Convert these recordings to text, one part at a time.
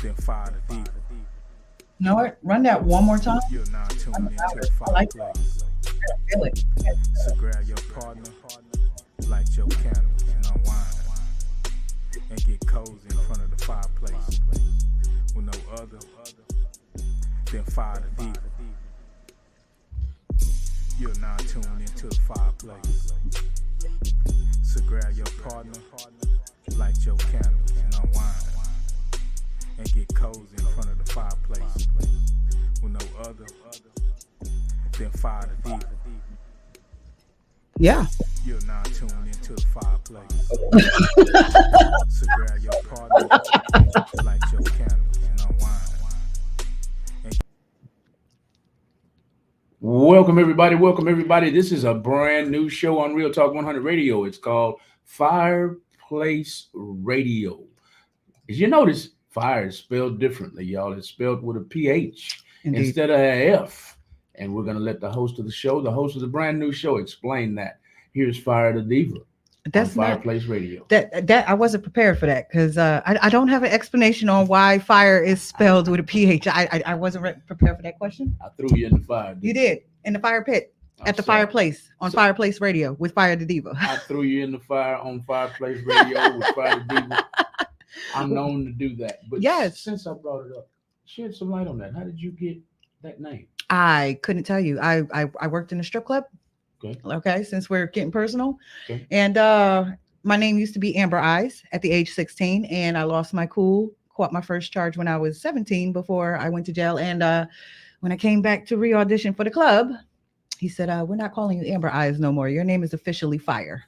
then fire the diva. You know what? Run that one more time. You're now tuned into the fireplace. I feel it. So grab your partner, light your candles, and unwind. And get cozy in front of the fireplace. With no other, then fire the diva. You're now tuned into the fireplace. So grab your partner, light your candles, and unwind. And get cozy in front of the fireplace. With no other, then fire the diva. Yeah. You're now tuned into the fireplace. So grab your partner, light your candles, and unwind. Welcome everybody. This is a brand new show on Real Talk 100 Radio. It's called Phireplace Radio. As you notice, fire is spelled differently, y'all. It's spelled with a PH instead of an F. And we're going to let the host of the brand new show, explain that. Here's Fire the Diva. That's Phireplace Radio. That I wasn't prepared for that because I don't have an explanation on why fire is spelled with a PH. I wasn't prepared for that question. I threw you in the fire. You did in the fire pit at the fireplace on Phireplace Radio with Fire the Diva. I threw you in the fire on Phireplace Radio with Fire the Diva. I'm known to do that. But yes, since I brought it up, shed some light on that. How did you get that name? I couldn't tell you. I worked in a strip club. Okay, since we're getting personal. Okay. And my name used to be Amber Eyes at the age 16, and I lost my cool, caught my first charge when I was 17 before I went to jail. And when I came back to re-audition for the club, he said, we're not calling you Amber Eyes no more. Your name is officially Fire.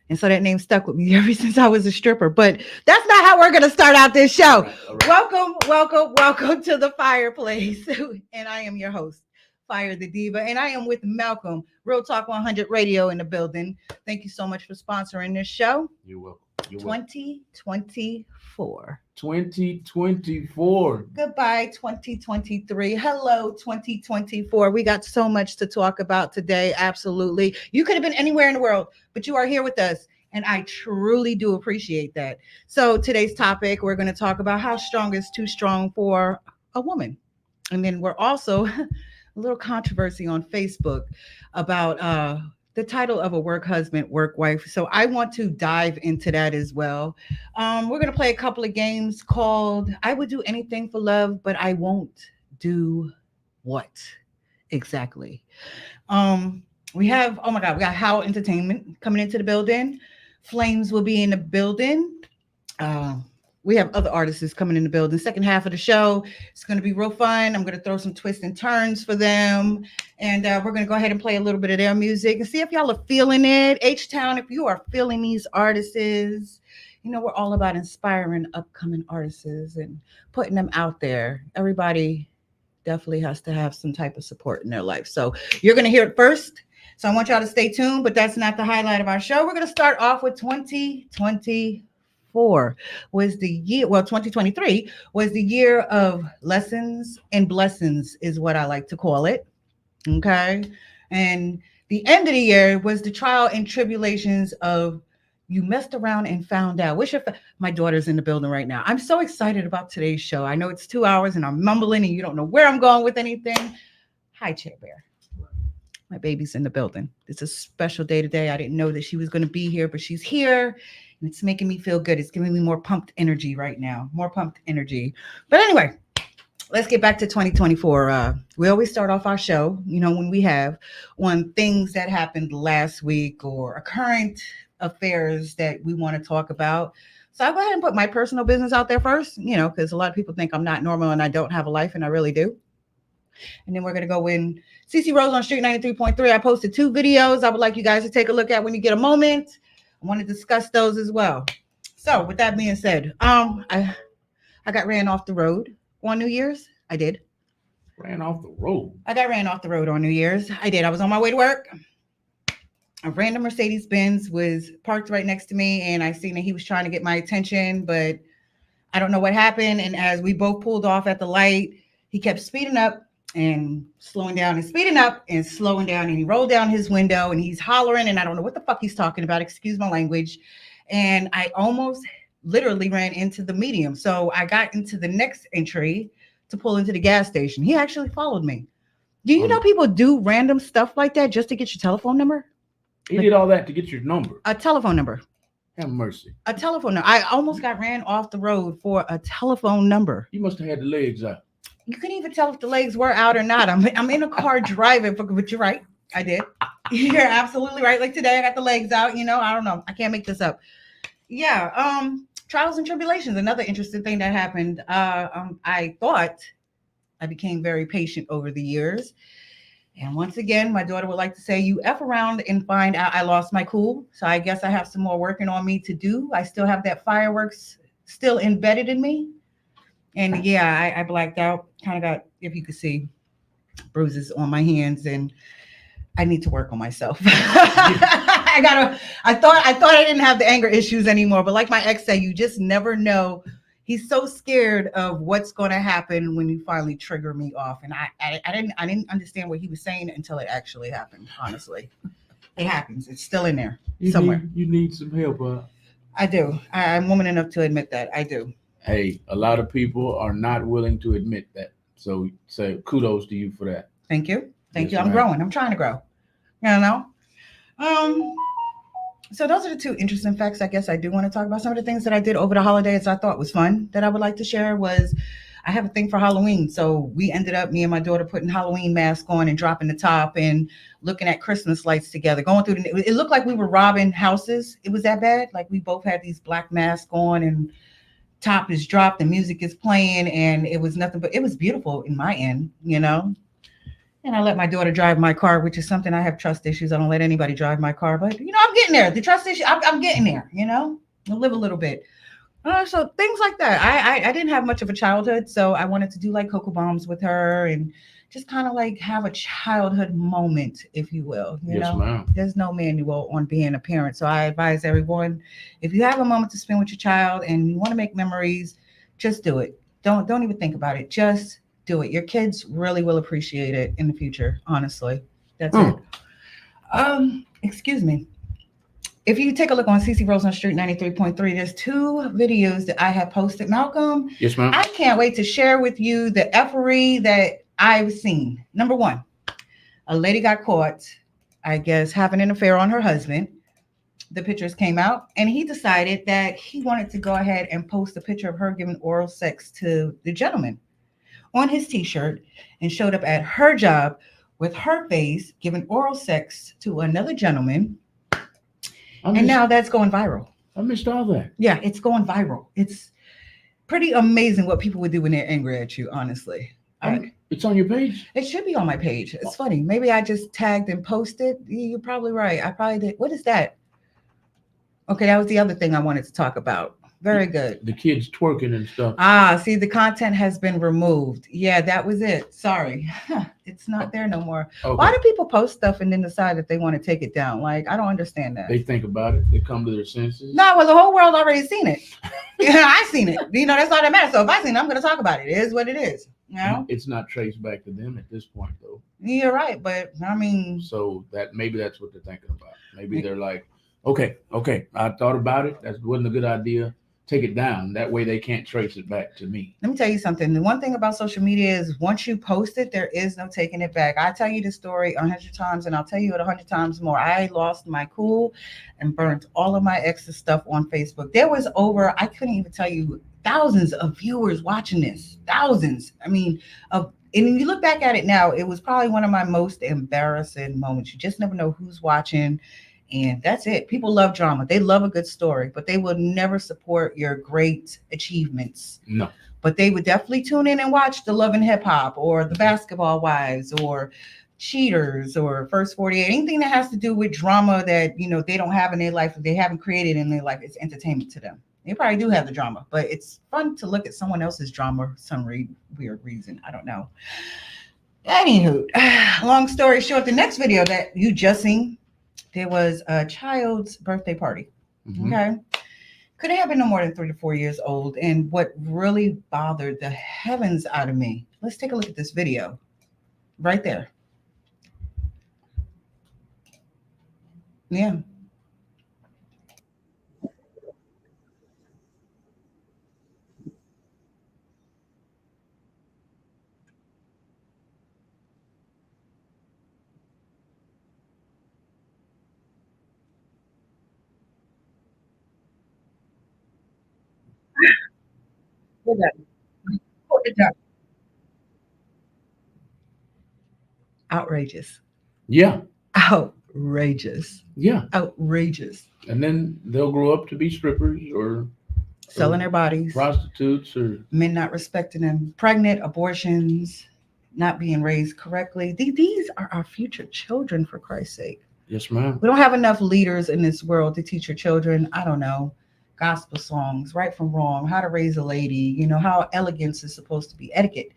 And so that name stuck with me ever since I was a stripper. But that's not how we're going to start out this show. All right. Welcome to the Fireplace. And I am your host, Fire the Diva, and I am with Malcolm, Real Talk 100 Radio in the building. Thank you so much for sponsoring this show. You're welcome. 2024. 2024. Goodbye, 2023. Hello, 2024. We got so much to talk about today. Absolutely. You could have been anywhere in the world, but you are here with us. And I truly do appreciate that. So today's topic, we're going to talk about how strong is too strong for a woman. And then we're also a little controversy on Facebook about the title of a work husband, work wife. So I want to dive into that as well. We're going to play a couple of games called I Would Do Anything for Love, but I Won't Do What Exactly. We have, we got How Entertainment coming into the building. Flames will be in the building. We have other artists coming in the building. Second half of the show, it's going to be real fun. I'm going to throw some twists and turns for them. And we're going to go ahead and play a little bit of their music and see if y'all are feeling it. H-Town, if you are feeling these artists, you know, we're all about inspiring upcoming artists and putting them out there. Everybody definitely has to have some type of support in their life. So you're going to hear it first. So I want y'all to stay tuned, but that's not the highlight of our show. We're going to start off with 2023 was the year, 2023 was the year of lessons and blessings is what I like to call it. Okay. And the end of the year was the trial and tribulations of you messed around and found out. My daughter's in the building right now. I'm so excited about today's show. I know it's 2 hours and I'm mumbling and you don't know where I'm going with anything. Hi, Chair Bear. My baby's in the building. It's a special day today. I didn't know that she was going to be here, but she's here. And it's making me feel good. It's giving me more pumped energy right now. More pumped energy. But anyway, let's get back to 2024. We always start off our show, when we have on things that happened last week or current affairs that we want to talk about. So I'll go ahead and put my personal business out there first, because a lot of people think I'm not normal and I don't have a life, and I really do. And then we're going to go in CC Rose on Street 93.3. I posted 2 videos I would like you guys to take a look at when you get a moment. I want to discuss those as well. So with that being said, I got ran off the road on New Year's. I did. Ran off the road? I got ran off the road on New Year's. I did. I was on my way to work. A random Mercedes-Benz was parked right next to me, and I seen that he was trying to get my attention, but I don't know what happened. And as we both pulled off at the light, he kept speeding up and slowing down and speeding up and slowing down, and he rolled down his window and he's hollering, and I don't know what the fuck he's talking about, excuse my language. And I almost literally ran into the medium. So I got into the next entry to pull into the gas station. He actually followed me. Do you know people do random stuff like that just to get your telephone number? He did all that to get your number. A telephone number. Have mercy. A telephone number. I almost got ran off the road for a telephone number. You must have had the legs out. You couldn't even tell if the legs were out or not. I'm in a car driving, but you're right. I did. You're absolutely right. Like today, I got the legs out. You know, I don't know. I can't make this up. Yeah. Trials and tribulations. Another interesting thing that happened. I thought I became very patient over the years. And once again, my daughter would like to say, you F around and find out I lost my cool. So I guess I have some more working on me to do. I still have that fireworks still embedded in me. And yeah, I blacked out. Kind of got, if you could see, bruises on my hands, and I need to work on myself. I thought I didn't have the anger issues anymore, but like my ex said, you just never know. He's so scared of what's going to happen when you finally trigger me off. And I didn't understand what he was saying until it actually happened. Honestly, it happens. It's still in there somewhere. You need some help, huh? I do. I'm woman enough to admit that. I do. Hey, a lot of people are not willing to admit that. So say kudos to you for that. Thank you. Thank Yes, you. I'm ma'am. growing. I'm trying to grow. You know? So those are the two interesting facts I guess I do want to talk about. Some of the things that I did over the holidays I thought was fun that I would like to share was I have a thing for Halloween. So we ended up, me and my daughter, putting Halloween masks on and dropping the top and looking at Christmas lights together. Going through it looked like we were robbing houses. It was that bad. Like we both had these black masks on and top is dropped, the music is playing, and it was nothing but it was beautiful in my end, you know. And I let my daughter drive my car, which is something I have trust issues. I don't let anybody drive my car, but you know, I'm getting there. The trust issue, I'm getting there, you know. I'll live a little bit. So things like that. I didn't have much of a childhood, so I wanted to do like cocoa bombs with her and just kind of like have a childhood moment, if you will. You Yes, know, ma'am. there's no manual on being a parent. So I advise everyone, if you have a moment to spend with your child and you want to make memories, just do it. Don't even think about it. Just do it. Your kids really will appreciate it in the future. Honestly, that's it. Excuse me. If you take a look on CC Roseland Street 93.3, there's two videos that I have posted. Malcolm, Yes, ma'am. I can't wait to share with you the effery that I've seen. Number one, a lady got caught, I guess, having an affair on her husband. The pictures came out, and he decided that he wanted to go ahead and post a picture of her giving oral sex to the gentleman on his t-shirt and showed up at her job with her face giving oral sex to another gentleman. And now that's going viral. I missed all that. Yeah, it's going viral. It's pretty amazing what people would do when they're angry at you, honestly. It's on your page? It should be on my page. It's funny. Maybe I just tagged and posted. You're probably right. I probably did. What is that? Okay, that was the other thing I wanted to talk about. Very good. The kids twerking and stuff. See, the content has been removed. Yeah, that was it. Sorry. It's not there no more. Okay. Why do people post stuff and then decide that they want to take it down? Like, I don't understand that. They think about it. They come to their senses. No, well, the whole world already seen it. Yeah, I seen it. You know, that's all that matters. So if I seen it, I'm going to talk about it. It is what it is. You know? It's not traced back to them at this point, though. You're right, but I mean, so that maybe that's what they're thinking about. Maybe they're like, okay, I thought about it. That wasn't a good idea. Take it down. That way they can't trace it back to me. Let me tell you something. The one thing about social media is once you post it, there is no taking it back. I tell you the story 100 times and I'll tell you it 100 times more. I lost my cool and burnt all of my ex's stuff on Facebook. There was over, I couldn't even tell you, thousands of viewers watching this. Thousands. I mean, and you look back at it now, it was probably one of my most embarrassing moments. You just never know who's watching. And that's it. People love drama. They love a good story, but they will never support your great achievements. No. But they would definitely tune in and watch the Love and Hip Hop or the Basketball Wives or Cheaters or First 48. Anything that has to do with drama that, you know, they don't have in their life, that they haven't created in their life, it's entertainment to them. They probably do have the drama, but it's fun to look at someone else's drama for some weird reason. I don't know. Anywho, long story short, the next video that you just seen, there was a child's birthday party. Mm-hmm. Okay. Couldn't have been no more than 3 to 4 years old. And what really bothered the heavens out of me, let's take a look at this video right there. Yeah. We're done. We're done. Outrageous. Yeah, Outrageous. yeah. Outrageous. And then they'll grow up to be strippers or Selling their bodies, prostitutes or men not respecting them, pregnant, abortions, not being raised correctly. These are our future children, for Christ's sake. yes, ma'am. We don't have enough leaders in this world to teach your children, I don't know, gospel songs, right from wrong, how to raise a lady, how elegance is supposed to be etiquette.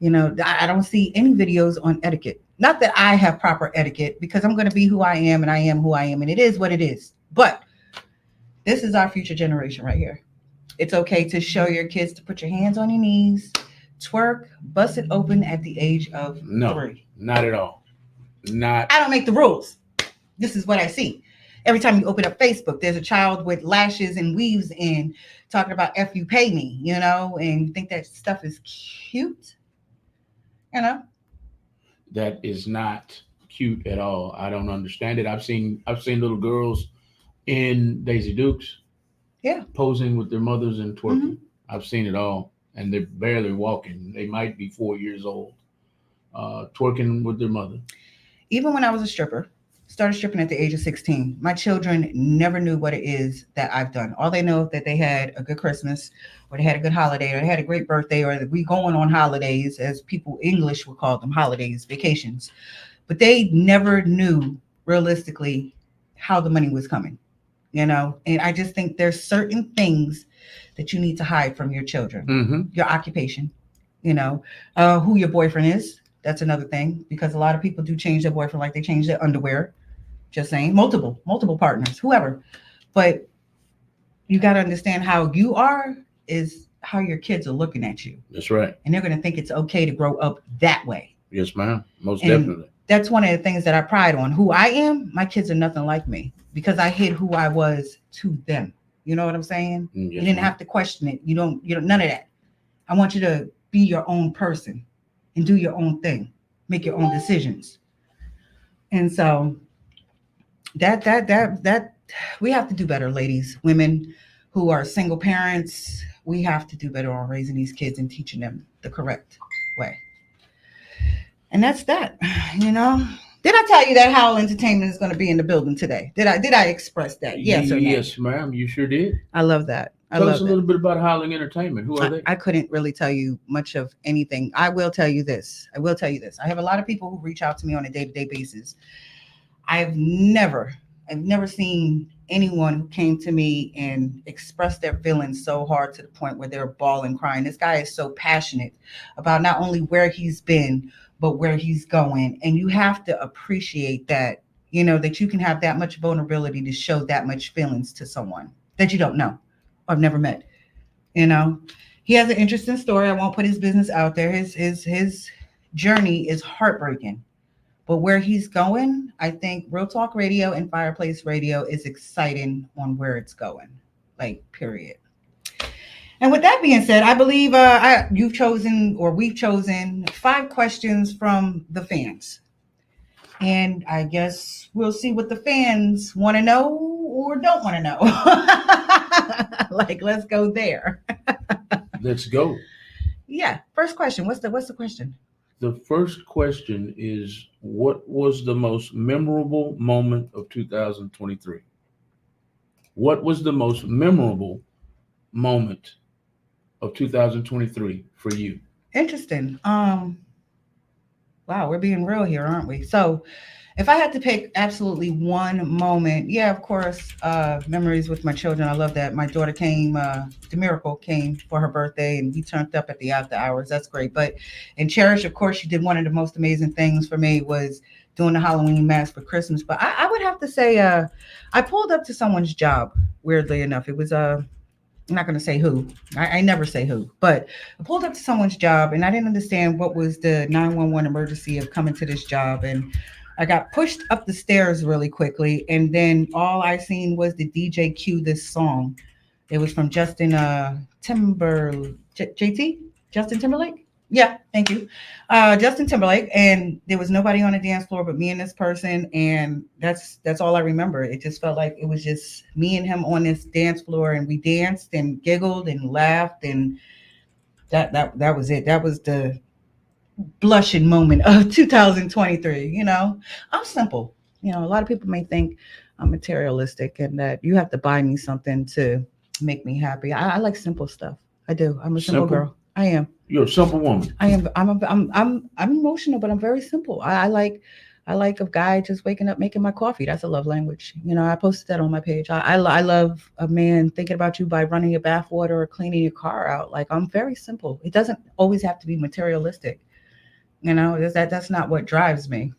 I don't see any videos on etiquette. Not that I have proper etiquette, because I'm going to be who I am and I am who I am, and it is what it is. But this is our future generation right here. It's okay to show your kids to put your hands on your knees, twerk, bust it open at the age of 3. Not at all. Not. I don't make the rules. This is what I see. Every time you open up Facebook, there's a child with lashes and weaves in talking about F you pay me, and you think that stuff is cute. That is not cute at all. I don't understand it. I've seen little girls in Daisy Dukes, posing with their mothers and twerking. Mm-hmm. I've seen it all, and they're barely walking. They might be 4 years old, twerking with their mother. Even when I was a stripper, started stripping at the age of 16, my children never knew what it is that I've done. All they know is that they had a good Christmas, or they had a good holiday, or they had a great birthday, or that we going on holidays, as people English would call them, holidays, vacations. But they never knew realistically how the money was coming, and I just think there's certain things that you need to hide from your children. Mm-hmm. Your occupation, who your boyfriend is. That's another thing, because a lot of people do change their boyfriend like they change their underwear. Just saying, multiple partners, whoever. But you got to understand how you are is how your kids are looking at you. That's right. And they're going to think it's okay to grow up that way. Yes, ma'am. Most definitely. That's one of the things that I pride on. Who I am, my kids are nothing like me, because I hid who I was to them. You know what I'm saying? Yes, you didn't have to question it. You don't, none of that. I want you to be your own person and do your own thing, make your own decisions. And so that we have to do better, ladies, women who are single parents. We have to do better on raising these kids and teaching them the correct way. And that's that. Did I tell you that Howl Entertainment is going to be in the building today? Did I express that? Yes or no? Yes, ma'am. You sure did. I love that. Tell us a little bit about Howling Entertainment. Who are they? I couldn't really tell you much of anything. I will tell you this. I have a lot of people who reach out to me on a day-to-day basis. I've never seen anyone who came to me and expressed their feelings so hard to the point where they're bawling, crying. This guy is so passionate about not only where he's been, but where he's going. And you have to appreciate that, that you can have that much vulnerability to show that much feelings to someone that you don't know. I've never met. He has an interesting story. I won't put his business out there. His journey is heartbreaking, but where he's going, I think Real Talk Radio and Phireplace Radio is exciting on where it's going. Period. And with that being said, I believe we've chosen 5 questions from the fans, and I guess we'll see what the fans want to know or don't want to know. Let's go there. Let's go. Yeah. First question. What's the question? The first question is, what was the most memorable moment of 2023? What was the most memorable moment of 2023 for you? Interesting. Wow, we're being real here, aren't we? So if I had to pick absolutely one moment, of course, memories with my children. I love that. My daughter came, the Miracle came for her birthday, and we turned up at the after hours. That's great. But in Cherish, of course, she did one of the most amazing things for me was doing the Halloween mask for Christmas. But I would have to say I pulled up to someone's job, weirdly enough. It was I'm not going to say who. I never say who, but I pulled up to someone's job, and I didn't understand what was the 911 emergency of coming to this job. And I got pushed up the stairs really quickly, and then all I seen was the DJ cue this song. It was from Justin Timberlake. Yeah, thank you. Justin Timberlake, and there was nobody on the dance floor but me and this person, and that's all I remember. It just felt like it was just me and him on this dance floor, and we danced and giggled and laughed, and That was it. That was the blushing moment of 2023. I'm simple. A lot of people may think I'm materialistic and that you have to buy me something to make me happy. I like simple stuff. I do. I'm a simple Simple? girl. I am. You're a simple woman. I am. I'm emotional, but I'm very simple. I like a guy just waking up making my coffee. That's a love language. I posted that on my page. I love a man thinking about you by running your bath water or cleaning your car out. Like, I'm very simple. It doesn't always have to be materialistic. That's not what drives me.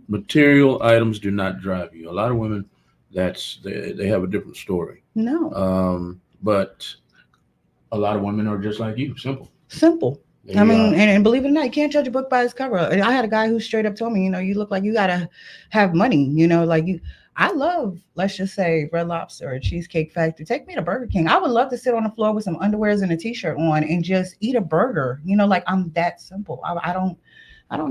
Material items do not drive you. A lot of women, they have a different story. No. But a lot of women are just like you, simple. Simple. And believe it or not, you can't judge a book by its cover. And I had a guy who straight up told me, you look like you gotta have money. Like you. I love, let's just say, Red Lobster or Cheesecake Factory. Take me to Burger King. I would love to sit on the floor with some underwears and a t-shirt on and just eat a burger. Like, I'm that simple. I don't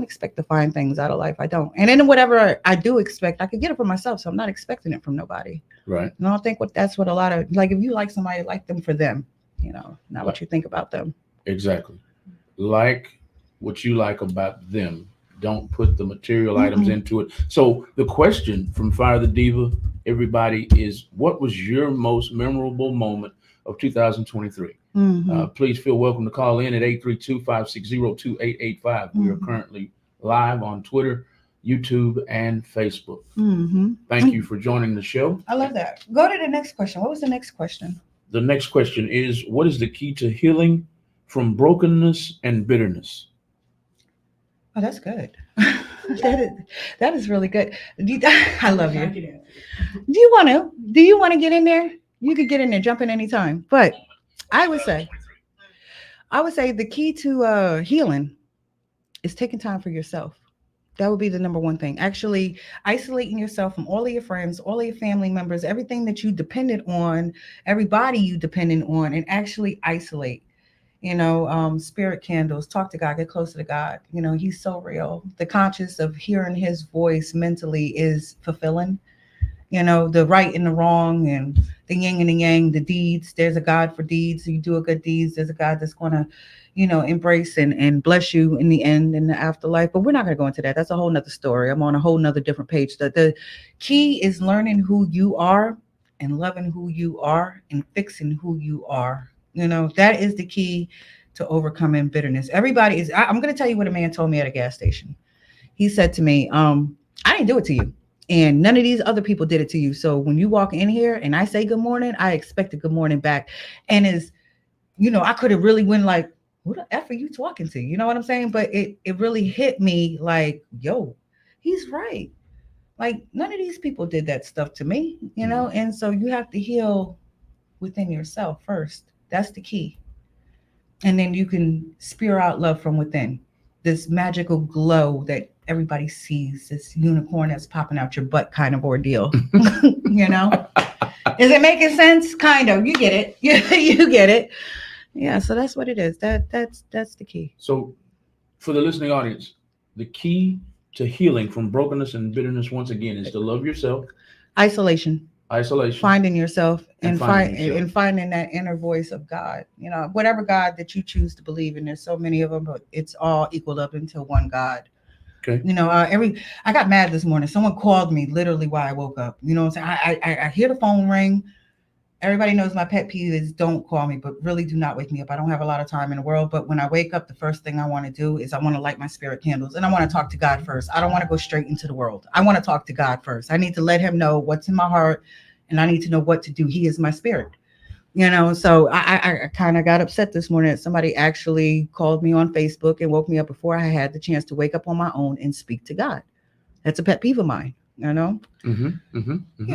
expect to find things out of life. I don't. And then whatever I do expect, I could get it for myself. So I'm not expecting it from nobody. Right. And I don't think that's what a lot of, like, if you like somebody, like them for them, not what you think about them. Exactly. Like what you like about them. Don't put the material items into it. So the question from Fire the Diva, everybody, is what was your most memorable moment of 2023? Please feel welcome to call in at 832-560-2885. We are currently live on Twitter, YouTube, and Facebook. Thank you for joining the show. I love that. Go to the next question. What was the next question? The next question is, what is the key to healing from brokenness and bitterness? Oh, that's good. that is really good. I love you. Do you want to get in there? You could get in there, jump in anytime. But I would say the key to healing is taking time for yourself. That would be the number one thing. Actually isolating yourself from all of your friends, all of your family members, everything that you depended on, everybody you depended on, and actually isolate. Spirit candles, talk to God, get closer to God. He's so real. The conscious of hearing his voice mentally is fulfilling. The right and the wrong and the yin and the yang, the deeds. There's a God for deeds. You do a good deeds. There's a God that's going to, embrace and bless you in the end, in the afterlife. But we're not going to go into that. That's a whole nother story. I'm on a whole nother different page. The key is learning who you are and loving who you are and fixing who you are. That is the key to overcoming bitterness. Everybody is. I'm going to tell you what a man told me at a gas station. He said to me, I didn't do it to you. And none of these other people did it to you. So when you walk in here and I say good morning, I expect a good morning back. And I could have really went like, who the F are you talking to? You know what I'm saying? But it really hit me like, yo, he's right. Like, none of these people did that stuff to me, And so you have to heal within yourself first. That's the key. And then you can spew out love from within. This magical glow that everybody sees, this unicorn that's popping out your butt kind of ordeal. Is it making sense? Kind of. You get it. You get it. Yeah, so that's what it is. That's the key. So for the listening audience, the key to healing from brokenness and bitterness, once again, is to love yourself. Isolation. Finding yourself and finding that inner voice of God. Whatever God that you choose to believe in. There's so many of them, but it's all equaled up into one God. Okay. I got mad this morning. Someone called me literally while I woke up. What I'm saying? I hear the phone ring. Everybody knows my pet peeve is don't call me, but really do not wake me up. I don't have a lot of time in the world, but when I wake up, the first thing I want to do is I want to light my spirit candles and I want to talk to God first. I don't want to go straight into the world. I want to talk to God first. I need to let him know what's in my heart and I need to know what to do. He is my spirit, so I kind of got upset this morning that somebody actually called me on Facebook and woke me up before I had the chance to wake up on my own and speak to God. That's a pet peeve of mine. Yeah,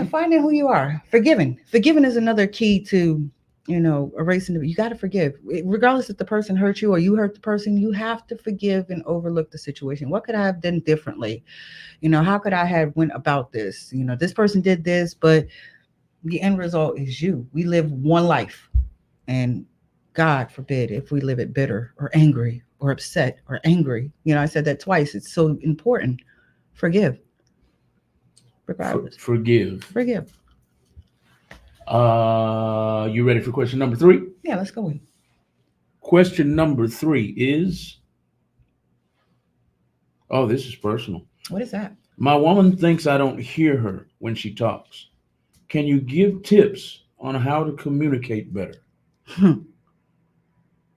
finding who you are. Forgiving is another key to, erasing. You got to forgive, regardless if the person hurt you or you hurt the person. You have to forgive and overlook the situation. What could I have done differently? How could I have went about this? This person did this, but the end result is you. We live one life, and God forbid if we live it bitter or angry or upset or angry. I said that twice. It's so important. Forgive. Regardless. Forgive. You ready for question number 3? Yeah, let's go in. Question number 3 is, oh, this is personal. What is that? My woman thinks I don't hear her when she talks. Can you give tips on how to communicate better?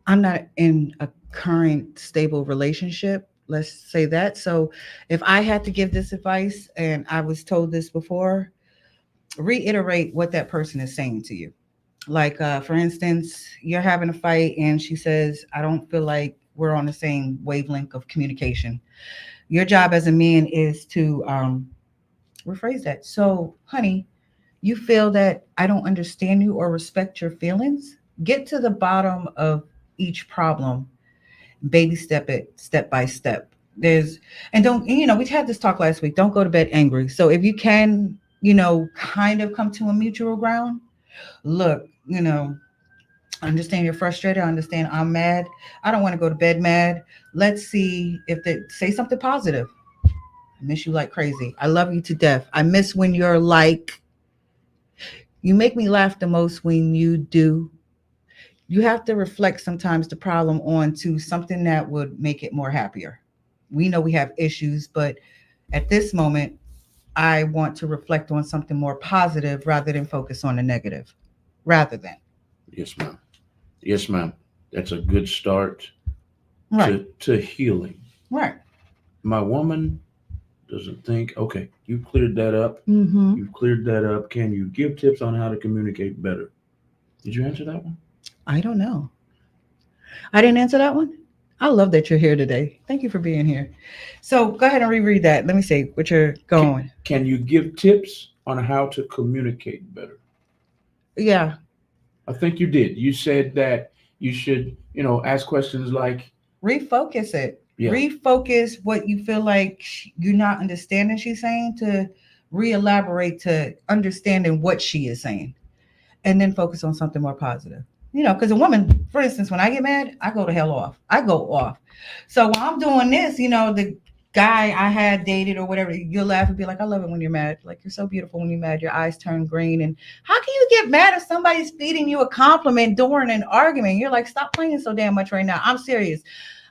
I'm not in a current stable relationship. Let's say that. So if I had to give this advice and I was told this before, reiterate what that person is saying to you. Like, for instance, you're having a fight and she says, I don't feel like we're on the same wavelength of communication. Your job as a man is to rephrase that. So, honey, you feel that I don't understand you or respect your feelings? Get to the bottom of each problem, baby step it, step by step. And don't, we had this talk last week. Don't go to bed angry. So if you can, kind of come to a mutual ground, look, I understand you're frustrated. I understand I'm mad. I don't want to go to bed mad. Let's see if they say something positive. I miss you like crazy. I love you to death. I miss when you're like, you make me laugh the most when you do. You have to reflect sometimes the problem onto something that would make it more happier. We know we have issues, but at this moment, I want to reflect on something more positive rather than focus on the negative. Yes, ma'am. Yes, ma'am. That's a good start to healing. Right. My woman doesn't think, okay, you cleared that up. Mm-hmm. You've cleared that up. Can you give tips on how to communicate better? Did you answer that one? I don't know. I didn't answer that one. I love that you're here today. Thank you for being here. So go ahead and reread that. Let me see what you're going. Can you give tips on how to communicate better? Yeah. I think you did. You said that you should, ask questions like, refocus it. Yeah. Refocus what you feel like you're not understanding she's saying to re-elaborate to understanding what she is saying. And then focus on something more positive. Because a woman, for instance, when I get mad, I go to hell off. I go off. So while I'm doing this, the guy I had dated or whatever, you'll laugh and be like, I love it when you're mad. Like, you're so beautiful when you're mad. Your eyes turn green. And how can you get mad if somebody's feeding you a compliment during an argument? You're like, stop playing so damn much right now. I'm serious.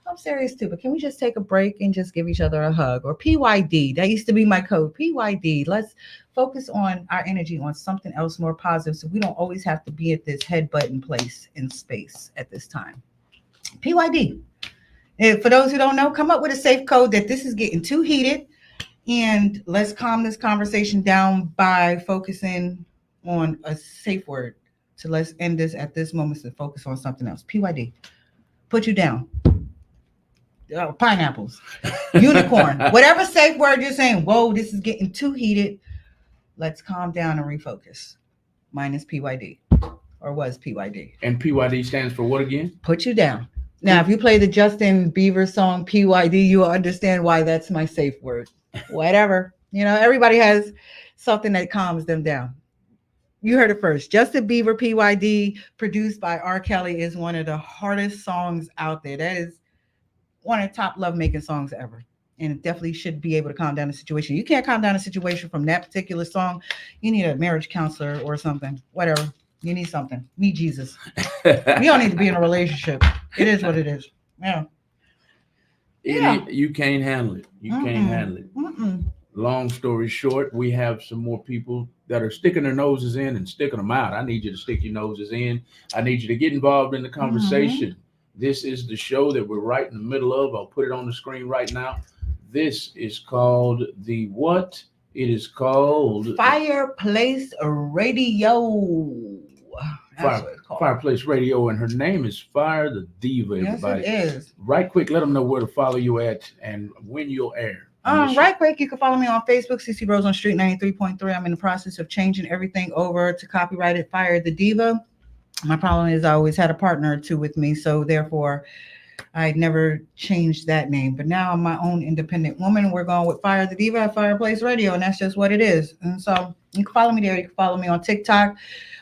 I'm serious too, but can we just take a break and just give each other a hug? Or PYD, that used to be my code. PYD, let's focus on our energy on something else more positive so we don't always have to be at this headbutting place in space at this time. PYD. And for those who don't know, come up with a safe code that this is getting too heated, and let's calm this conversation down by focusing on a safe word. So let's end this at this moment and focus on something else. PYD. Put you down. Pineapples, unicorn, whatever safe word you're saying. Whoa, this is getting too heated. Let's calm down and refocus. Mine is PYD, or was PYD. And PYD stands for what again? Put you down. Now, if you play the Justin Bieber song PYD, you will understand why that's my safe word. Whatever. Everybody has something that calms them down. You heard it first. Justin Bieber PYD, produced by R. Kelly, is one of the hardest songs out there. That is one of the top lovemaking songs ever. And it definitely should be able to calm down the situation. You can't calm down a situation from that particular song. You need a marriage counselor or something. Whatever. You need something. Meet Jesus. You don't need to be in a relationship. It is what it is. Yeah. You can't handle it. You can't handle it. Long story short, we have some more people that are sticking their noses in and sticking them out. I need you to stick your noses in. I need you to get involved in the conversation. This is the show that we're right in the middle of. I'll put it on the screen right now. This is called the what? It is called Phireplace Radio. Phireplace Radio, and her name is Fire the Diva, everybody. Yes, it is. Right quick, let them know where to follow you at and when you'll air. Right quick, you can follow me on Facebook, CC Rose on Street 93.3. I'm in the process of changing everything over to copyrighted Fire the Diva. My problem is I always had a partner or two with me, so therefore I never changed that name. But now I'm my own independent woman. We're going with Fire the Diva at Phireplace Radio, and that's just what it is. And so you can follow me there. You can follow me on TikTok.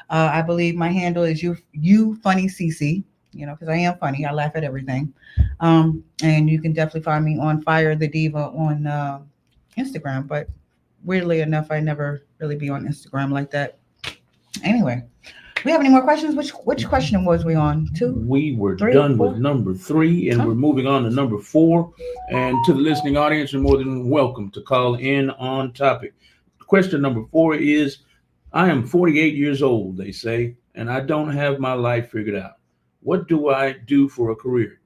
I believe my handle is you funny CC, because I am funny. I laugh at everything. And you can definitely find me on Fire the Diva on Instagram. But weirdly enough, I never really be on Instagram like that. Anyway. We have any more questions? Which question was we on? 2? We were 3, done 4? with number 3, and we're moving on to number 4. And to the listening audience, you're more than welcome to call in on topic. Question number 4 is, I am 48 years old, they say, and I don't have my life figured out. What do I do for a career?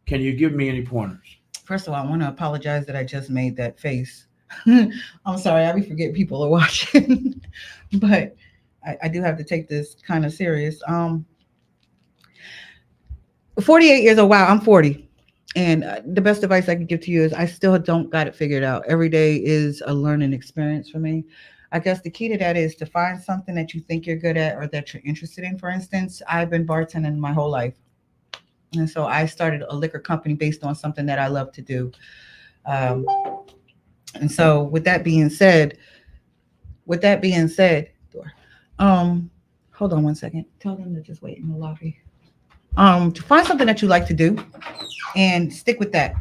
Can you give me any pointers? First of all, I want to apologize that I just made that face. I'm sorry, I forget people are watching, but I do have to take this kind of serious. 48 years old. Wow, I'm 40. And the best advice I can give to you is I still don't got it figured out. Every day is a learning experience for me. I guess the key to that is to find something that you think you're good at or that you're interested in. For instance, I've been bartending my whole life. And so I started a liquor company based on something that I love to do. And so with that being said, hold on one second. Tell them to just wait in the lobby. To find something that you like to do and stick with that.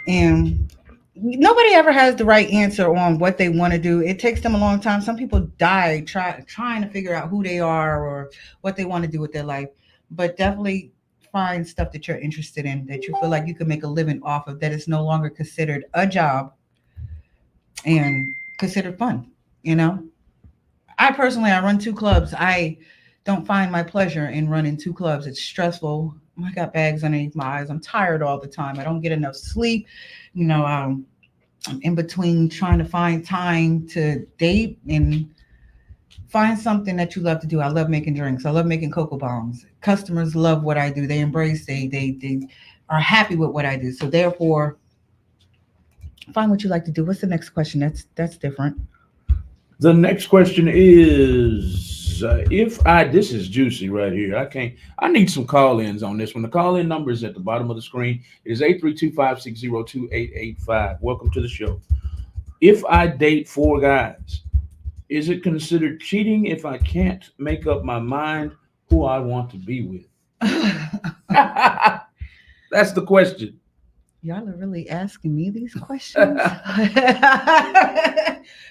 And nobody ever has the right answer on what they want to do. It takes them a long time. Some people die trying to figure out who they are or what they want to do with their life. But definitely find stuff that you're interested in, that you feel like you can make a living off of, that is no longer considered a job and considered fun. You know, I run 2 clubs. I don't find my pleasure in running 2 clubs. It's stressful. I got bags underneath my eyes. I'm tired all the time. I don't get enough sleep. You know, I'm in between trying to find time to date and find something that you love to do. I love making drinks. I love making cocoa bombs. Customers love what I do. They embrace, they are happy with what I do. So therefore, find what you like to do. What's the next question? That's different. The next question is, this is juicy right here. I need some call-ins on this one. The call-in number is at the bottom of the screen. It is 832-560-2885. Welcome to the show. If I date 4 guys, is it considered cheating if I can't make up my mind who I want to be with? That's the question. Y'all are really asking me these questions.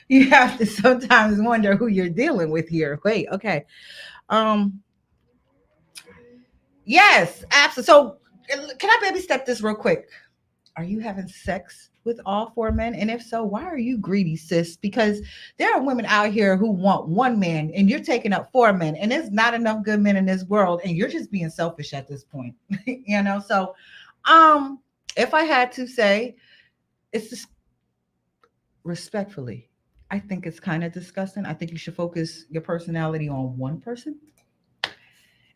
You have to sometimes wonder who you're dealing with here. Wait, okay. Yes, absolutely. So can I baby step this real quick? Are you having sex with all 4 men? And if so, why are you greedy, sis? Because there are women out here who want 1 man and you're taking up 4 men, and there's not enough good men in this world, and you're just being selfish at this point. You know, so if I had to say, it's just respectfully, I think it's kind of disgusting. I think you should focus your personality on 1 person.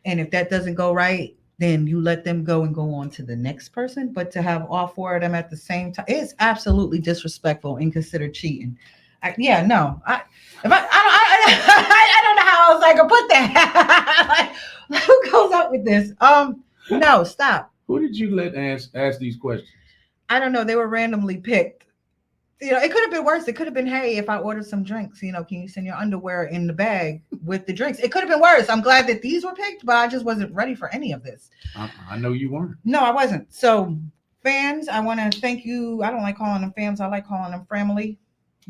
And if that doesn't go right, then you let them go and go on to the next person. But to have all 4 of them at the same time, it's absolutely disrespectful and considered cheating. I don't know how else I can put that. Like, who goes up with this? No, stop. Who did you let ask these questions? I don't know. They were randomly picked. You know, it could have been worse. It could have been, hey, if I ordered some drinks, you know, can you send your underwear in the bag with the drinks? It could have been worse. I'm glad that these were picked, but I just wasn't ready for any of this. I know you weren't. No, I wasn't. So fans, I want to thank you. I don't like calling them fans. I like calling them family,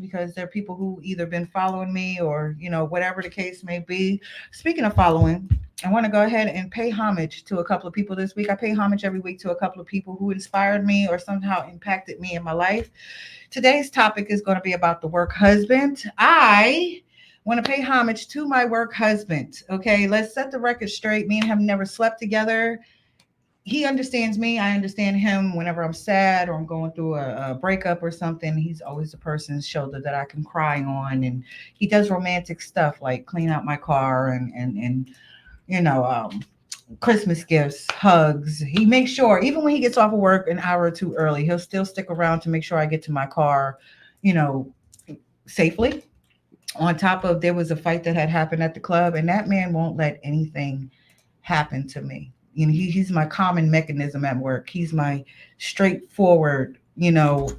because they're people who either been following me or, you know, whatever the case may be. Speaking of following, I want to go ahead and pay homage to a couple of people this week. I pay homage every week to a couple of people who inspired me or somehow impacted me in my life. Today's topic is going to be about the work husband. I want to pay homage to my work husband. Okay, let's set the record straight. Me and him never slept together. He understands me. I understand him. Whenever I'm sad or I'm going through a breakup or something, he's always the person's shoulder that I can cry on. And he does romantic stuff like clean out my car and you know, Christmas gifts, hugs. He makes sure, even when he gets off of work an hour or 2 early, he'll still stick around to make sure I get to my car, you know, safely. On top of, there was a fight that had happened at the club, and that man won't let anything happen to me. You know, he's my common mechanism at work. He's my straightforward, you know,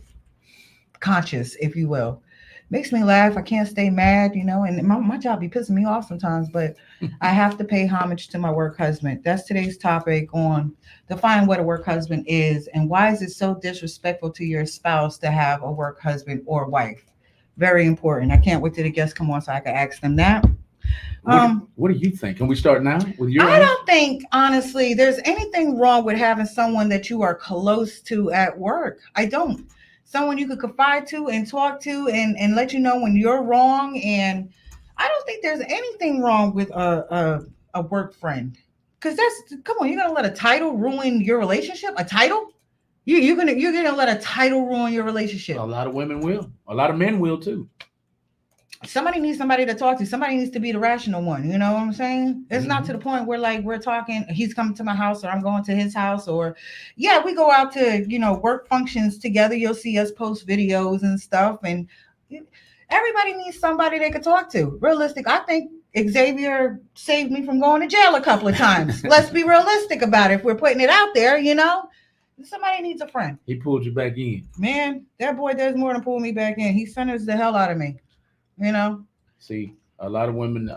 conscious, if you will. Makes me laugh. I can't stay mad, you know, and my job be pissing me off sometimes, but I have to pay homage to my work husband. That's today's topic on define what a work husband is and why is it so disrespectful to your spouse to have a work husband or wife. Very important. I can't wait till the guests come on so I can ask them that. What do you think? Can we start now with your I answer? don't think, honestly, there's anything wrong with having someone that you are close to at work. I don't. Someone you could confide to and talk to and let you know when you're wrong. And I don't think there's anything wrong with a work friend. Because come on, you're gonna let a title ruin your relationship? A title? You're gonna let a title ruin your relationship. A lot of women will. A lot of men will too. Somebody needs somebody to talk to. Somebody needs to be the rational one. You know what I'm saying? It's not to the point where like we're talking, he's coming to my house or I'm going to his house, or yeah, we go out to, work functions together. You'll see us post videos and stuff. And everybody needs somebody they could talk to. Realistic. I think Xavier saved me from going to jail a couple of times. Let's be realistic about it. If we're putting it out there, somebody needs a friend. He pulled you back in. Man, that boy does more than pull me back in. He centers the hell out of me. See, a lot of women,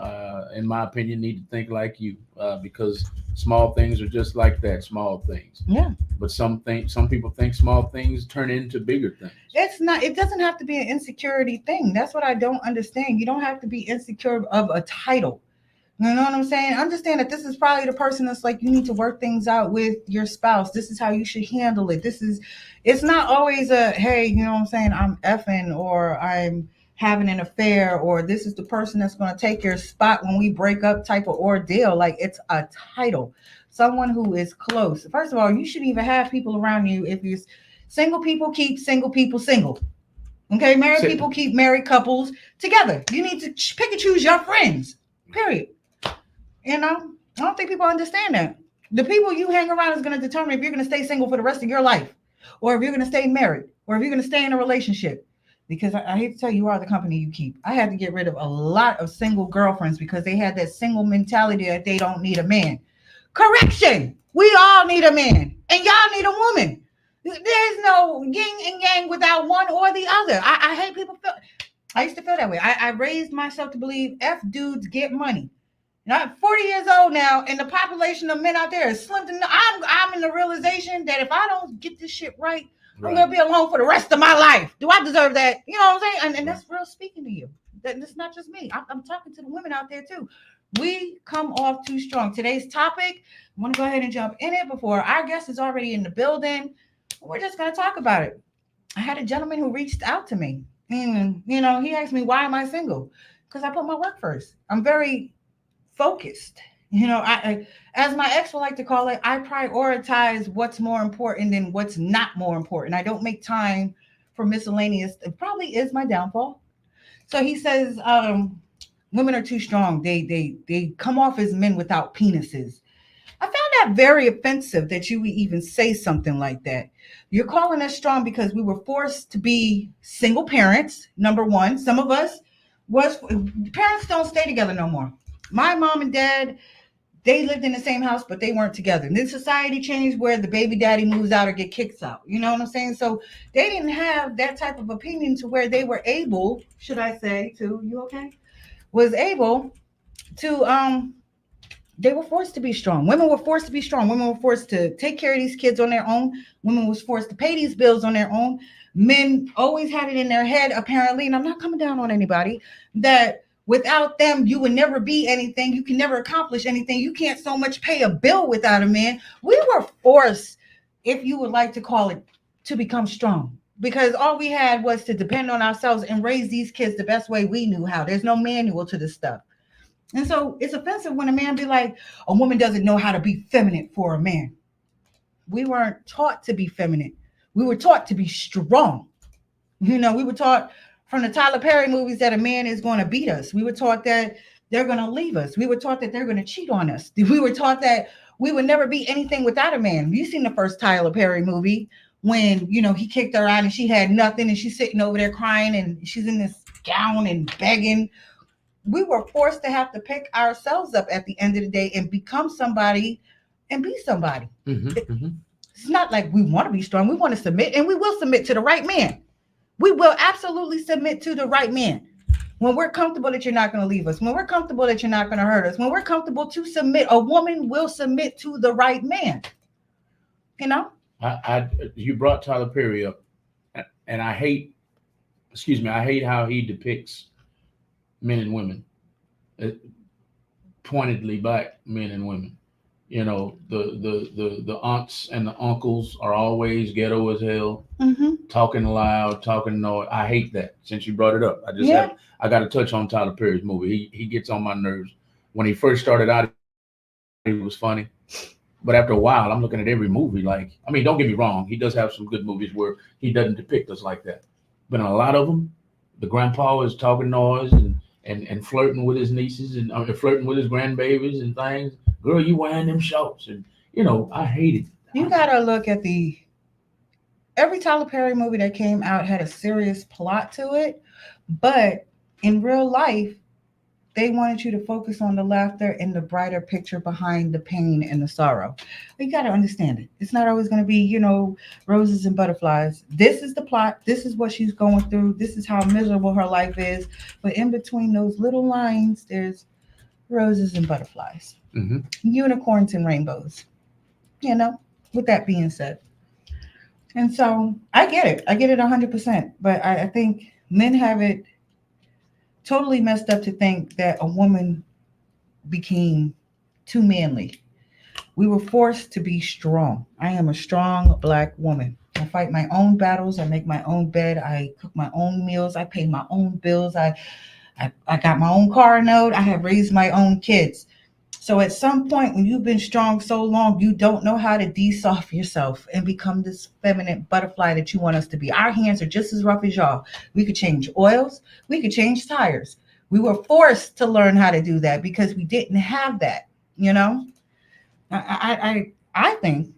in my opinion, need to think like you, because small things are just like that, small things. Yeah. But some people think small things turn into bigger things. It doesn't have to be an insecurity thing. That's what I don't understand. You don't have to be insecure of a title. You know what I'm saying? Understand that this is probably the person that's like, you need to work things out with your spouse. This is how you should handle it. It's not always a, hey, you know what I'm saying? I'm effing, or I'm having an affair, or this is the person that's going to take your spot when we break up type of ordeal. Like, it's a title. Someone who is close. First of all, you shouldn't even have people around you. If you're single, people keep single people single. Okay, married people keep married couples together. You need to pick and choose your friends. Period. I don't think people understand that. The people you hang around is going to determine if you're going to stay single for the rest of your life, or if you're going to stay married, or if you're going to stay in a relationship. Because I hate to tell you are the company you keep. I had to get rid of a lot of single girlfriends because they had that single mentality that they don't need a man. Correction. We all need a man, and y'all need a woman. There's no yin and yang without one or the other. I hate people feel. I used to feel that way. I raised myself to believe F dudes get money. I'm 40 years old now, and the population of men out there is slim to none. I'm in the realization that if I don't get this shit right, I'm going to be alone for the rest of my life. Do I deserve that? You know what I'm saying? And that's real speaking to you. That's not just me. I'm talking to the women out there too. We come off too strong. Today's topic, I want to go ahead and jump in it before our guest is already in the building. We're just going to talk about it. I had a gentleman who reached out to me. And, he asked me, why am I single? Because I put my work first. I'm very focused. I, as my ex would like to call it, I prioritize what's more important than what's not more important. I don't make time for miscellaneous. It probably is my downfall. So he says, women are too strong. They come off as men without penises. I found that very offensive that you would even say something like that. You're calling us strong because we were forced to be single parents. Number one, some of us parents don't stay together no more. My mom and dad, they lived in the same house, but they weren't together. And then society changed where the baby daddy moves out or get kicked out. You know what I'm saying? So they didn't have that type of opinion to where they were able, should I say, you okay? Was able to, they were forced to be strong. Women were forced to be strong. Women were forced to take care of these kids on their own. Women was forced to pay these bills on their own. Men always had it in their head, apparently, and I'm not coming down on anybody, that without them, you would never be anything. You can never accomplish anything. You can't so much pay a bill without a man. We were forced, if you would like to call it, to become strong, because all we had was to depend on ourselves and raise these kids the best way we knew how. There's no manual to this stuff. And so it's offensive when a man be like, a woman doesn't know how to be feminine for a man. We weren't taught to be feminine. We were taught to be strong. We were taught from the Tyler Perry movies that a man is going to beat us. We were taught that they're going to leave us. We were taught that they're going to cheat on us. We were taught that we would never be anything without a man. You've seen the first Tyler Perry movie when, he kicked her out and she had nothing and she's sitting over there crying and she's in this gown and begging. We were forced to have to pick ourselves up at the end of the day and become somebody and be somebody. It's not like we want to be strong. We want to submit, and we will submit to the right man. We will absolutely submit to the right man. When we're comfortable that you're not going to leave us, when we're comfortable that you're not going to hurt us, when we're comfortable to submit, a woman will submit to the right man. You brought Tyler Perry up, and I hate how he depicts men and women. pointedly black men and women. You know, the aunts and the uncles are always ghetto as hell, Mm-hmm. talking loud, talking noise. I hate that. Since you brought it up, Yeah. I got to touch on Tyler Perry's movie. He gets on my nerves. When he first started out, he was funny, but after a while, I'm looking at every movie. Like, I mean, don't get me wrong, he does have some good movies where he doesn't depict us like that. But in a lot of them, the grandpa is talking noise and flirting with his nieces and flirting with his grandbabies and things. Girl, you wearing them shorts, and I hate it. You gotta look at every Tyler Perry movie that came out had a serious plot to it, but in real life, they wanted you to focus on the laughter and the brighter picture behind the pain and the sorrow. You got to understand it. It's not always going to be, roses and butterflies. This is the plot. This is what she's going through. This is how miserable her life is. But in between those little lines, there's roses and butterflies, unicorns and rainbows, with that being said. And so I get it. I get it 100%. But I think men have it totally messed up to think that a woman became too manly. We were forced to be strong. I am a strong black woman. I fight my own battles. I make my own bed. I cook my own meals. I pay my own bills. I got my own car note. I have raised my own kids. So at some point, when you've been strong so long, you don't know how to de-soft yourself and become this feminine butterfly that you want us to be. Our hands are just as rough as y'all. We could change oils. We could change tires. We were forced to learn how to do that because we didn't have that, I think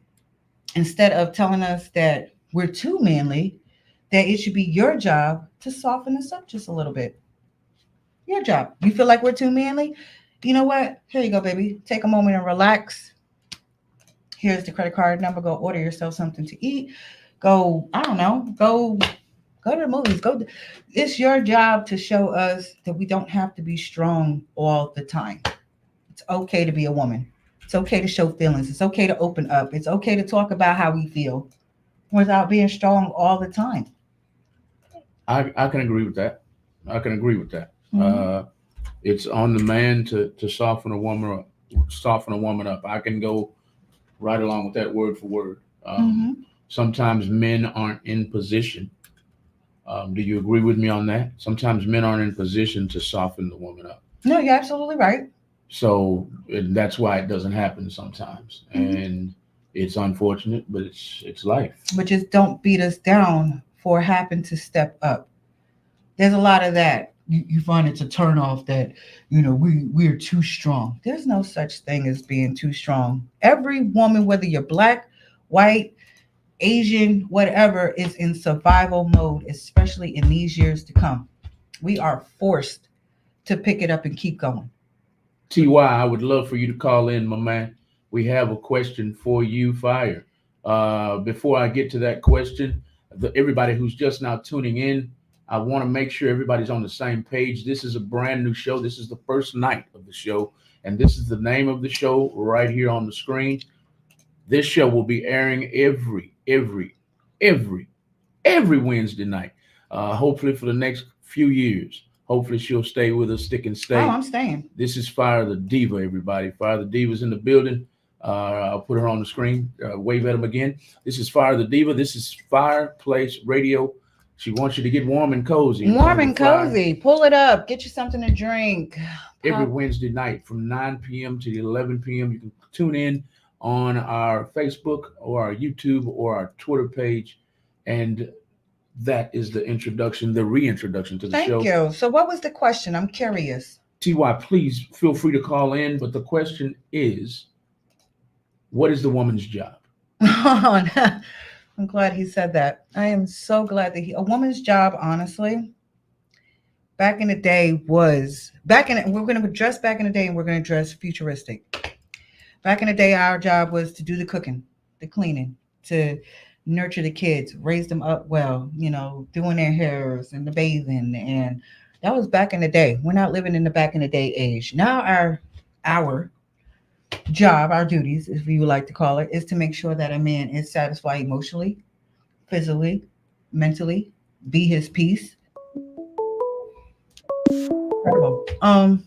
instead of telling us that we're too manly, that it should be your job to soften us up just a little bit. Your job. You feel like we're too manly? You know what? Here you go, baby. Take a moment and relax. Here's the credit card number. Go order yourself something to eat. Go, I don't know, go to the movies. It's your job to show us that we don't have to be strong all the time. It's okay to be a woman. It's okay to show feelings. It's okay to open up. It's okay to talk about how we feel without being strong all the time. I can agree with that. Mm-hmm. It's on the man to soften a woman up. I can go right along with that word for word. Sometimes men aren't in position. Do you agree with me on that? Sometimes men aren't in position to soften the woman up. No, you're absolutely right. So that's why it doesn't happen sometimes. And it's unfortunate, but it's life. But just don't beat us down for having to step up. There's a lot of that. You find it's a turnoff that, we're too strong. There's no such thing as being too strong. Every woman, whether you're black, white, Asian, whatever, is in survival mode, especially in these years to come. We are forced to pick it up and keep going. TY, I would love for you to call in, my man. We have a question for you, Fire. Before I get to that question, everybody who's just now tuning in, I want to make sure everybody's on the same page. This is a brand new show. This is the first night of the show, and this is the name of the show right here on the screen. This show will be airing every Wednesday night. Hopefully for the next few years. Hopefully she'll stay with us, stick and stay. Oh, I'm staying. This is Fire the Diva, everybody. Fire the Diva's in the building. I'll put her on the screen. Wave at them again. This is Fire the Diva. This is Phireplace Radio. She wants you to get warm and cozy. Warm and cozy. Pull it up. Get you something to drink. Every Wednesday night from 9 p.m. to 11 p.m. You can tune in on our Facebook or our YouTube or our Twitter page. And that is the reintroduction to the show. Thank you. So what was the question? I'm curious. TY, please feel free to call in. But the question is, what is the woman's job? I'm glad he said that. I am so glad that a woman's job, honestly, back in the day we're going to address back in the day and we're going to address futuristic. Back in the day, our job was to do the cooking, the cleaning, to nurture the kids, raise them up well, doing their hairs and the bathing. And that was back in the day. We're not living in the back in the day age. Now our job, our duties, if you would like to call it, is to make sure that a man is satisfied emotionally, physically, mentally, be his peace. Incredible. I'll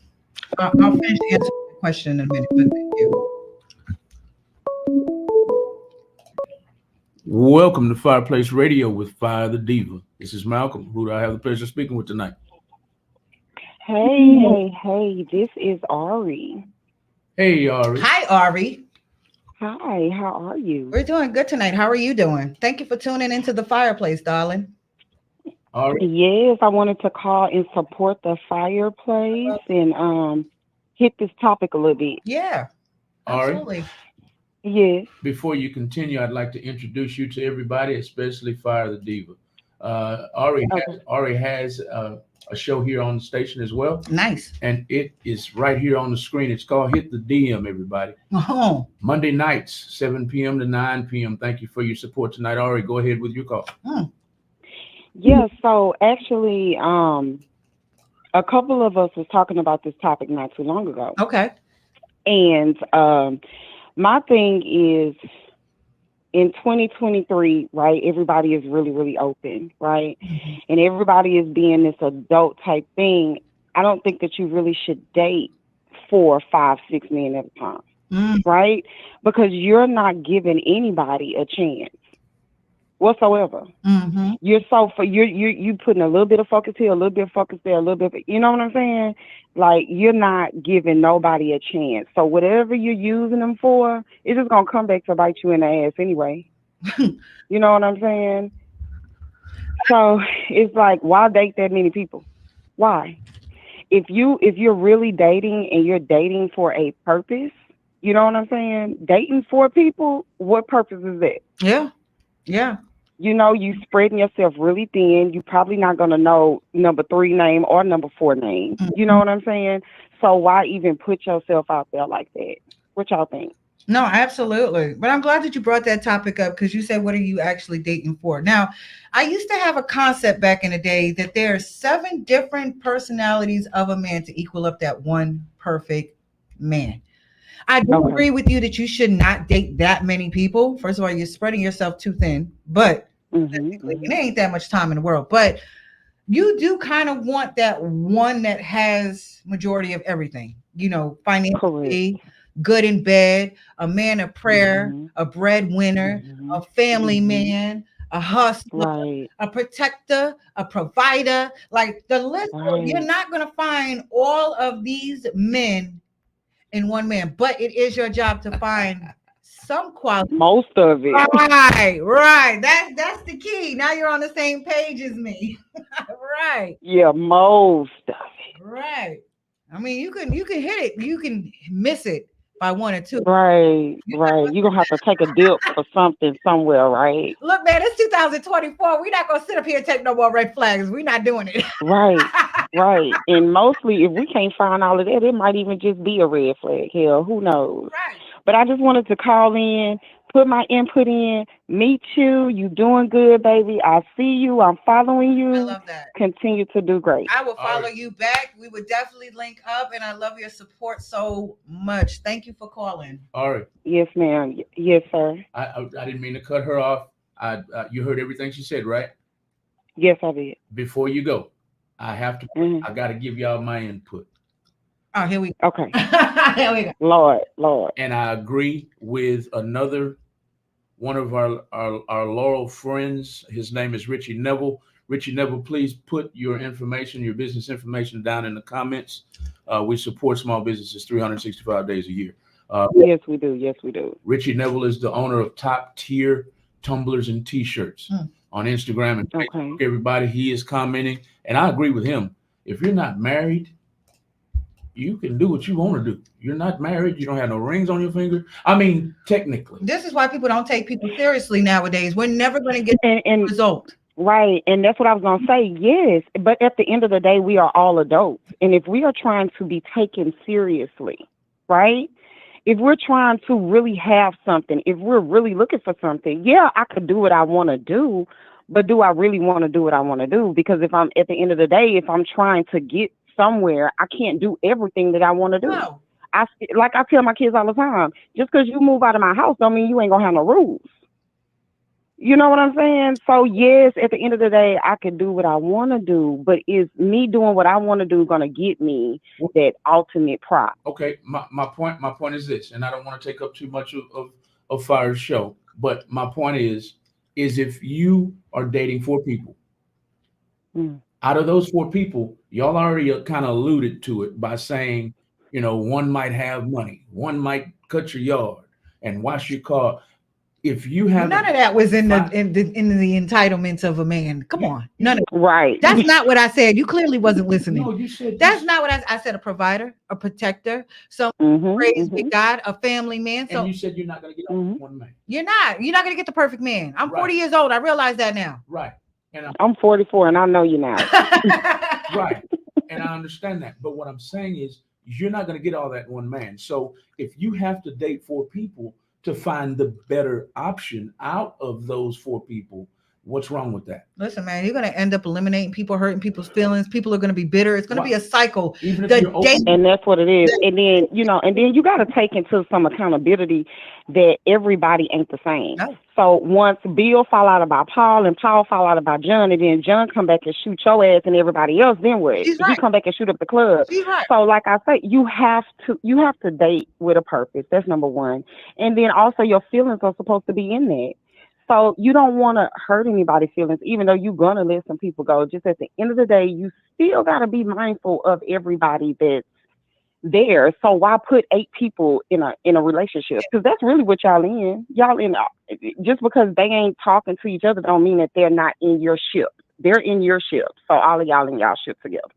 finish the answer to the question in a minute. But thank you. Welcome to Fireplace Radio with Fire the Diva. This is Malcolm, who I have the pleasure of speaking with tonight. Hey, this is Ari. Hey, Ari. Hi, Ari. Hi, how are you? We're doing good tonight. How are you doing? Thank you for tuning into the Fireplace, darling. Ari. Yes, I wanted to call and support the Fireplace and hit this topic a little bit. Yeah, Ari. absolutely. Yes. Before you continue, I'd like to introduce you to everybody, especially Fire the Diva. Ari has a show here on the station as well. Nice. And it is right here on the screen. It's called Hit the DM, everybody. Oh. Monday nights, 7 p.m. to 9 p.m. Thank you for your support tonight. Ari, go ahead with your call. Yeah, so actually, a couple of us was talking about this topic not too long ago. Okay. And my thing is, in 2023, right, everybody is really, really open, right? Mm-hmm. And everybody is being this adult type thing. I don't think that you really should date 4, 5, 6 men at a time, right? Because you're not giving anybody a chance whatsoever. Mm-hmm. You're putting a little bit of focus here, a little bit of focus there, a little bit, you know what I'm saying? Like, you're not giving nobody a chance. So whatever you're using them for, it's just gonna come back to bite you in the ass anyway. You know what I'm saying? So it's like, why date that many people? Why? If you're really dating and you're dating for a purpose, you know what I'm saying? Dating for people, what purpose is that? Yeah. Yeah. You know, you spreading yourself really thin. You're probably not going to know number 3 name or number 4 name. Mm-hmm. You know what I'm saying? So why even put yourself out there like that? What y'all think? No, absolutely. But I'm glad that you brought that topic up, because you said, what are you actually dating for? Now, I used to have a concept back in the day that there are 7 different personalities of a man to equal up that one perfect man. I do agree with you that you should not date that many people. First of all, you're spreading yourself too thin, but it ain't that much time in the world. But you do kind of want that one that has majority of everything, you know, financially, good in bed, a man of prayer, a breadwinner, a family man, a hustler, a protector, a provider. Like the list, you're not going to find all of these men in one man, but it is your job to find some quality. Most of it. Right. That's the key. Now you're on the same page as me. Right. Yeah, most of it. Right. I mean, you can hit it. You can miss it by 1 or 2. Right. You're gonna have to take a dip for something somewhere, right? Look, man, it's 2024. We're not gonna sit up here and take no more red flags. We're not doing it. Right. And mostly, if we can't find all of that, it might even just be a red flag. Hell, who knows? Right. But I just wanted to call in, put my input in, meet you. You doing good, baby. I see you. I'm following you. I love that. Continue to do great. I will follow you back. We would definitely link up, and I love your support so much. Thank you for calling. All right. Yes, ma'am. Yes, sir. I didn't mean to cut her off. You heard everything she said, right? Yes, I did. Before you go, I have to. I got to give y'all my input. Oh, here we go. Okay. Here we go. Lord. And I agree with another one of our loyal friends. His name is Richie Neville. Richie Neville, please put your information, your business information down in the comments. We support small businesses 365 days a year. Yes, we do. Richie Neville is the owner of Top Tier Tumblers and T-shirts on Instagram and Facebook. Everybody, he is commenting. And I agree with him. If you're not married, you can do what you want to do. You're not married. You don't have no rings on your finger. I mean, technically. This is why people don't take people seriously nowadays. We're never going to get a result. Right. And that's what I was going to say. Yes. But at the end of the day, we are all adults. And if we are trying to be taken seriously, right? If we're trying to really have something, if we're really looking for something, yeah, I could do what I want to do. But do I really want to do what I want to do? Because if I'm at the end of the day, if I'm trying to get somewhere, I can't do everything that I want to do. No. I tell my kids all the time, just because you move out of my house don't mean you ain't gonna have no rules. You know what I'm saying? So yes, at the end of the day, I can do what I want to do, but is me doing what I want to do going to get me that ultimate prop? Okay, my point is this, and I don't want to take up too much of Fire's show, but my point is if you are dating 4 people, out of those 4 people, y'all already kind of alluded to it by saying, one might have money, one might cut your yard and wash your car. If you have none of that was in the entitlements of a man. Come on, none of it. Right. That's not what I said. You clearly wasn't listening. No, you said that's not what I said. A provider, a protector, someone raised with God, a family man. So and you said you're not going to get one man. You're not going to get the perfect man. I'm 40 years old. I realize that now. Right. And I'm 44, and I know you now. Right. And I understand that. But what I'm saying is, you're not going to get all that one man. So if you have to date 4 people to find the better option out of those 4 people, what's wrong with that? Listen, man, you're going to end up eliminating people, hurting people's feelings. People are going to be bitter. It's going to be a cycle. Even if you're open. And that's what it is. And then, you got to take into some accountability that everybody ain't the same. No. So once Bill fall out about Paul and Paul fall out about John, and then John come back and shoot your ass and everybody else, then what? She's right. You come back and shoot up the club. She's right. So like I say, you have to date with a purpose. That's number one. And then also your feelings are supposed to be in that. So you don't want to hurt anybody's feelings, even though you're going to let some people go. Just at the end of the day, you still got to be mindful of everybody that's there. So why put 8 people in a relationship? Because that's really what y'all in. Just because they ain't talking to each other don't mean that they're not in your ship. They're in your ship. So all of y'all in y'all ship together.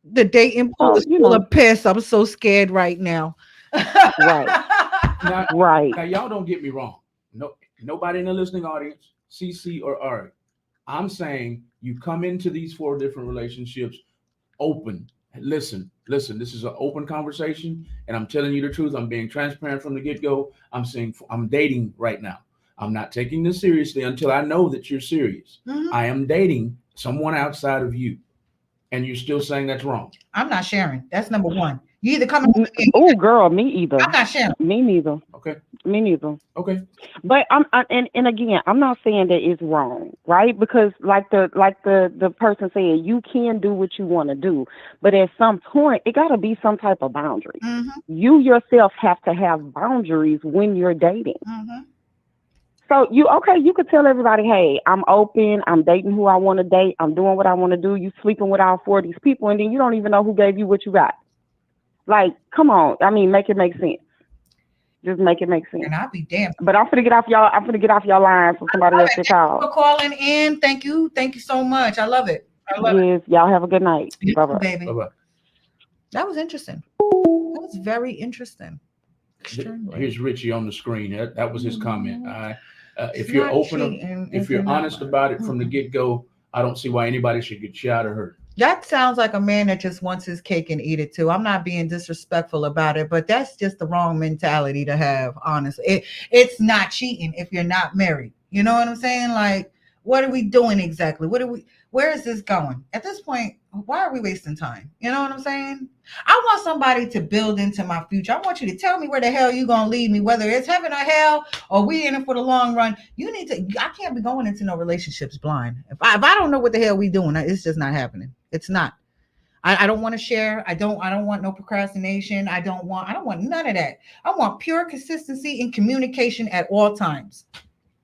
The dating pool is full of piss. I'm so scared right now. Right. Right. Now y'all don't get me wrong. No. Nobody in the listening audience, CC or Ari, I'm saying you come into these 4 different relationships open. Listen, this is an open conversation, and I'm telling you the truth. I'm being transparent from the get-go. I'm saying I'm dating right now. I'm not taking this seriously until I know that you're serious. Mm-hmm. I am dating someone outside of you, and you're still saying that's wrong. I'm not sharing. That's number one. You either coming. Oh, girl, me either. I'm not sharing. Me neither. Okay. Me neither. Okay. But and again, I'm not saying that it's wrong, right? Because like the person said, you can do what you want to do, but at some point, it got to be some type of boundary. Mm-hmm. You yourself have to have boundaries when you're dating. Mm-hmm. So you could tell everybody, hey, I'm open, I'm dating who I want to date, I'm doing what I want to do. You sleeping with all 4 of these people, and then you don't even know who gave you what you got. Like, come on. I mean, make it make sense. Just make it make sense. And I'll be damned. But I'm finna get off y'all line for somebody else to call. For calling in. Thank you so much. I love it. Yes, y'all have a good night. Bye-bye. Baby. Bye-bye. That was interesting. That was very interesting. Extremely. Here's Richie on the screen. That was his comment. If you're open, if you're honest about it from the get-go, I don't see why anybody should get shot or hurt. That sounds like a man that just wants his cake and eat it too. I'm not being disrespectful about it, but that's just the wrong mentality to have, honestly. It's not cheating if you're not married. You know what I'm saying? Like, what are we doing exactly? Where is this going? At this point, why are we wasting time? You know what I'm saying? I want somebody to build into my future. I want you to tell me where the hell you're going to lead me, whether it's heaven or hell, or we in it for the long run. I can't be going into no relationships blind. If I don't know what the hell we doing, it's just not happening. It's not. I don't want to share. I don't want no procrastination. I don't want none of that. I want pure consistency in communication at all times.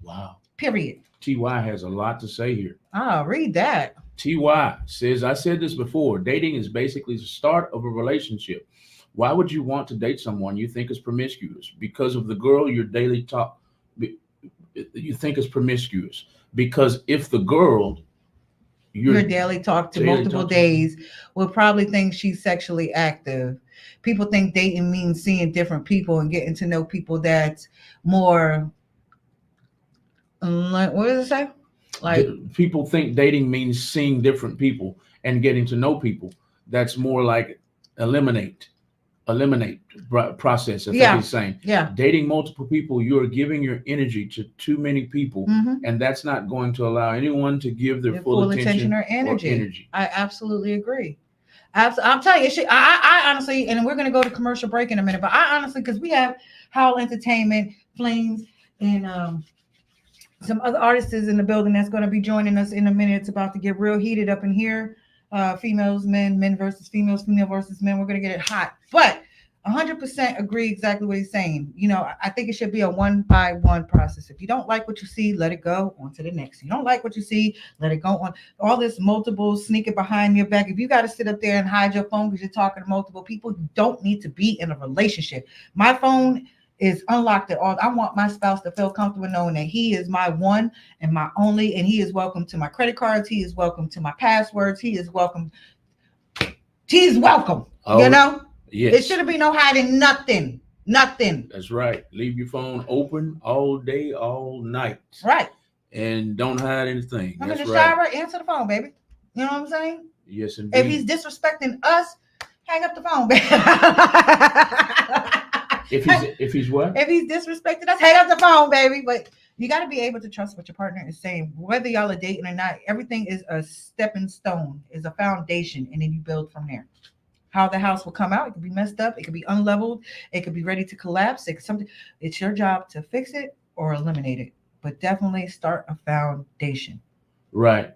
Wow. Period. TY has a lot to say here. Read that. TY says, I said this before, dating is basically the start of a relationship. Why would you want to date someone you think is promiscuous? Because of the girl your daily talk you think is promiscuous. Because if the girl your daily talk to multiple days will probably think she's sexually active. People think dating means seeing different people and getting to know people that's more, what does it say? Like, people think dating means seeing different people and getting to know people. That's more like eliminate process. That's what he's saying. Yeah. Dating multiple people, you are giving your energy to too many people, and that's not going to allow anyone to give their full attention or energy. I absolutely agree. I'm telling you, I honestly, and we're going to go to commercial break in a minute, but I honestly, because we have Howl Entertainment, Flames, and some other artists in the building that's going to be joining us in a minute. It's about to get real heated up in here. Females, men versus females, female versus men. We're going to get it hot. But 100% agree exactly what he's saying. You know, I think it should be a 1-by-1 process. If you don't like what you see, let it go on to the next. If you don't like what you see, let it go on. All this multiple sneaking behind your back. If you got to sit up there and hide your phone because you're talking to multiple people, you don't need to be in a relationship. My phone is unlocked at all. I want my spouse to feel comfortable knowing that he is my one and my only, and he is welcome to my credit cards. He is welcome to my passwords. He is welcome. He's welcome. Oh, you know? Yes. There shouldn't be no hiding nothing. Nothing. That's right. Leave your phone open all day, all night. Right. And don't hide anything. I'm in the shower, answer the phone, baby. You know what I'm saying? Yes, indeed. If he's disrespecting us, hang up the phone, baby. If he's what? If he's disrespecting us, hang up the phone, baby. But you got to be able to trust what your partner is saying, whether y'all are dating or not. Everything is a stepping stone, is a foundation, and then you build from there. How the house will come out, it could be messed up, it could be unleveled, it could be ready to collapse. It's your job to fix it or eliminate it, but definitely start a foundation. Right.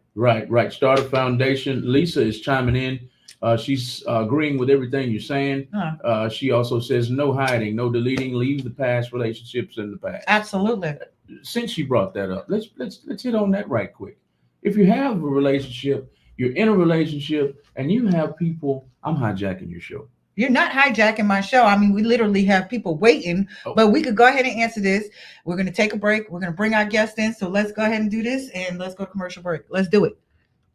Start a foundation. Lisa is chiming in. She's agreeing with everything you're saying. She also says no hiding, no deleting, leave the past relationships in the past. Absolutely. Since she brought that up, let's hit on that right quick. If you have a relationship, you're in a relationship, and you have people. I'm hijacking your show. You're not hijacking my show. I mean, we literally have people waiting, but we could go ahead and answer this. We're going to take a break. We're going to bring our guest in. So let's go ahead and do this, and let's go to commercial break. Let's do it.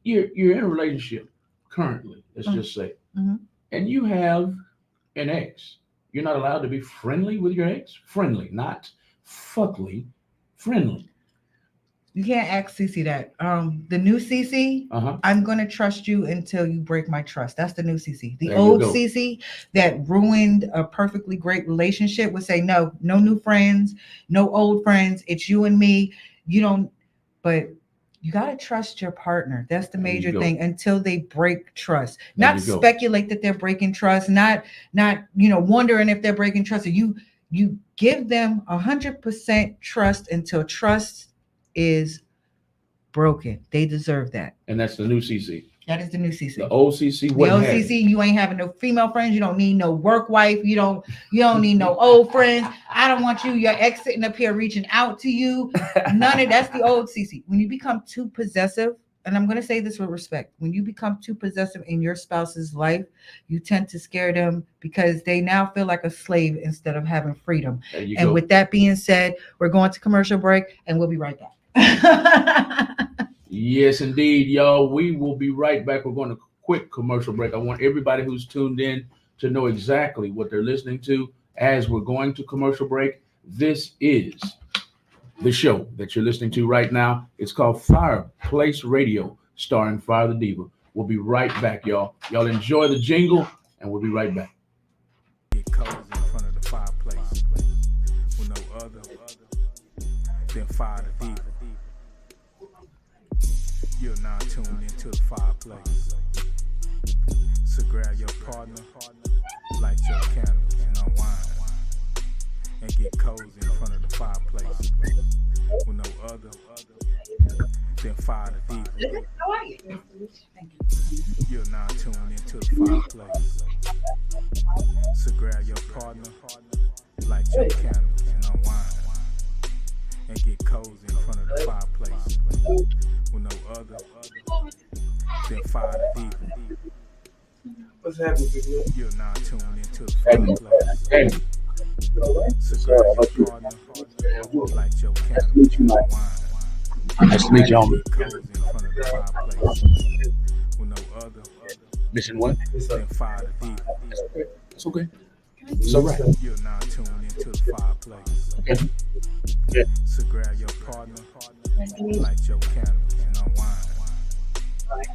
You're in a relationship currently, let's just say, and you have an ex. You're not allowed to be friendly with your ex. Friendly, not fuckly. Friendly. You can't ask Cece that. The new Cece, I'm going to trust you until you break my trust. That's the new Cece. The old Cece that ruined a perfectly great relationship would say, no new friends, no old friends. It's you and me. But you got to trust your partner. That's the major thing until they break trust. Not speculate that they're breaking trust, not wondering if they're breaking trust. You give them 100% trust until trust is broken. They deserve that. And that's the new CC. That is the new CC. The old CC. The old CC, you ain't having no female friends. You don't need no work wife. You don't need no old friends. I don't want your ex sitting up here reaching out to you. None of that's the old CC. When you become too possessive, and I'm going to say this with respect, when you become too possessive in your spouse's life, you tend to scare them because they now feel like a slave instead of having freedom. And with that being said, we're going to commercial break and we'll be right back. Yes, indeed, y'all. We will be right back. We're going to quick commercial break. I want everybody who's tuned in to know exactly what they're listening to as we're going to commercial break. This is the show that you're listening to right now. It's called Phireplace Radio, starring Fire the Diva. We'll be right back, y'all. Y'all enjoy the jingle, and we'll be right back. Get cozy in front of the fireplace with no other than Fire the Diva. You're now tuned into the fireplace. So grab your partner, light your candles, and unwind. And get cozy in front of the fireplace with no other than Fire the Diva. You're now tuned into the fireplace. So grab your partner, light your candles, and unwind. And get cozy in front of the fireplace with no other than Fire the Diva. What's happening, people? You're now tuned into the fireplace. So grab your partner, light your candles, and unwind. Nice to meet y'all. Get cozy in front of the fireplace with no other Mission one. than Fire the Diva. It's okay. It's all right. You're now tuned into the fireplace. Okay. So grab your partner, light your candles, and unwind.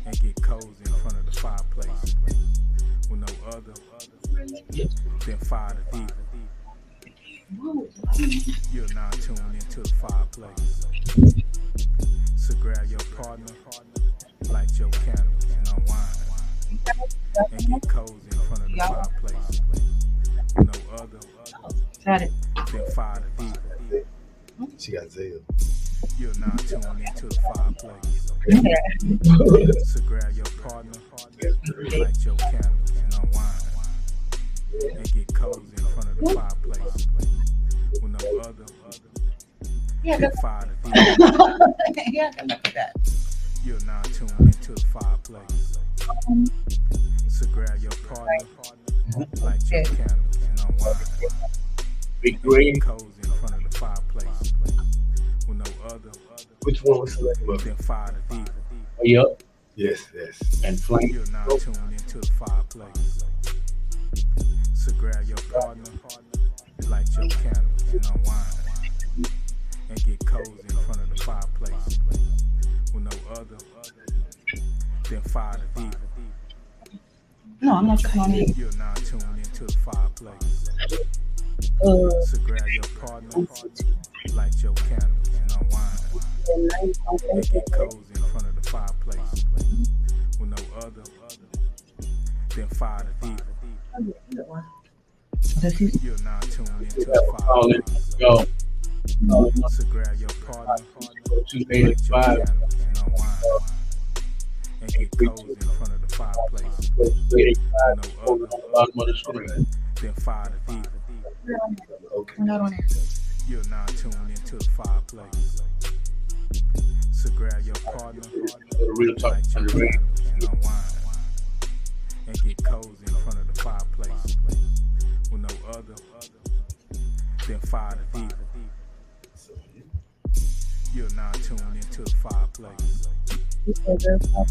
And get cozy in front of the fireplace with no other than Fire the Diva. You're now tuned into the fireplace. So grab your partner, light your candles, and unwind. And get cozy in front of the fireplace with no other than Fire the Diva. She got Zell. You're now tuned into the fireplace. So grab your partner, light your candles, and unwind. And get cozy in front of the fireplace. With no other than fire to deep. Yeah, enough of that. You're now tuned into the fireplace. So grab your partner, light your candles, and unwind. Big And green. get cozy in front of the fireplace. With no other Which one was selected? than fire to deep. Yup. Yes. And flame. You're now tuned into the fireplace. So grab your partner, light your candles, and unwind. And get cozy in front of the fireplace. With no other than fire to deep. No, I'm not coming on it. You're now tuned into the fireplace. So grab your partner, light your candles, and unwind. And get cozy in front of the fireplace. With no other than fire to deep. You're now tuned into the fireplace. Go. So grab your partner, light your 285. candles, and unwind. And get cozy in front of the fireplace. With no other Bottom of the screen. than fire to deep. Okay. We're not on air. You're now tuned into the fireplace. So grab your partner, Real Talk light your 100 Radio. candles, and unwind. And get cozy in front of the fireplace. With no other than fire to deep. You're now tuned into the fireplace.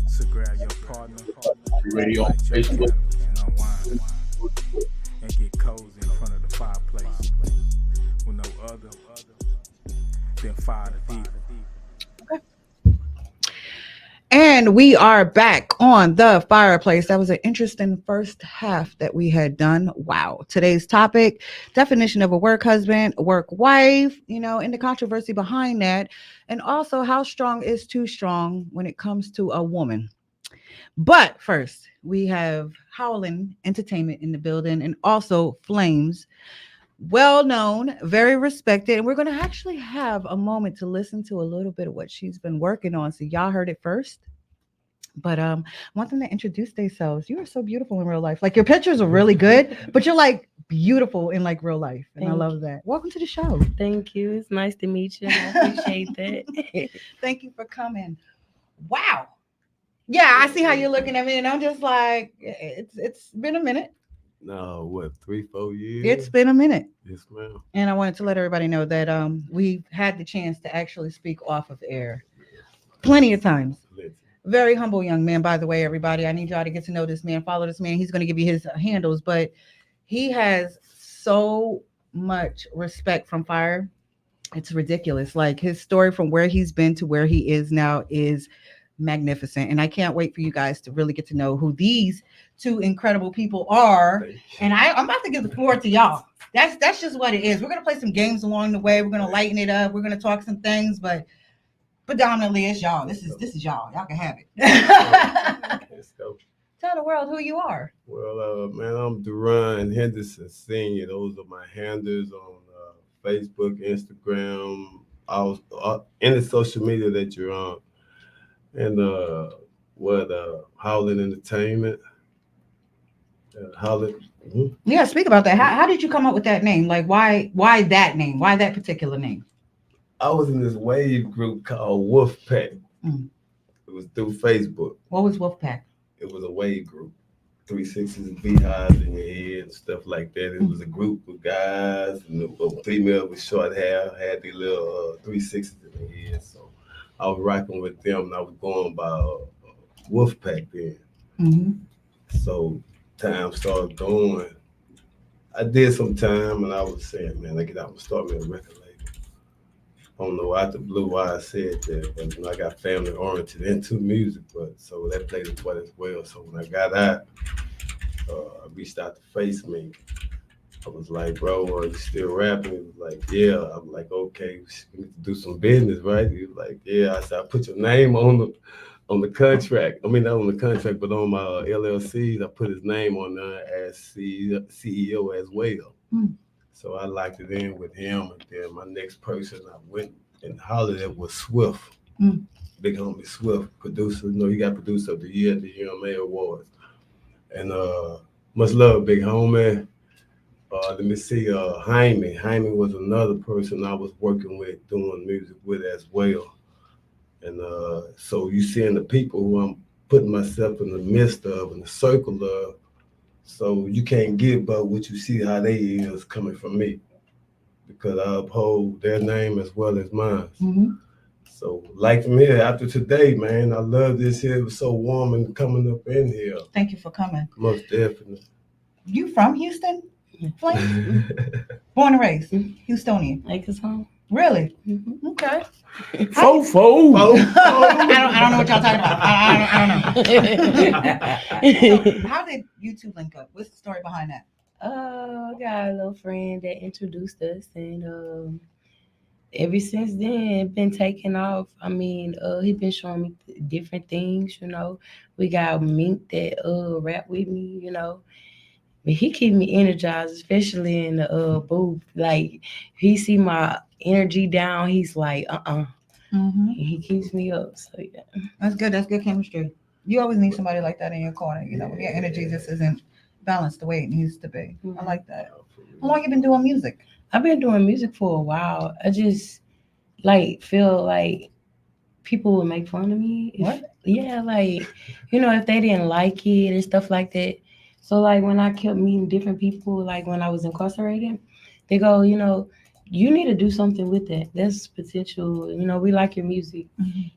So grab your partner, Radio, light your Facebook. candles, and unwind. And get cozy in front of the fireplace. With no other than fire to deep. And we are back on the fireplace. That was an interesting first half that we had done. Wow. Today's topic, definition of a work husband, a work wife, and the controversy behind that. And also how strong is too strong when it comes to a woman. But first, we have Howlin' Entertainment in the building and also Flames. Well known, very respected. And we're going to actually have a moment to listen to a little bit of what she's been working on. So y'all heard it first. But I want them to introduce themselves. You are so beautiful in real life. Like your pictures are really good, but you're like beautiful in like real life. And I love that. Welcome to the show. Thank you. It's nice to meet you. I appreciate that. Thank you for coming. Wow. Yeah, I see how you're looking at me, and I'm just like, it's been a minute. No, what, 3-4 years? It's been a minute. Yes, ma'am. And I wanted to let everybody know that we've had the chance to actually speak off of air plenty of times. Very humble young man, by the way, everybody. I need y'all to get to know this man. Follow this man. He's going to give you his handles, but he has so much respect from Fire. It's ridiculous. Like his story from where he's been to where he is now is magnificent. And I can't wait for you guys to really get to know who these two incredible people are. And I'm about to give the floor to y'all. That's just what it is. We're going to play some games along the way. We're going to lighten it up. We're going to talk some things, but predominantly it's y'all. This is y'all. Y'all can have it. Let's go. Tell the world who you are. Well, man, I'm Duran Henderson Sr. Those are my handles on Facebook, Instagram, any social media that you're on. And Howlin' Entertainment. Howlin'. Mm-hmm. Yeah, speak about that. How did you come up with that name? Like, why that name? Why that particular name? I was in this wave group called Wolfpack. Mm. It was through Facebook. What was Wolfpack? It was a wave group. 360s, beehives in your head and stuff like that. It was a group of guys and a female with short hair had these little 360s in their head. So I was rocking with them and I was going by Wolfpack then. Mm-hmm. So time started going. I did some time and I was saying, man, I get out and start me a record label. I don't know out the blue why I said that, but I got family oriented into music, but so that played a part as well. So when I got out, I reached out to Face Me. I was like, bro, are you still rapping? He was like, yeah. I'm like, okay, we need to do some business, right? He was like, yeah. I said, I put your name on the contract. I mean, not on the contract, but on my LLCs, I put his name on there as CEO as well. Mm. So I locked it in with him. And then my next person, I went and hollered at was Swift. Big homie Swift, producer. He got producer of the year at the UMA Awards. And much love, big homie. Let me see, Jaime. Jaime was another person I was working with, doing music with as well. And so you seeing the people who I'm putting myself in the midst of, in the circle of, so you can't get but what you see how they is coming from me, because I uphold their name as well as mine. So like from here, after today, man, I love this here. It was so warm and coming up in here. Thank you for coming. Most definitely. You from Houston, Flame? Born and raised, Houstonian. Like his home. Really? Okay. Fofo. I don't know what y'all talking about. I don't know. So how did you two link up? What's the story behind that? I got a little friend that introduced us, and ever since then, been taking off. I mean, he been showing me different things, you know. We got Mink that rap with me, you know. But he keep me energized, especially in the booth. Like, he see my energy down, he's like, He keeps me up, so yeah. That's good. That's good chemistry. You always need somebody like that in your corner, you know. Your energy just isn't balanced the way it needs to be. I like that. How long you been doing music? I've been doing music for a while. I just feel like people would make fun of me. Yeah, if they didn't like it and stuff like that. So when I kept meeting different people, when I was incarcerated, they go, you need to do something with that. That's potential. We like your music.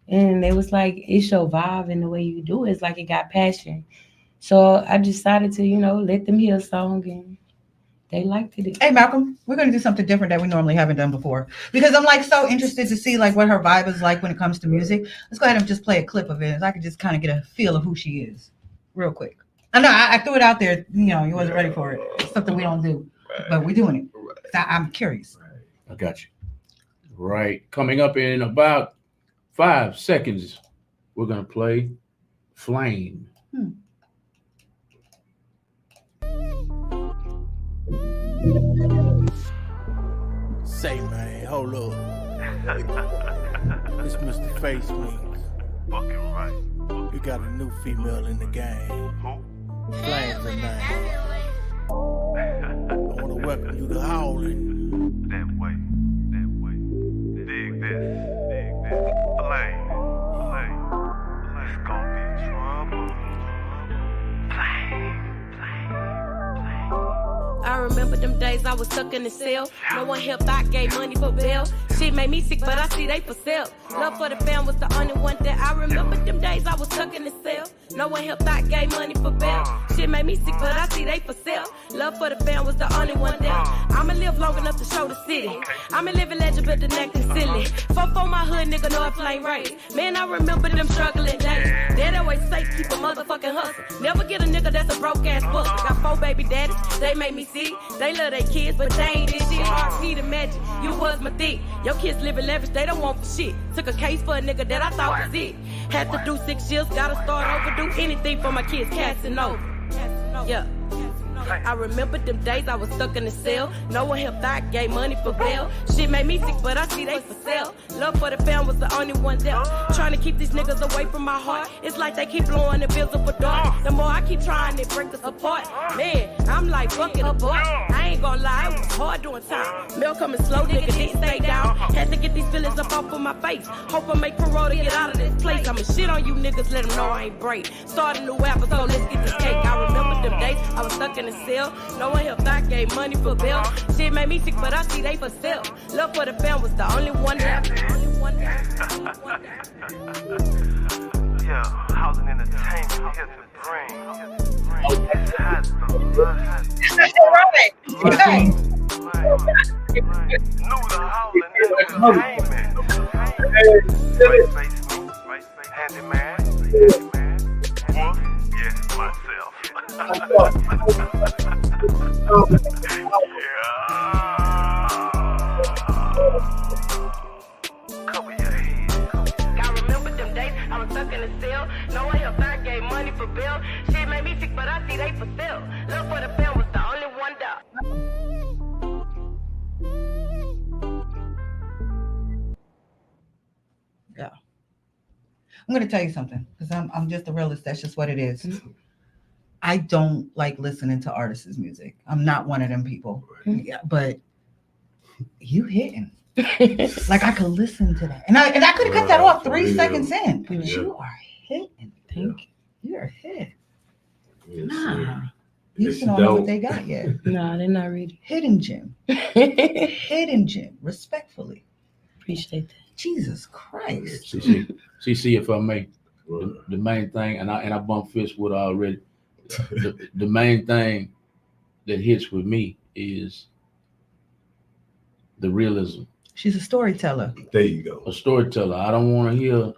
And they was like, it's your vibe and the way you do it. It's like it got passion. So I decided to, let them hear a song, and they liked it. Hey, Malcolm, we're going to do something different that we normally haven't done before, because I'm so interested to see what her vibe is like when it comes to music. Let's go ahead and just play a clip of it, so I could just kind of get a feel of who she is real quick. I know I threw it out there. You wasn't ready for it. It's something we don't do, but we're doing it. So I'm curious. I got you. Right. Coming up in about 5 seconds, we're going to play Flame. Say, man, hold up. This Mr. Face Wings. Fucking right. We got a new female in the game. Who? Flame's her name. I want to welcome you to Howling. That way. Dig this. Flame. It's gonna be trouble. Flame. I remember them days I was stuck in the cell. No one helped, I gave money for bail. Shit made me sick, but I see they for sale. Love for the fam was the only one that I remember them days I was stuck in the cell. No one helped, I gave money for bail. Shit made me sick, but I see they for sale. Love for the fam was the only one there. I'ma live long enough to show the city. I'm a living legend, but the neck is silly. Fuck for my hood, nigga, know if it ain't right. Man, I remember them struggling days. They always say keep a motherfucking hustle. Never get a nigga that's a broke ass pussy. Got 4 baby daddies, they make me sick. They love their kids, but they ain't this shit. Hard for me to imagine, you was my thing. Your kids living lavish, they don't want for shit. Took a case for a nigga that I thought was it. Had to do 6 years, gotta start over. Do anything for my kids, casting over. Yeah. I remember them days I was stuck in the cell. No one helped, I gave money for bail. Shit made me sick, but I see they for sale. Love for the fam was the only one there. Trying to keep these niggas away from my heart. It's like they keep blowing the bills up for dark. The more I keep trying, they break us apart. Man, I'm like fucking a boy. I ain't gonna lie, it was hard doing time. Mail coming slow, nigga didn't stay down. Had to get these feelings up off of my face. Hope I make parole to get out of this place. I'ma shit on you niggas, let them know I ain't break. Start a new episode, let's get this cake. I remember them days I was stuck in the cell. No one helped, I gave money for bail. Shit made me sick, but I see they for sale. Love for the fam was the only one left. Yeah, housing entertainment here to bring. It's hot New to housing entertainment. Right face me, handyman. Wolf, yes, myself. Cover your head. I remember them days I was stuck in the cell. No one helped, I gave money for bail. Shit made me sick, but I see they for sale. Love for the fam was the only one there. I'm going to tell you something because I'm just a realist. That's just what it is. I don't like listening to artists' music. I'm not one of them people. Yeah, but you hitting. Like I could listen to that. And I could have cut that off 3 seconds in. But you are hitting. Thank you. You're hit. Yes, Nah. Yes, You don't know what they got yet. Nah, they're not ready. Hidden gem. Hidden gem. Respectfully. Appreciate that. Jesus Christ. See if I may. The main thing, and I bump fists with her already. The main thing that hits with me is the realism. She's a storyteller. There you go. A storyteller. I don't want to hear,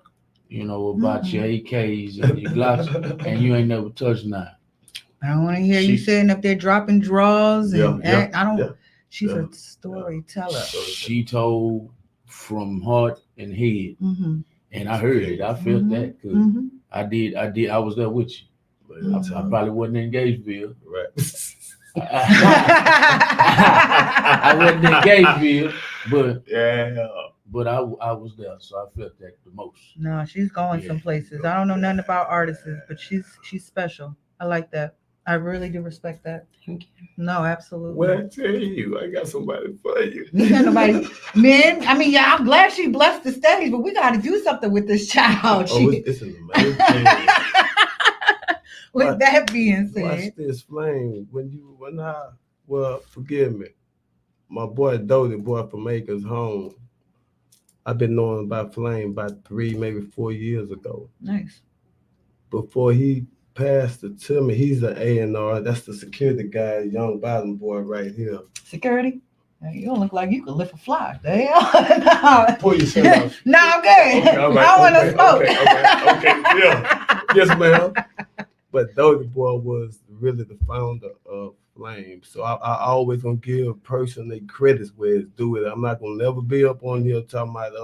about your AKs and your Glocks, and you ain't never touched none. I don't want to hear you sitting up there dropping draws and I don't. Yeah, she's a storyteller. She told from heart and head, and I heard it. I felt that because I did. I was there with you. I probably wasn't in Gageville. Right. I wasn't in Gageville, but I was there, so I felt that the most. No, she's going some places. I don't know nothing about artists, but she's special. I like that. I really do respect that. Thank you. No, absolutely. Well, I tell you, I got somebody for you. You got nobody, man. I mean, yeah, I'm glad she blessed the stage, but we got to do something with this child. It's an amazing thing. With that being said, watch this flame. Forgive me. My boy Dodie, boy from Acres Home. I've been knowing about Flame about 3, maybe 4 years ago. Nice. Before he passed it to me, he's an A&R. That's the security guy, young bottom boy right here. Security? You don't look like you could lift a fly. No. Pull your shirt off. No, I'm good. Okay, all right, I want to smoke. Okay, yeah. Yes, ma'am. But Dodie boy was really the founder of Flame. So I always gonna give a person their credits where it's due. I'm not gonna never be up on here talking about,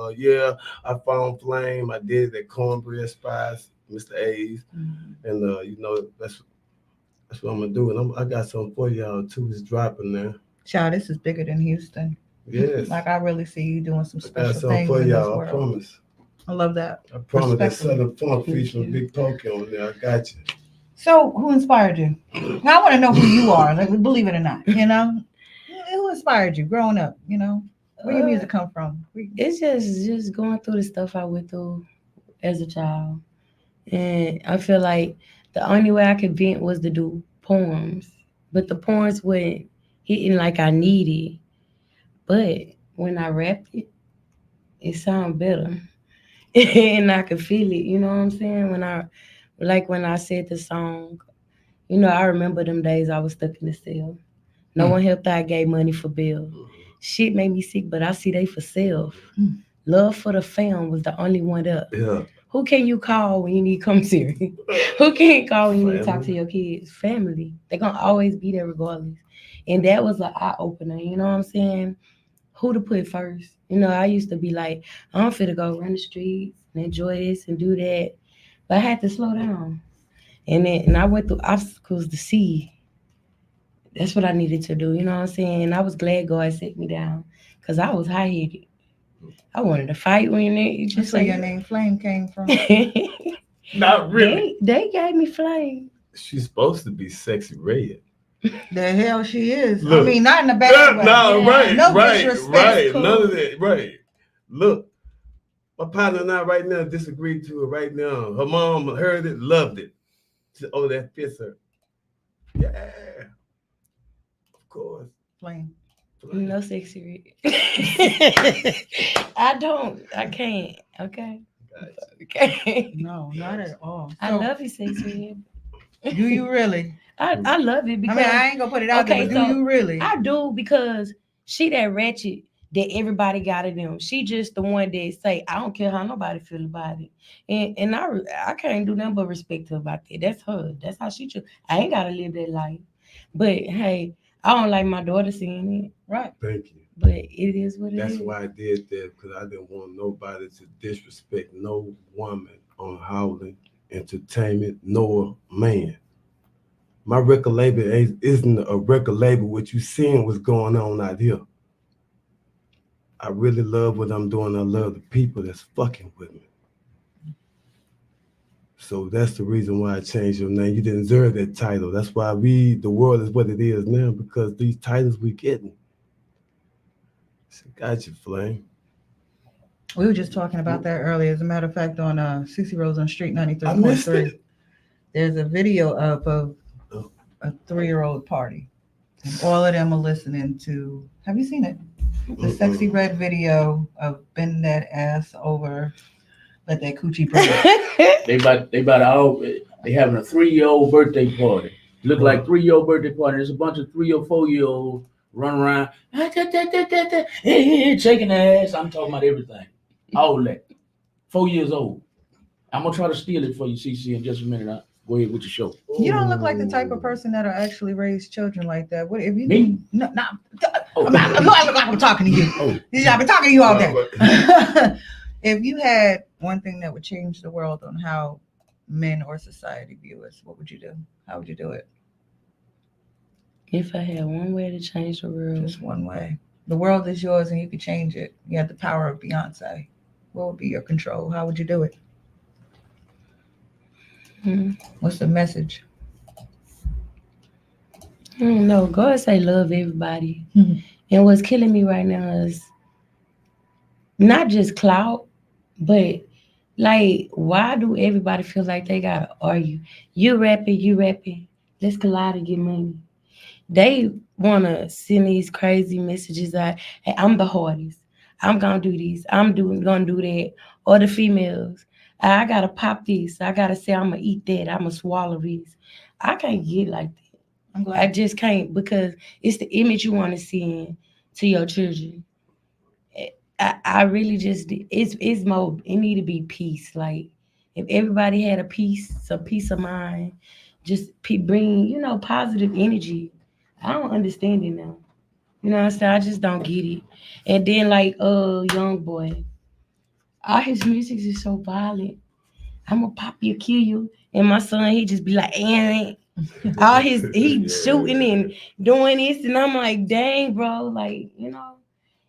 I found Flame. I did that Cornbread Spice, Mr. A's, and that's what I'm gonna do. And I got something for y'all too. It's dropping now. Child, this is bigger than Houston. Yes. Like I really see you doing some special got something things for in y'all. this world. I promise. I love that. I promise that Southern Funk featuring Big Pokey on there. I got you. So, who inspired you? I want to know who you are. Like, believe it or not, who inspired you growing up? Where your music come from? It's just going through the stuff I went through as a child, and I feel like the only way I could vent was to do poems, but the poems weren't hitting like I needed. But when I rapped it, it sounded better, and I could feel it. You know what I'm saying? When I said the song, I remember them days I was stuck in the cell. No one helped. I gave money for bail. Shit made me sick, but I see they for sale. Love for the fam was the only one up. Yeah. Who can you call when you need commissary? Who can you call when you need to talk to your kids? Family. They're going to always be there regardless. And that was an eye-opener, you know what I'm saying? Who to put first? I used to be like, I'm fit to go run the streets and enjoy this and do that. But I had to slow down. And I went through obstacles to see. That's what I needed to do, you know what I'm saying? And I was glad God set me down because I was high-headed. I wanted to fight when That's where your name Flame came from. Not really. They gave me Flame. She's supposed to be Sexy Red. The hell she is. Look, I mean, not in a bad way. No, right, no right, disrespect. Cool. None of that, right. Look. My partner and I right now disagreed to it right now. Her mom heard it, loved it. She said, that fits her. Yeah. Of course. Flame. No Sexy Red. I can't. Okay. Okay. No, not at all. I love you, Sexy Red. Do you really? I love it because I ain't gonna put it out there, but do you really? I do because she that ratchet that everybody got in them. She just the one that say, I don't care how nobody feel about it. And I can't do nothing but respect her about that. That's her. That's how she choose. I ain't gotta live that life. But hey, I don't like my daughter seeing it. Right. Thank you. But it is what it is. That's why I did that, because I didn't want nobody to disrespect no woman on Howling Entertainment nor man. My record label isn't a record label. What you seeing what's going on out here. I really love what I'm doing. I love the people that's fucking with me. So that's the reason why I changed your name. You didn't deserve that title. That's why the world is what it is now, because these titles we getting. So gotcha, Flame. We were just talking about that earlier. As a matter of fact, on CC Rose on Street I missed 93.3, it. there's a video up of a 3-year-old party. And all of them are listening to, have you seen it? The Sexy Red video of bend that ass over, let that coochie breathe. They having a 3-year-old birthday party. Look like 3-year-old birthday party. There's a bunch of 3 or 4-year-olds running around, shaking their ass. I'm talking about everything. All that. 4 years old. I'm gonna try to steal it for you, CC, in just a minute. Go ahead with your show. You don't look like the type of person that'll actually raise children like that. What if you Me? No, Oh. I look like I'm talking to you. Oh. I've been talking to you all day. If you had one thing that would change the world on how men or society view us, what would you do? How would you do it? If I had one way to change the world, Just one way. The world is yours and you could change it. You have the power of Beyonce. What would be your control? How would you do it? What's the message? I don't know. God say love everybody. And what's killing me right now is not just clout, but like, why do everybody feel like they gotta argue? You rapping. Let's collide and get money. They wanna send these crazy messages out. Hey, I'm the hardest. I'm gonna do this. Gonna do that. Or the females. I gotta pop this. I gotta say I'm gonna eat that. I'm gonna swallow this. I can't get like that. I'm glad. I just can't, because it's the image you want to see to your children. I really just, it's more, it need to be peace. Like, if everybody had some peace of mind, just bring, positive energy. I don't understand it now. You know what I'm saying? I just don't get it. And then like, Young Boy, all his music is so violent. I'm gonna pop you, kill you. And my son, he just be like, all he shooting and doing this, and I'm like, dang, bro, like,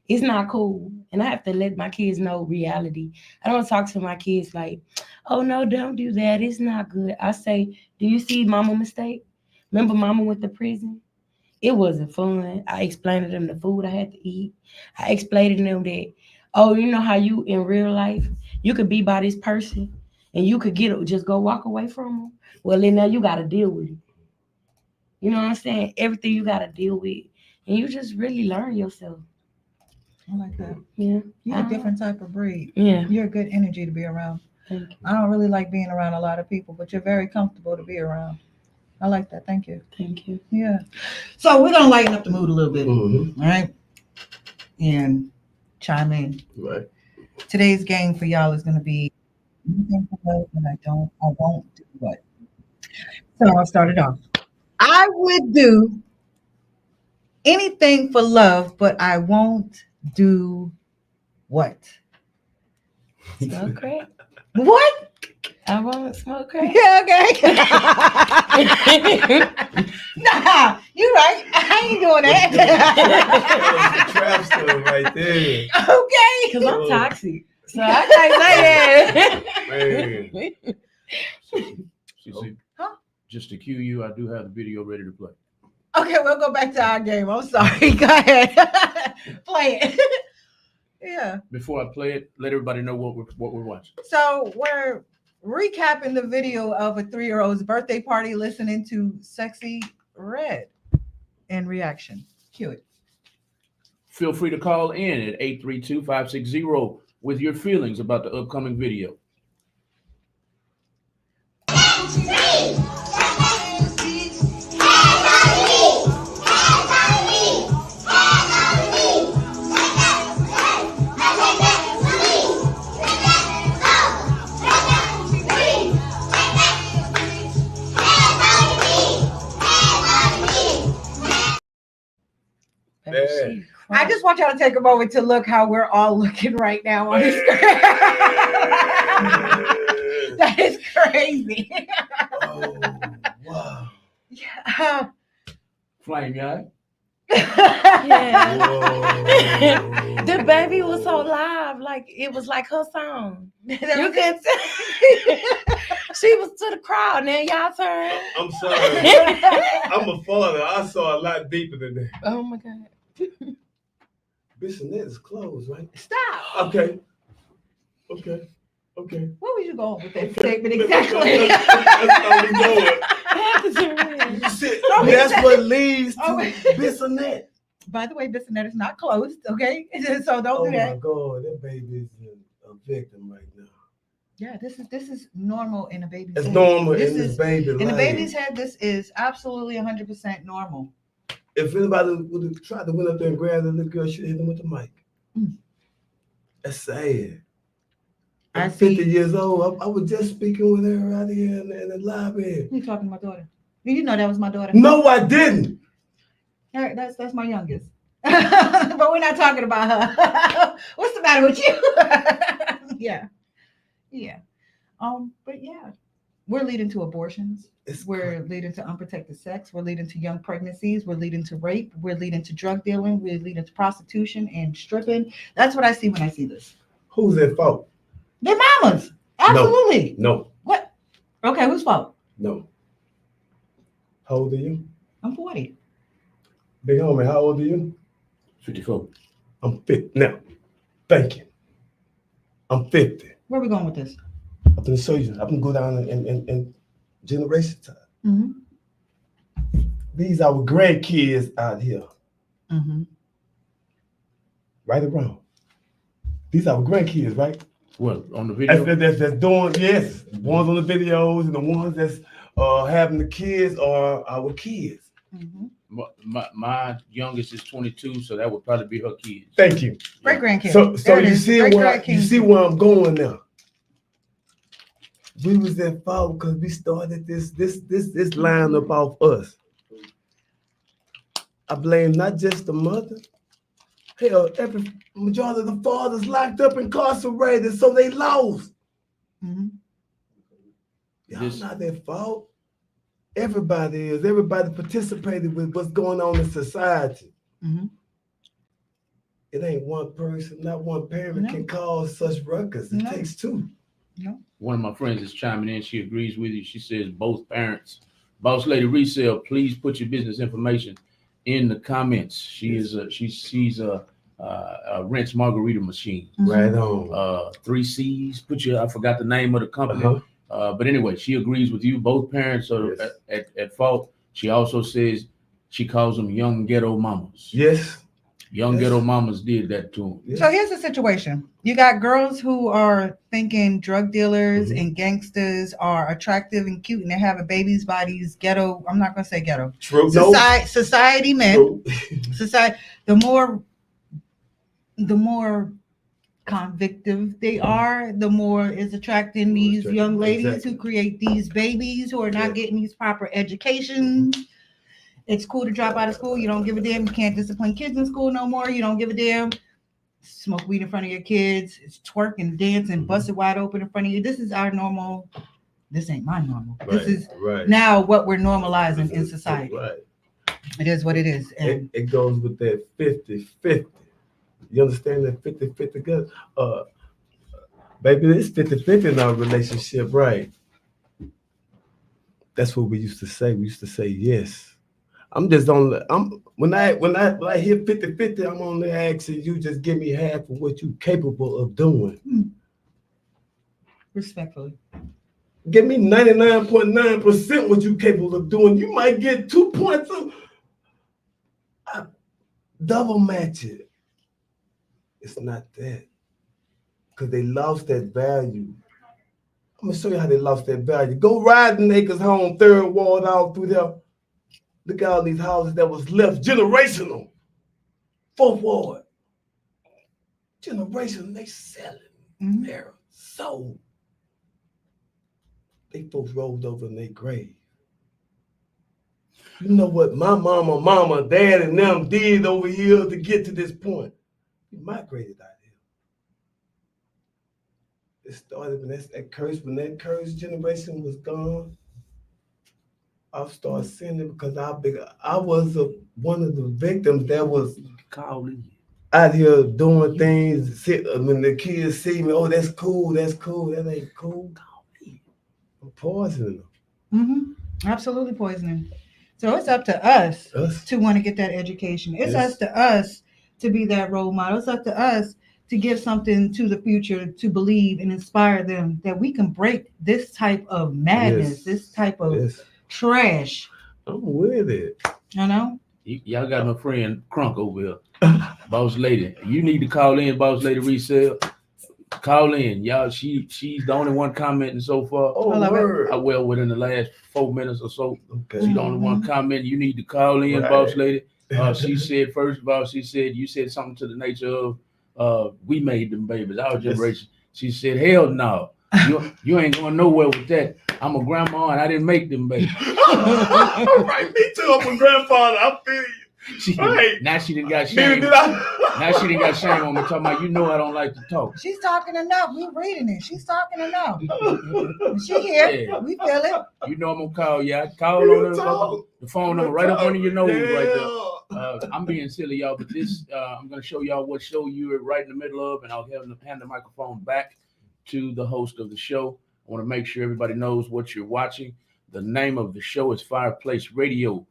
it's not cool. And I have to let my kids know reality. I don't talk to my kids like, oh no, don't do that. It's not good. I say, do you see mama mistake? Remember mama went to prison? It wasn't fun. I explained to them the food I had to eat. I explained to them that, oh, you know how you in real life, you could be by this person and you could just go walk away from them. Well, then now you got to deal with it. You know what I'm saying? Everything you got to deal with. And you just really learn yourself. I like that. Yeah. You're a different type of breed. Yeah. You're a good energy to be around. Thank you. I don't really like being around a lot of people, but you're very comfortable to be around. I like that. Thank you. Thank you. Yeah. So we're going to lighten up the mood a little bit. Mm-hmm. All right. And chime in. Right. Today's game for y'all is going to be anything for love, and I won't do what. So I'll start it off. I would do anything for love, but I won't do what? Smoke crack? What? I won't smoke crack. Yeah, okay. Nah, you're right. I ain't doing that. That's the trap stuff right there. Okay. Because I'm toxic. So I can't say that. Man. CC, Huh? just to cue you, I do have the video ready to play. Okay, we'll go back to our game. I'm sorry. Go ahead. Play it. Yeah. Before I play it, let everybody know what we're watching. So we're recapping the video of a 3-year-old's birthday party listening to Sexy Red in reaction. Cue it. Feel free to call in at 832-560 with your feelings about the upcoming video. I just want y'all to take a moment to look how we're all looking right now on the screen. That is crazy. Oh, wow. Yeah. Flame, yeah? Yeah. Whoa. The baby was so live, like it was like her song. You can tell. She was to the crowd. Now y'all turn. I'm sorry. I'm a father. I saw a lot deeper than that. Oh my God. Bissonette is closed, right? Stop. Okay. Where was you going with that statement exactly? That's how we going. You see, that's what leads to Bissonette. By the way, Bissonette is not closed, okay? So don't do Oh my that. God, that baby is a victim right now. Yeah, this is normal in a baby's It's head. normal This in this is baby in life. a baby's head. This is absolutely 100% normal. If anybody would have tried to went up there and grab the little girl, she'd hit him with the mic. That's sad. I'm 50 years old. I was just speaking with her out here in the lobby. You talking to my daughter? You know that was my daughter. No, I didn't. That's my youngest. But we're not talking about her. What's the matter with you? Yeah. But yeah, we're leading to abortions. We're leading to unprotected sex. We're leading to young pregnancies. We're leading to rape. We're leading to drug dealing. We're leading to prostitution and stripping. That's what I see when I see this. Who's at fault? Their mamas. Absolutely. No. What? Okay, whose fault? No. How old are you? I'm 40. Big homie, how old are you? 54. I'm 50. Now, thank you. I'm 50. Where are we going with this? I'm going to show you. I'm going to go down in generation time. Mm-hmm. These are our grandkids out here. Mm-hmm. Right or wrong? These are our grandkids, right? What, on the video? That's doing, yes. The ones on the videos and the ones that's having the kids are our kids. Mm-hmm. My youngest is 22, so that would probably be her kids. Thank you. Great grandkids. So you see where I'm going now. We was at fault because we started this lineup off us. I blame not just the mother. Hell, every majority of the fathers locked up, incarcerated, so they lost. Mm-hmm. Y'all not their fault. Everybody is. Everybody participated with what's going on in society. Mm-hmm. It ain't one person, not one parent can cause such ruckus. It takes two. No. One of my friends is chiming in. She agrees with you. She says both parents. Boss Lady Resale, please put your business information in the comments. She's a Rinse Margarita machine. Right on. 3 C's. I forgot the name of the company. But anyway, she agrees with you. Both parents are at fault. She also says she calls them young ghetto mamas. Yes. Young ghetto mamas did that to them. So here's the situation. You got girls who are thinking drug dealers and gangsters are attractive and cute and they're having babies by these ghetto, I'm not going to say ghetto. True. Society men. True. Society, the more convictive they are, the more is attracting these young ladies who create these babies who are not getting these proper educations. It's cool to drop out of school. You don't give a damn. You can't discipline kids in school no more. You don't give a damn. Smoke weed in front of your kids. It's twerk and dance and bust it wide open in front of you. This is our normal. This ain't my normal. This is now what we're normalizing in society. Right. It is what it is. And it goes with that 50-50. You understand that 50-50 good? Baby, it's 50-50 in our relationship, right? That's what we used to say. We used to say yes. When I hear 50-50, I'm only asking you just give me half of what you're capable of doing. Respectfully. Give me 99.9% what you're capable of doing. You might get 2 points of double match it. It's not that. Because they lost that value. I'm going to show you how they lost that value. Go riding Acres Home, third ward out through there. Look at all these houses that was left generational. Fourth ward. Generational, they selling. They're sold. They folks rolled over in their grave. You know what my mama, dad, and them did over here to get to this point? We migrated out here. It started when that cursed generation was gone. I started seeing it because I was one of the victims that was out here doing things. When the kids see me, oh, that's cool. That ain't cool. I'm poisoning them. Absolutely poisoning. So it's up to us to want to get that education. It's up to us to be that role model. It's up to us to give something to the future, to believe and inspire them that we can break this type of madness, this type of trash. I'm with it. You know? Y'all got my friend Crunk over here. Boss Lady. You need to call in, Boss Lady Resale. Call in. Y'all, she's the only one commenting so far. Well, within the last 4 minutes or so. Okay. She's the only one commenting. You need to call in, Boss Lady. She said, first of all, you said something to the nature of we made them babies, our generation. She said, hell no. You ain't going nowhere with that. I'm a grandma and I didn't make them babies. Right, me too. I'm a grandfather. I feel you. Now she done got shame. Now she done got shame on me talking about, you know I don't like to talk. She's talking enough. We're reading it. She's talking enough. She here. Yeah. We feel it. You know I'm gonna call you. I call on the phone number right up under your nose right there. I'm being silly, y'all, but this I'm gonna show y'all what show you're right in the middle of, and I'll hand the microphone back to the host of the show. I want to make sure everybody knows what you're watching. The name of the show is Phireplace Radio,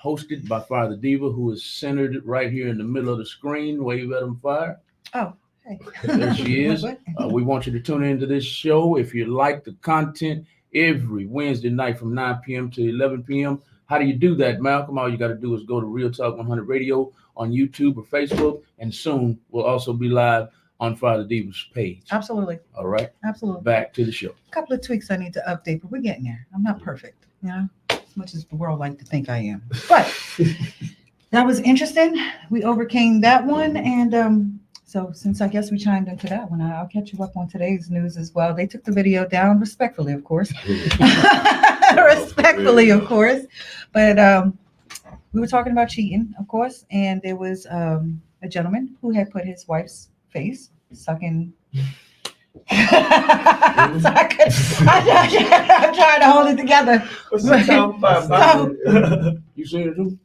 hosted by Fire the Diva, who is centered right here in the middle of the screen. Wave at them, Fire. Oh, hey. There she is. We want you to tune into this show. If you like the content, every Wednesday night from 9 p.m. to 11 p.m. How do you do that, Malcolm? All you got to do is go to Real Talk 100 Radio on YouTube or Facebook, and soon we'll also be live on Fire the Diva's page. Absolutely. All right. Absolutely. Back to the show. A couple of tweaks I need to update, but we're getting there. I'm not perfect, you know, as much as the world like to think I am. But that was interesting. We overcame that one. And so since I guess we chimed into that one, I'll catch you up on today's news as well. They took the video down respectfully, of course. Respectfully, of course. But we were talking about cheating, of course. And there was a gentleman who had put his wife's face sucking. I'm trying to hold it together. You seen it too?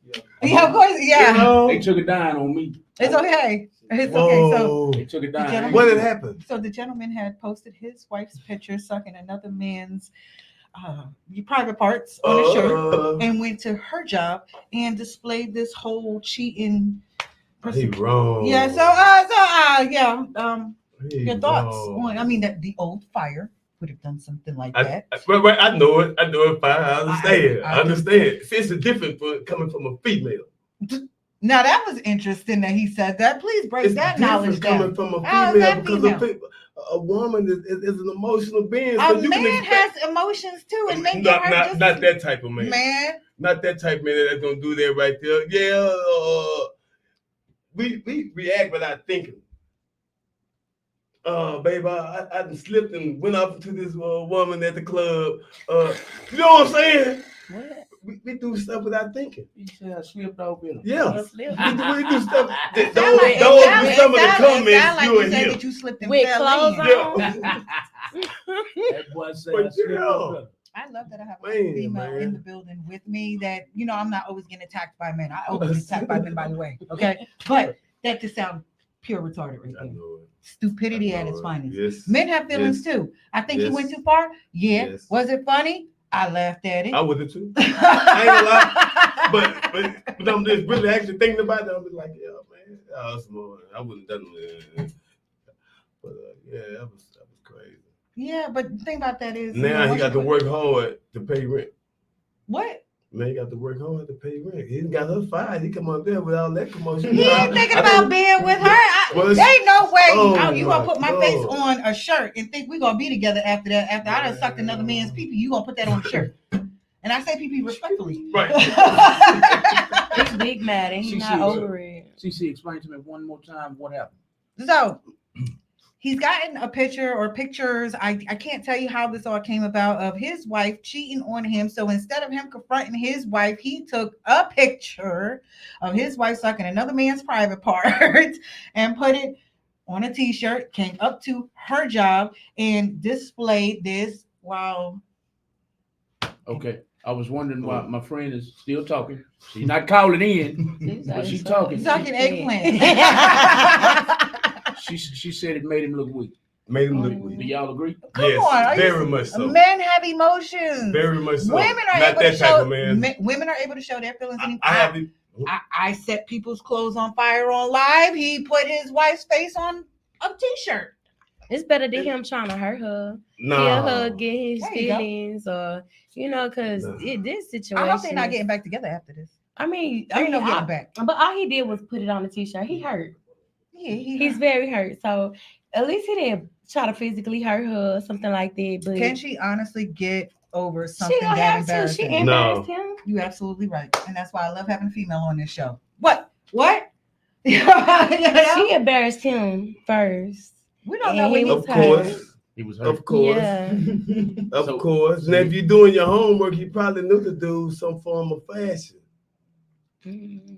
Yeah, of course. Yeah. They took it down on me. It's okay. It's okay. So they took it down. What had happened? So the gentleman had posted his wife's picture sucking another man's private parts on his shirt and went to her job and displayed this whole cheating. He wrong. Yeah. Your thoughts on? I mean, that the old Fire would have done something like that. I know it. Fire. I understand. I understand. See, it's a difference coming from a female. Now that was interesting that he said that. Please break that knowledge down. Coming from a female because a woman is an emotional being. A man has emotions too, and men not that type of man. Not that type of man that's gonna do that right there. Yeah. We react without thinking. Babe, I slipped and went up to this woman at the club. You know what I'm saying? What? We do stuff without thinking. You said I slipped off in Yeah. We do stuff. Those some of the comments like you and him. That you slipped and with fell clothes in. on. That boy said I slipped off. I love that I have a female in the building with me that, you know, I'm not always getting attacked by men. I always get attacked by men, by the way. Okay. But that just sounds pure retarded right there. Stupidity at its finest. Yes. Men have feelings too. I think he went too far. Yeah. Yes. Was it funny? I laughed at it. I would have too. I ain't gonna lie. But I'm just really actually thinking about it. I'm just like, yeah, man. I wouldn't have done it. But yeah, that was crazy. Yeah, but the thing about that is now he got to work hard to pay rent. What? Man, he got to work hard to pay rent. He got her fired. He come up there with all that commotion. He ain't thinking about being with her. There ain't no way you gonna put my face on a shirt and think we're gonna be together after that. After I done sucked another man's pee-pee, you gonna put that on the shirt. And I say pee-pee respectfully. Right. He's big mad and he's not over it. CC, explain to me one more time what happened. So he's gotten a picture or pictures. I can't tell you how this all came about of his wife cheating on him. So instead of him confronting his wife, he took a picture of his wife sucking another man's private parts and put it on a t-shirt, came up to her job and displayed this while. Okay. I was wondering why my friend is still talking. She's not calling in, but she's talking. He's talking eggplant. She said it made him look weak. Made them look Do weak. y'all agree? Come Yes, on, are you very much so. Men have emotions. Very much so. Women are Not able that to type show. of man. Women are able to show their feelings. I set people's clothes on fire on live. He put his wife's face on a t-shirt. It's better than him trying to hurt her. No. He'll her get his There you go. feelings, or because this situation. I hope they're not getting back together after this. I mean, No getting back. But all he did was put it on the t-shirt. He hurt. Yeah, He's very hurt. So at least he didn't try to physically hurt her or something like that. But can she honestly get over something she gonna that have to. embarrassing? She embarrassed him. You're absolutely right, and that's why I love having a female on this show. What? She embarrassed him first. We don't know when Of course. He was hurt. Of course. Yeah. Of course. And if you're doing your homework, you probably knew to do some form of fashion.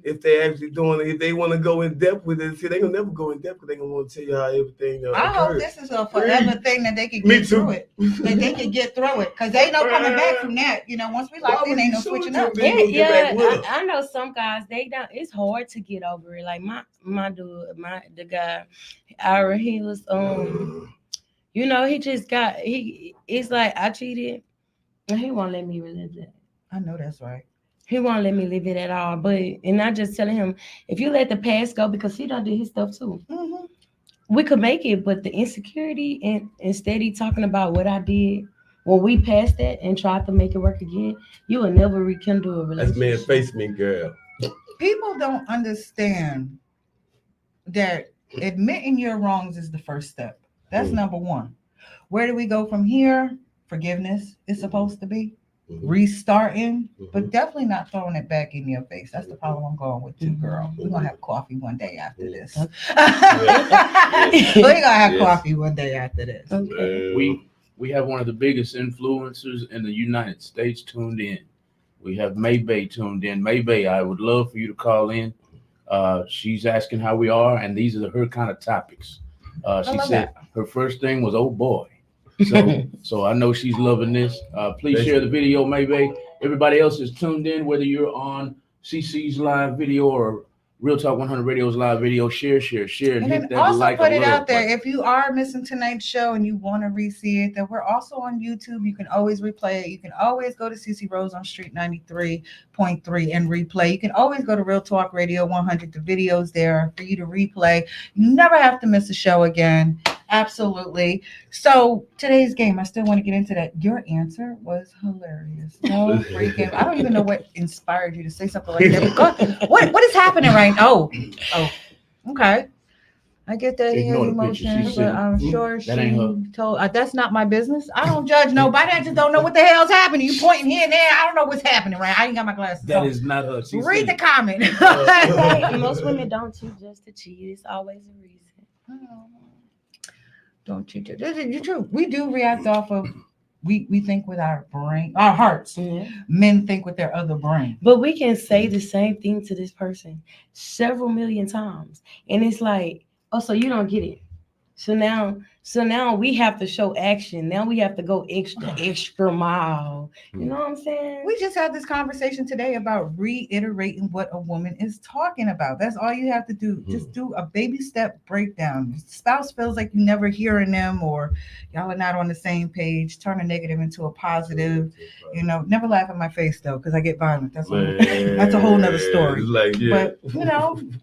If they're actually doing it, if they want to go in depth with it, see, they're gonna never go in depth because they're gonna want to tell you how everything. I hope this is a forever thing that they can get through it. That they can get through it, because they ain't no coming back from that. Once we locked in, ain't no switching up. I know some guys, they don't. It's hard to get over it. Like my dude, the guy, Ira, he was he just got it's like I cheated, and he won't let me relive that. I know that's right. He won't let me live it at all. And I just telling him, if you let the past go, because he done did his stuff too. Mm-hmm. We could make it, but the insecurity and instead talking about what I did when we passed that and tried to make it work again, you will never rekindle a relationship. That's man, face me, girl. People don't understand that admitting your wrongs is the first step. That's number one. Where do we go from here? Forgiveness is supposed to be. Restarting, but definitely not throwing it back in your face. That's the problem I'm going with too, girl. We're gonna have coffee one day after this. We're gonna have coffee one day after this. Okay. We have one of the biggest influencers in the United States tuned in. We have Maybay tuned in. Maybay, I would love for you to call in. She's asking how we are, and these are her kind of topics. She said her first thing was, oh boy. So I know she's loving this. Please share the video, Maybay. Everybody else is tuned in, whether you're on CC's live video or Real Talk 100 Radio's live video. Share, and hit that also like put it out there. button. If you are missing tonight's show and you want to re-see it, that we're also on YouTube. You can always replay it. You can always go to CC Rose on Street 93.3 and replay. You can always go to Real Talk Radio 100. The videos there for you to replay. You never have to miss a show again. Absolutely. So today's game, I still want to get into that. Your answer was hilarious. No freaking. I don't even know what inspired you to say something like that. What is happening right now? Oh, okay. I get that he has emotions, but I'm sure she told. That's not my business. I don't judge nobody. I just don't know what the hell's happening. You pointing here and there. I don't know what's happening. Right? I ain't got my glasses. That is not her. Read the comment. Most women don't cheat just to cheat. It's always a reason. Don't cheat. This is true. We do react off of. We think with our brain, our hearts. Mm-hmm. Men think with their other brain. But we can say the same thing to this person several million times, and it's like, oh, so you don't get it. So now we have to show action. Now we have to go extra mile. You know what I'm saying? We just had this conversation today about reiterating what a woman is talking about. That's all you have to do. Just do a baby step breakdown. If the spouse feels like you never hearing them or y'all are not on the same page, turn a negative into a positive. Never laugh in my face though, because I get violent. That's a whole nother story. Like, But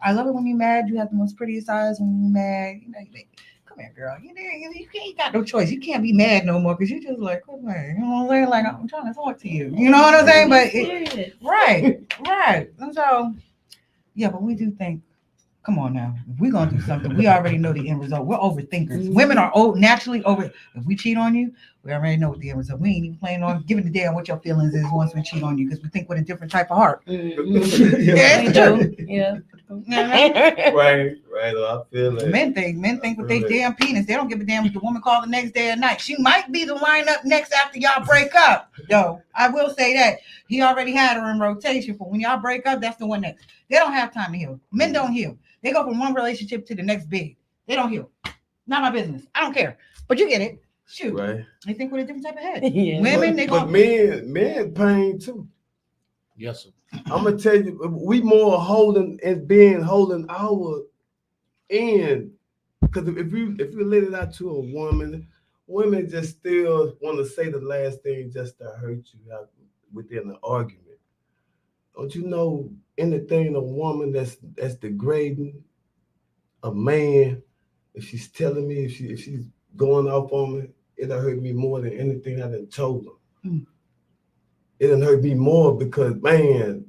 I love it when you're mad. You have the most prettiest eyes when you're mad. Come here, girl. You ain't got no choice. You can't be mad no more because you just like, come here. Like I'm trying to talk to you. You know what I'm saying? But right. And so, yeah, but we do think, come on now. If we're gonna do something, we already know the end result. We're overthinkers. Mm-hmm. Women are naturally over. If we cheat on you, we already know what the end result. We ain't even planning on giving a damn what your feelings is once we cheat on you because we think with a different type of heart. Mm-hmm. Yeah. Right. I feel like men think with their damn penis. They don't give a damn if the woman call the next day or night. She might be the lineup next after y'all break up. Yo, I will say that he already had her in rotation for when y'all break up. That's the one next. They don't have time to heal. Men don't heal. They go from one relationship to the next big. They don't heal. Not my business. I don't care. But you get it. Shoot. Right. They think with a different type of head. Yeah. Women, but men pain too. Yes, sir. I'm gonna tell you, we more holding our end Because if you let it out to a woman, women just still want to say the last thing just to hurt you out within an argument. Don't you know anything a woman that's degrading a man, if she's telling me, if she's going off on me, it'll hurt me more than anything I done told her. Mm. It done hurt me more because, man,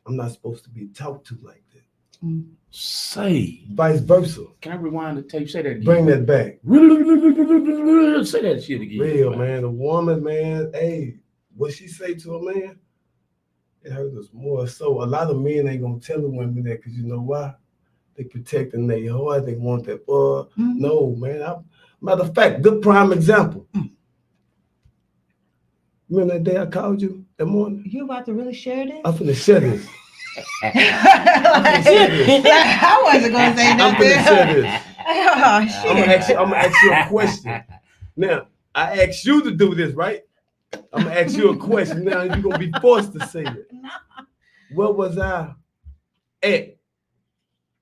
I'm not supposed to be talked to like that. Mm. Say. Vice versa. Can I rewind the tape? Say that again. Bring that back. Say that shit again. Real, man. A woman, man, hey, what she say to a man, it hurt us more. So a lot of men ain't gonna tell the women that because you know why? They protecting their heart. They want that. No, man. Matter of fact, good prime example. Remember that day I called you that morning? You about to really share this? I'm finna share this. I wasn't gonna say nothing. I'm finna share this. Oh, shit. I'm gonna ask you a question. Now, I asked you to do this, right? I'm gonna ask you a question. Now you're gonna be forced to say it. Where was I at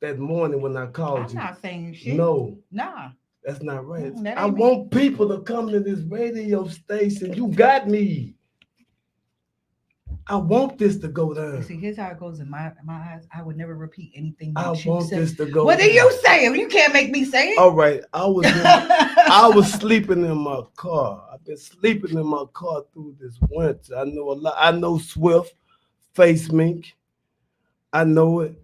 that morning when I called you? I'm not saying shit. No. Nah. That's not right. I want people to come to this radio station. You got me. I want this to go down. See, here's how it goes in my eyes. I would never repeat anything that I you want said. this to go What down. do you say? You can't make me say it. All right. I was sleeping in my car. I've been sleeping in my car through this winter. I know a lot. I know Swift, Face Mink. I know it.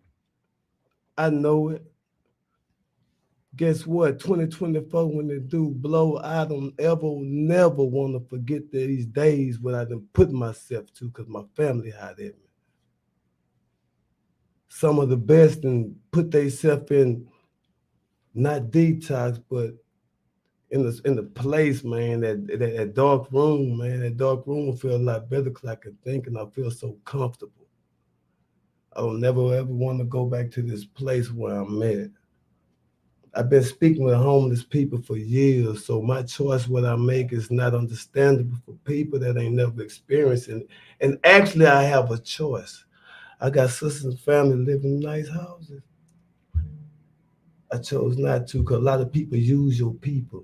Guess what? 2024, when the dude blow, I don't never want to forget these days what I done put myself to because my family had at me. Some of the best and put themselves in, not detox, but in the place, man, that dark room, man. That dark room feel a lot better because I can think and I feel so comfortable. I don't never ever want to go back to this place where I'm at. I've been speaking with homeless people for years, so my choice, what I make, is not understandable for people that ain't never experienced it. And actually, I have a choice. I got sisters and family living in nice houses. I chose not to because a lot of people use your people.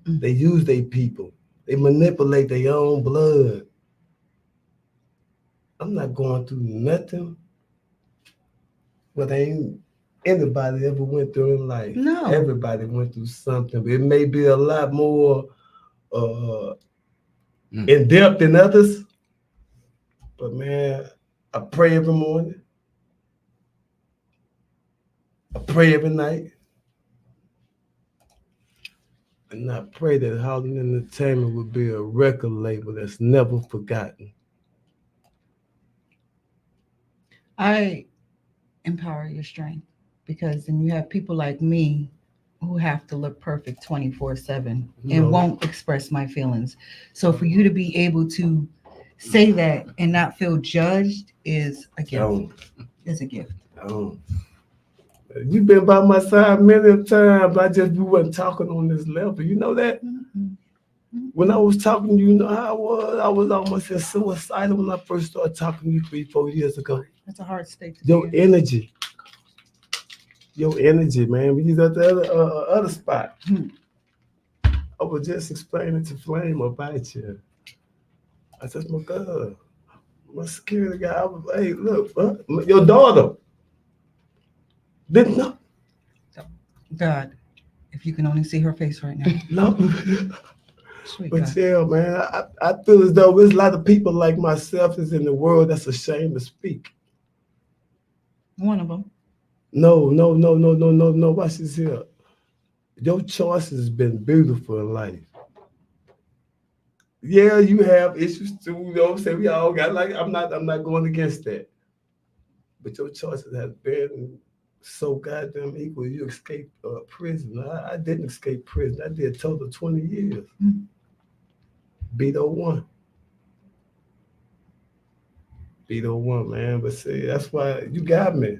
Mm-hmm. They use their people. They manipulate their own blood. I'm not going through nothing but ain't anybody ever went through in life. No. Everybody went through something, but it may be a lot more in depth than others. But man, I pray every morning. I pray every night. And I pray that Holland Entertainment will be a record label that's never forgotten. I empower your strength. Because then you have people like me who have to look perfect 24/7 and won't express my feelings. So for you to be able to say that and not feel judged is a gift. It's a gift. You've been by my side many times. We wasn't talking on this level. You know that? Mm-hmm. When I was talking, you know how I was almost suicidal when I first started talking to you 3-4 years ago. That's a hard state to Your energy. Your energy, man. We use at the other spot. I was just explaining to Flame about you. I said, my God, my security guy, I was, hey, look, your daughter didn't know. God, if you can only see her face right now. No. Sweet But God. yeah, man, I feel as though there's a lot of people like myself is in the world that's ashamed to speak. One of them. No. Watch this here. Your choice has been beautiful in life. Yeah, you have issues too. You know what I'm saying? We all got I'm not going against that. But your choices have been so goddamn equal. You escaped prison. I didn't escape prison. I did a total of 20 years. Mm-hmm. Beat 01. Beat 01, man. But see, that's why you got me.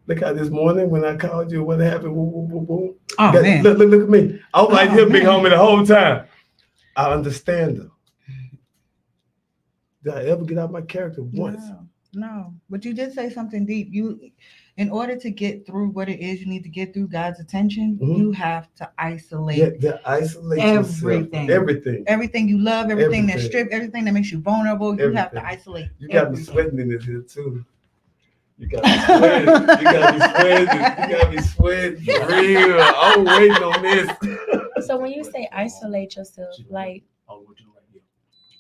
Look how this morning when I called you, what happened? Boom. Oh, man. Look at me. I was like here, big homie, the whole time. I understand her. Did I ever get out my character once? No, but you did say something deep. In order to get through what it is you need to get through God's attention, you have to isolate isolate everything. Yourself. Everything you love, everything that Everything. strips, everything that makes you vulnerable. You have to Everything. isolate. You got me everything. sweating in this here too. You got me sweating. You got me sweating. You got me sweating. For real. I'm waiting on this. So when you say isolate yourself, like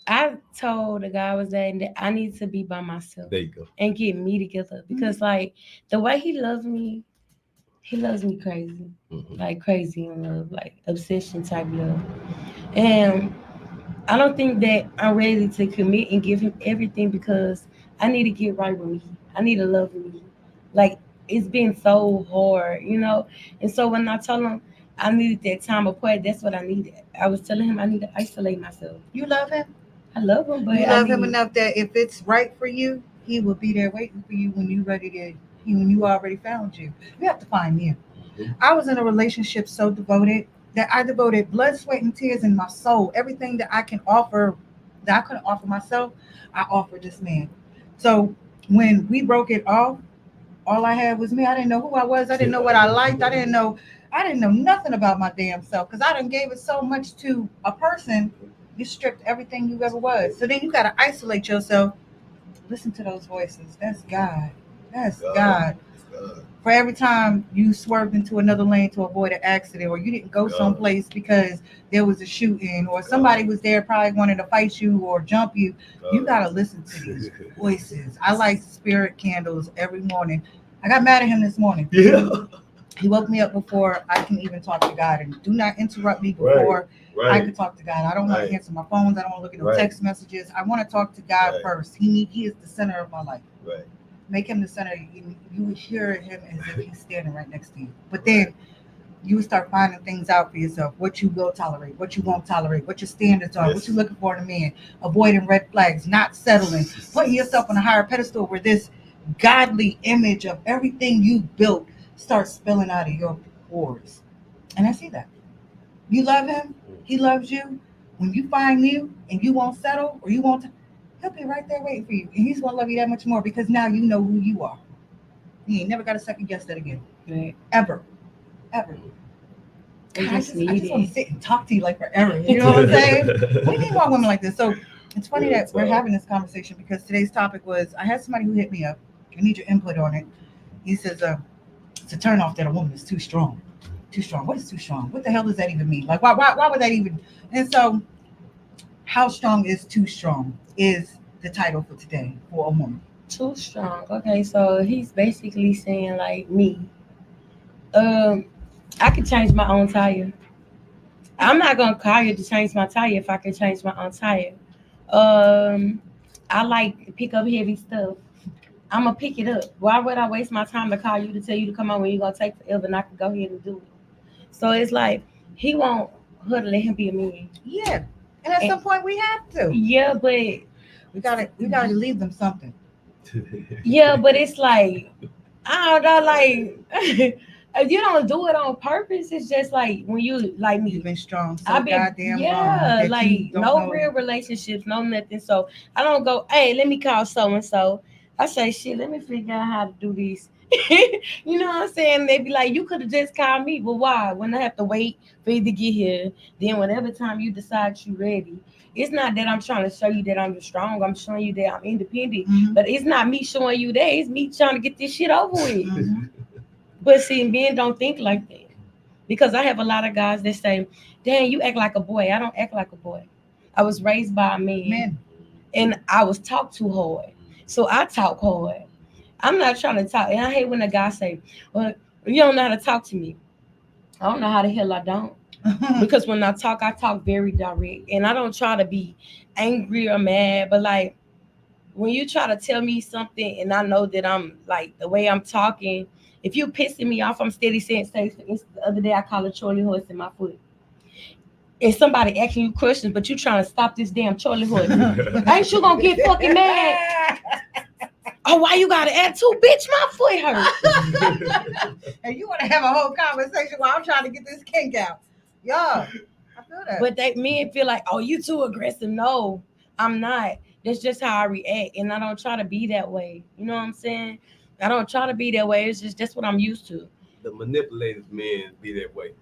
I told the guy I was dating that I need to be by myself There you go. and get me together because like the way he loves me crazy. Like crazy in love, like obsession type love. And I don't think that I'm ready to commit and give him everything because I need to get right with me. I need to love me. Like it's been so hard, you know? And so when I told him I needed that time apart, that's what I needed. I was telling him I need to isolate myself. You love him? I love him, but you love him enough that if it's right for you, he will be there waiting for you when you ready to. When you already found you. You have to find you. I was in a relationship so devoted that I devoted blood, sweat, and tears in my soul. Everything that I can offer, that I couldn't offer myself, I offered this man. So when we broke it off, all I had was me. I didn't know who I was. I didn't know what I liked. I didn't know nothing about my damn self because I done gave it so much to a person. You stripped everything you ever was. So then you got to isolate yourself. Listen to those voices. That's God. That's God. For every time you swerved into another lane to avoid an accident, or you didn't go someplace because there was a shooting, or somebody was there probably wanted to fight you or jump you, you got to listen to these voices. I light spirit candles every morning. I got mad at him this morning. Yeah. He woke me up before I can even talk to God, and do not interrupt me before I can talk to God. I don't want to answer my phones. I don't want to look at no text messages. I want to talk to God first. He is the center of my life. Right. Make him the center. You would hear him as if he's standing right next to you. But then you would start finding things out for yourself. What you will tolerate, what you won't tolerate, what your standards are, what you're looking for in a man. Avoiding red flags, not settling, putting yourself on a higher pedestal where this godly image of everything you built starts spilling out of your pores. And I see that. You love him. He loves you. When you find you and you won't settle or you won't, he'll be right there waiting for you. And he's going to love you that much more because now you know who you are. You ain't never got to second guess that again. Right. Ever. God, I just want to sit and talk to you like forever. You know what I'm saying? We need more women like this. So it's funny that we're having this conversation because today's topic was, I had somebody who hit me up. I need your input on it. He says, it's a turn off that a woman is too strong. Too strong. What is too strong? What the hell does that even mean? Like, why would that even? And so, how strong is too strong is the title for today for a woman. Too strong. Okay, so he's basically saying like me. I could change my own tire. I'm not gonna call you to change my tire if I can change my own tire. I like to pick up heavy stuff. I'm gonna pick it up. Why would I waste my time to call you to tell you to come on when you're gonna take forever and I can go ahead and do it? So it's like he want her to let him be a man. Yeah, and at some point we have to. Yeah, but we gotta leave them something. Yeah, but it's like I don't know, like you don't do it on purpose. It's just like when you like me. You've been strong so goddamn long. Yeah, like no real relationships, no nothing. So I don't go, hey, let me call so and so. I say, shit, let me figure out how to do this. You know what I'm saying? They be like, you could have just called me. But why? When I have to wait for you to get here, then whatever time you decide you're ready. It's not that I'm trying to show you that I'm strong. I'm showing you that I'm independent. Mm-hmm. But it's not me showing you that. It's me trying to get this shit over with. Mm-hmm. But see, men don't think like that. Because I have a lot of guys that say, dang, you act like a boy. I don't act like a boy. I was raised by a man. And I was taught too hard. So I talk hard. I'm not trying to talk. And I hate when a guy say, well, you don't know how to talk to me. I don't know how the hell I don't. Because when I talk very direct. And I don't try to be angry or mad. But like, when you try to tell me something and I know that I'm like, the way I'm talking, if you pissing me off, I'm steady saying things. The other day I called a Charlie horse in my foot. And somebody asking you questions, but you trying to stop this damn Charlie horse. Ain't you gonna get fucking mad? Oh, why you got an attitude? Bitch, my foot hurt. And you want to have a whole conversation while I'm trying to get this kink out. Yeah, I feel that. But men feel like, oh, you too aggressive. No, I'm not. That's just how I react, and I don't try to be that way. You know what I'm saying? I don't try to be that way. It's just that's what I'm used to. The manipulated men be that way.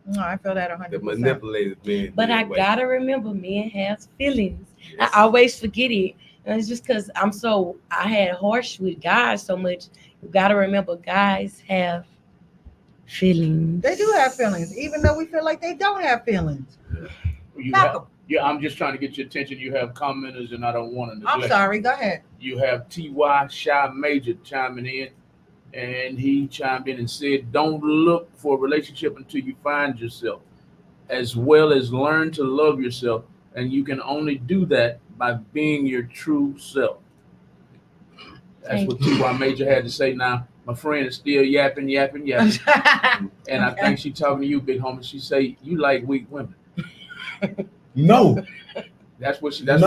No, I feel that 100%. The manipulated men. But I gotta remember, men have feelings. Yes. I always forget it. And it's just because I had harsh with guys so much. You gotta remember, guys have feelings. They do have feelings, even though we feel like they don't have feelings. Yeah, I'm just trying to get your attention. You have commenters, and I don't want to neglect. I'm sorry. Go ahead. You have T.Y. Shy Major chiming in, and he chimed in and said, "Don't look for a relationship until you find yourself, as well as learn to love yourself, and you can only do that by being your true self." That's what T.Y. Major had to say. Now, my friend is still yapping, and I think she's talking to you, big homie. She say, "You like weak women." No. That's what my friend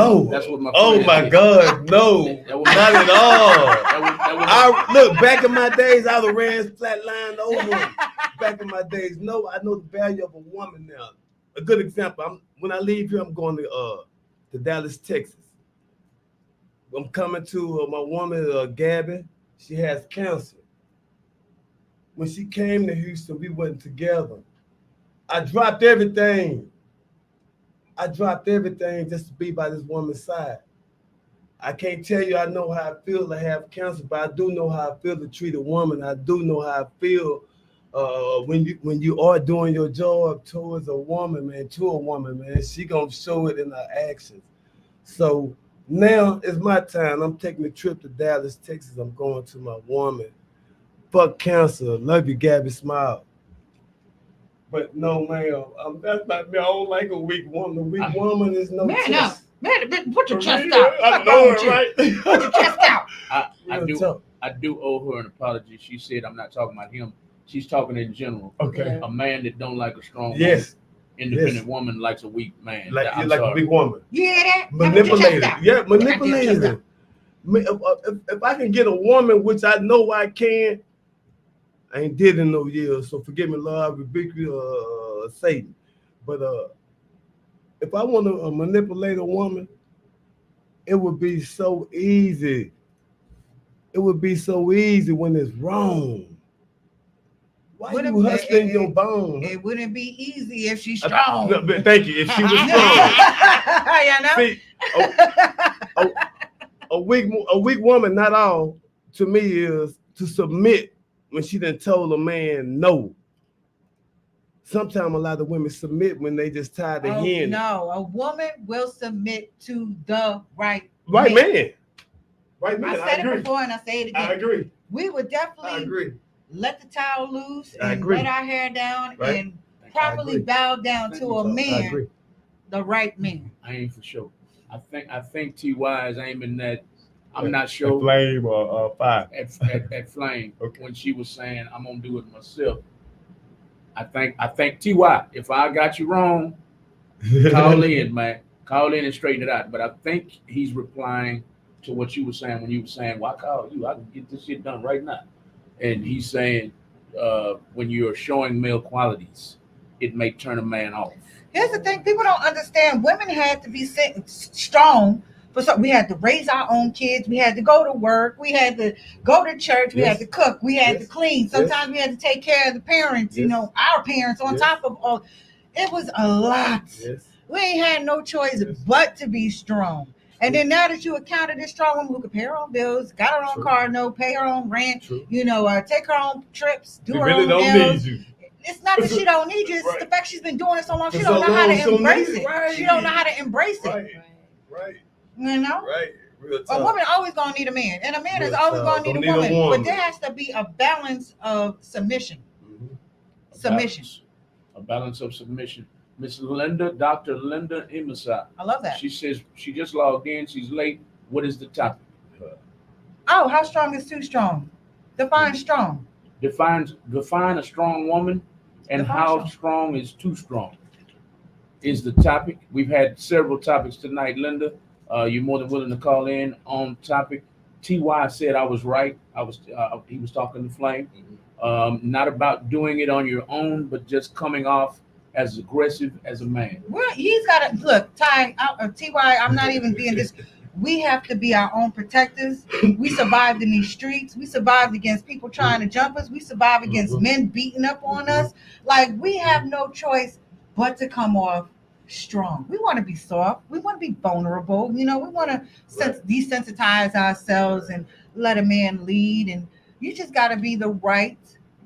Oh my did. God, no. Not at all. Look, back in my days, I would ran flatline over them. Back in my days, no, I know the value of a woman now. A good example, when I leave here, I'm going to Dallas, Texas. I'm coming to my woman, Gabby. She has cancer. When she came to Houston, we went together. I dropped everything just to be by this woman's side. I can't tell you I know how I feel to have cancer, but I do know how I feel to treat a woman. I do know how I feel when you are doing your job towards a woman, man, she gonna show it in her actions. So now it's my time. I'm taking a trip to Dallas, Texas. I'm going to my woman. Fuck cancer. Love you, Gabby. Smile. But no, ma'am, that's not me. I don't like a weak woman. A weak woman is no chest. Man, put your chest out. I know it, right? Put your chest out. I do owe her an apology. She said I'm not talking about him. She's talking in general. Okay. A man that don't like a strong woman. Yes. Independent woman likes a weak man. Like a weak woman. You hear that? Manipulated. Yeah, manipulated. If I can get a woman, which I know I can, I ain't did in no years, so forgive me, Lord, I rebuke you, Satan. But if I want to manipulate a woman, it would be so easy. It would be so easy when it's wrong. Why you hustling your bones? It wouldn't be easy if she's strong. Thank you. If she was strong. See, a weak woman, not all, to me, is to submit when she done told a man no. Sometimes a lot of women submit when they just tired of hearing. No, a woman will submit to the right man. Right man. I said it before and I say it again. I agree. We would definitely let the towel loose and let our hair down and properly bow down to a man, the right man. I ain't for sure. I think T.Y. is aiming that. I'm not sure. At Flame or Fire? At Flame. Okay. When she was saying, I'm going to do it myself. I think T.Y., if I got you wrong, call in, man. Call in and straighten it out. But I think he's replying to what you were saying when you were saying, why call you? I can get this shit done right now. And he's saying when you're showing male qualities, it may turn a man off. Here's the thing. People don't understand. Women had to be strong. So we had to raise our own kids. We had to go to work. We had to go to church. We had to cook. We had to clean. Sometimes we had to take care of the parents, our parents on top of all. It was a lot. We ain't had no choice but to be strong. And then now that you accounted this strong woman who could pay her own bills, got her own car note, pay her own rent, take her own trips, do her own nails. It's not that she don't need you. It's the fact she's been doing it so long. She don't know how to embrace it. She don't know how to embrace it. Right. You know? Right. A woman always gonna need a man, and a man is always gonna need a woman. But there has to be a balance of submission. A balance of submission. Miss Linda, Dr. Linda Emerson. I love that. She says she just logged in. She's late. What is the topic? Oh, how strong is too strong? Define strong. Define a strong woman, and how strong is too strong is the topic. We've had several topics tonight, Linda. You're more than willing to call in on topic. T.Y. said I was right. He was talking to Flame. Not about doing it on your own, but just coming off as aggressive as a man. He's got to look, Ty, Ty. I'm not even being this. We have to be our own protectors. We survived in these streets. We survived against people trying to jump us. We survived against men beating up on us. Like, we have no choice but to come off strong. We want to be soft. We want to be vulnerable. We want to desensitize ourselves and let a man lead. And you just got to be the right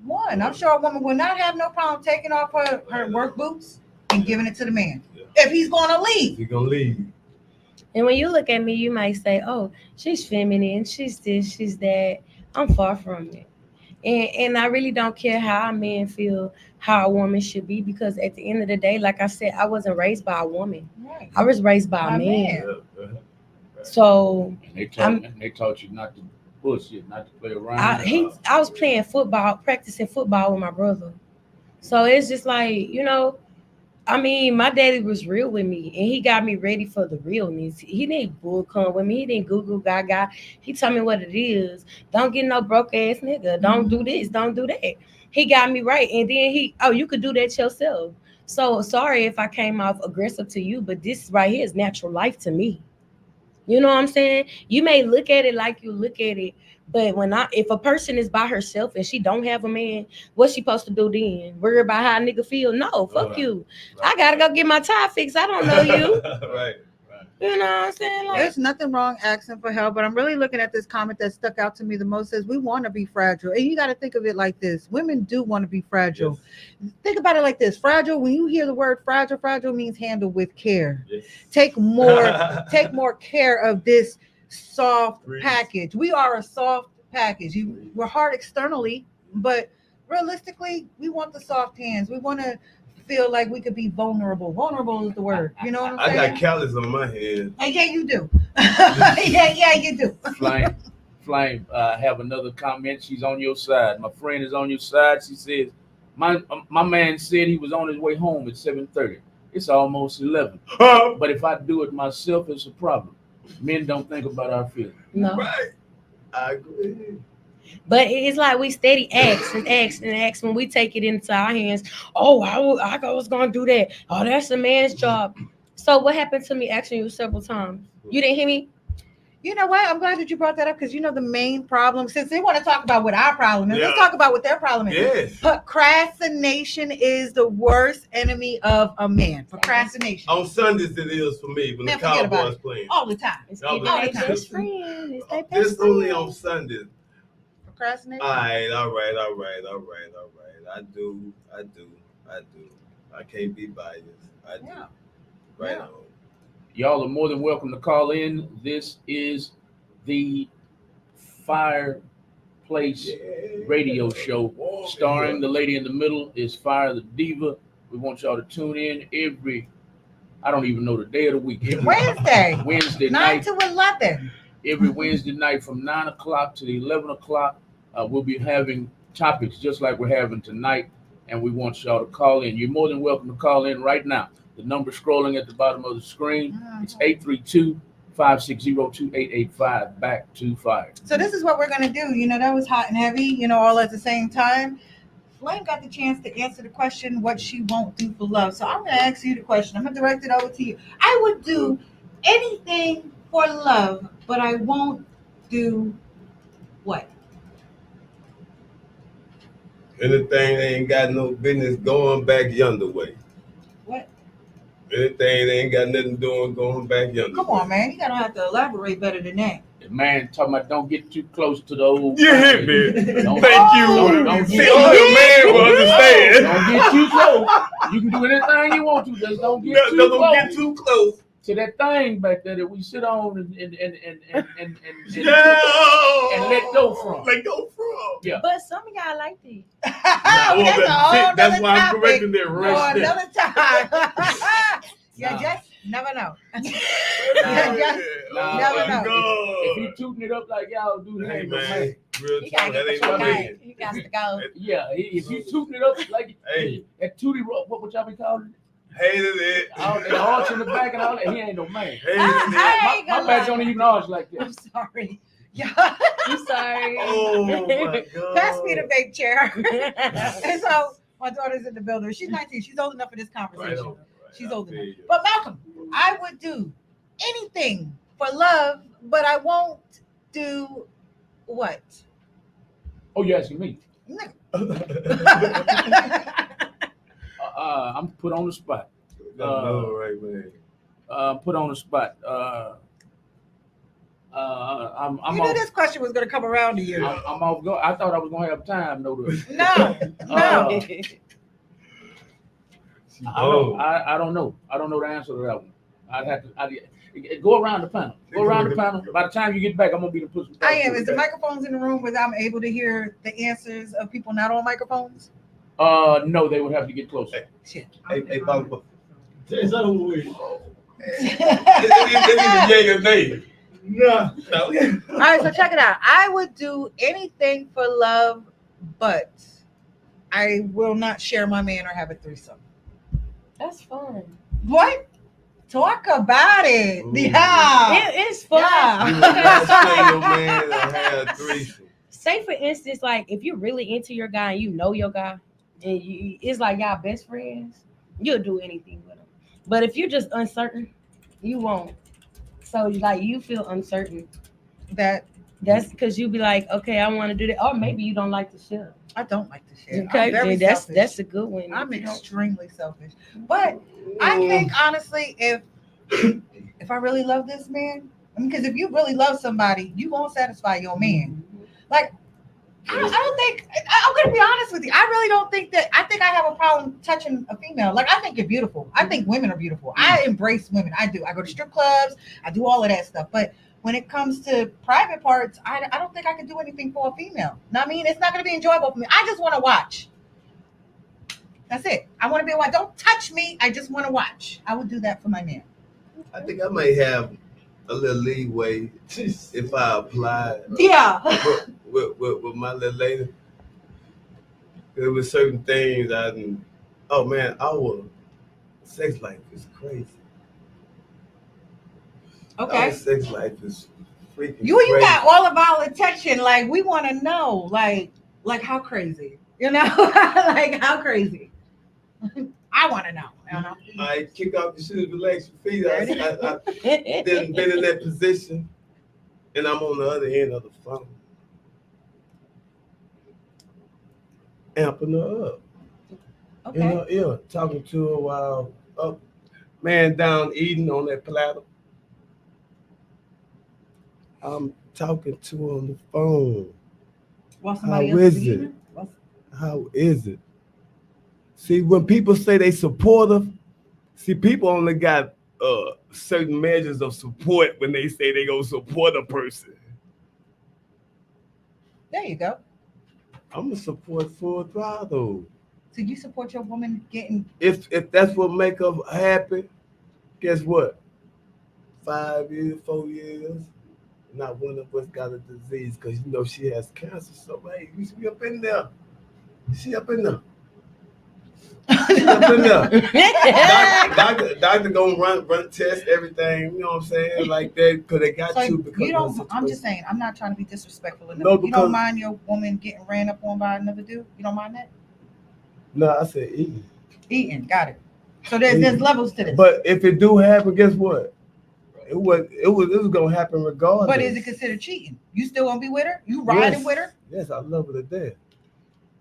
one. I'm sure a woman will not have no problem taking off her work boots and giving it to the man if he's going to leave. He's going to leave. And when you look at me, you might say, oh, she's feminine, she's this, she's that. I'm far from it. And I really don't care how a man feel how a woman should be, because at the end of the day, like I said, I wasn't raised by a woman. Right. I was raised by a man. So and they taught you not to bullshit, not to play around. I was playing football, practicing football with my brother. So it's just like, my daddy was real with me, and he got me ready for the realness. He didn't bullcon with me. He didn't Google gaga. He told me what it is. Don't get no broke ass nigga. Don't do this. Don't do that. He got me right. And then you could do that yourself. So sorry if I came off aggressive to you, but this right here is natural life to me. You know what I'm saying? You may look at it like you look at it, but if a person is by herself and she don't have a man, what's she supposed to do then? Worry about how a nigga feel? No, fuck you. Right. I gotta go get my tie fixed. I don't know you. Right. You know what I'm saying? There's nothing wrong asking for help, but I'm really looking at this comment that stuck out to me the most. Says we want to be fragile, and you got to think of it like this: women do want to be fragile. Yes. Think about it like this: fragile. When you hear the word fragile, fragile means handle with care. Yes. Take more care of this soft package. We are a soft package. We're hard externally, but realistically, we want the soft hands. We want to feel like we could be vulnerable. Vulnerable is the word. You know what I'm saying? I got callus on my head. Yeah, you do. yeah, you do. Flame, have another comment. She's on your side. My friend is on your side. She says, my man said he was on his way home at 7:30. It's almost 11. But if I do it myself, it's a problem. Men don't think about our feelings. No. Right. I agree. But it's like we steady ask when we take it into our hands. Oh, I was going to do that. Oh, that's a man's job. So what happened to me asking you several times? You didn't hear me? You know what? I'm glad that you brought that up, because the main problem, since they want to talk about what our problem is, let's talk about what their problem is. Yes. Procrastination is the worst enemy of a man. Procrastination. On Sundays it is for me when the Cowboys playing. All the time. It's their best friend. It's their best This friend. only on Sundays. Procrastination? All right. I do. I can't be biased. I do. Yeah. Right on. Y'all are more than welcome to call in. This is the Phireplace Radio Show, starring the lady in the middle is Fire the Diva. We want y'all to tune in I don't even know the day of the week. Wednesday 9 night. to 11. Every Wednesday night from 9 o'clock to 11 o'clock. We'll be having topics just like we're having tonight, and we want y'all to call in. You're more than welcome to call in right now. The number scrolling at the bottom of the screen. It's 832-560-2885. Back to Fire. So this is what we're going to do. That was hot and heavy, all at the same time. Flame got the chance to answer the question, what she won't do for love. So I'm going to ask you the question. I'm going to direct it over to you. I would do anything for love, but I won't do what? Anything they ain't got no business going back yonder way. What? Anything they ain't got nothing doing going back yonder. Come on, man. You gotta have to elaborate better than that. The man talking about don't get too close to the old. You hit me. Thank you. Don't See, only a man will understand. Don't get too close. You can do anything you want to. Just don't get too close to that thing back there that we sit on and let go from. Yeah. But some of y'all like this. That's why I'm correcting that right there. Another time. You just never know. Never know. If you tooting it up like y'all do, hey, man. Real talk, that ain't my man. You got to go. Yeah, if you tooting it up like that tootie rock, what would y'all be calling it? Hated it. The arch in the back and all that. He ain't no man. My back don't even arch like that. I'm sorry. Yeah. I'm sorry. Oh my God. Pass me the big chair. And so My daughter's in the building. She's 19. She's old enough for this conversation. Right. She's I old feel enough. you. But Malcolm, I would do anything for love, but I won't do what? Oh, you're asking me? I'm put on the spot. No, right, man. Put on the spot. I'm You knew off. this question was going to come around to you. I'm off. I thought I was gonna have time. No. No. I don't know. I don't know the answer to that one. I'd have to go around the panel. Go around the panel. By the time you get back, I'm gonna be the person. I am. Is the microphones in the room where I'm able to hear the answers of people not on microphones? No, they would have to get closer. Shit. Hey, Papa. Say something weird. It's name. No. All right, so check it out. I would do anything for love, but I will not share my man or have a threesome. That's fun. What? Talk about it. Ooh. Yeah. It is fun. Yeah. You would not say your man to have a threesome. Say for instance, like if you're really into your guy and you know your guy, and it's like y'all best friends, you'll do anything with him. But if you're just uncertain, you won't. So like you feel uncertain. That's because you be like, okay, I want to do that, or maybe you don't like to share. I don't like to share. Okay, I'm very then selfish. that's a good one. I'm extremely selfish. But I think honestly, if I really love this man, because if you really love somebody, you won't satisfy your man. Like I don't think I'm gonna be honest with you. I really don't think that. I think I have a problem touching a female. Like I think you're beautiful. I think women are beautiful. I embrace women. I do. I go to strip clubs. I do all of that stuff. But when it comes to private parts, I don't think I can do anything for a female. No, I mean, it's not gonna be enjoyable for me. I just want to watch. That's it. I want to be able. Don't touch me. I just want to watch. I would do that for my man. I think I might have a little leeway if I apply. Yeah. With my little lady. There were certain things I didn't. Oh man, our sex life is crazy. Okay. Our sex life is freaking You crazy. got all of our attention. Like we want to know, like how crazy, you know, like how crazy. I want to know. You know? I kick off the shoes, relax your feet. I been in that position, and I'm on the other end of the phone, amping her up. Okay. Yeah, talking to her while up, man down eating on that platter. I'm talking to her on the phone. While How somebody else is eating it? How is it? See, when people say they supportive, see, people only got certain measures of support when they say they gonna support a person. There you go. I'm gonna support full throttle. So you support your woman getting? If that's what make her happy, guess what? 5 years, 4 years, not one of us got a disease because you know she has cancer. So hey, you should be up in there. She up in there. Doctor gonna run test everything, you know what I'm saying, like that, because they got So you. Because you don't. I'm just saying. I'm not trying to be disrespectful. No, You because- don't mind your woman getting ran up on by another dude? You don't mind that? No, I said eating. Eating, got it. So there's levels to this. But if it do happen, guess what? It was gonna happen regardless. But is it considered cheating? You still gonna be with her? You riding with her? Yes, I love her to death.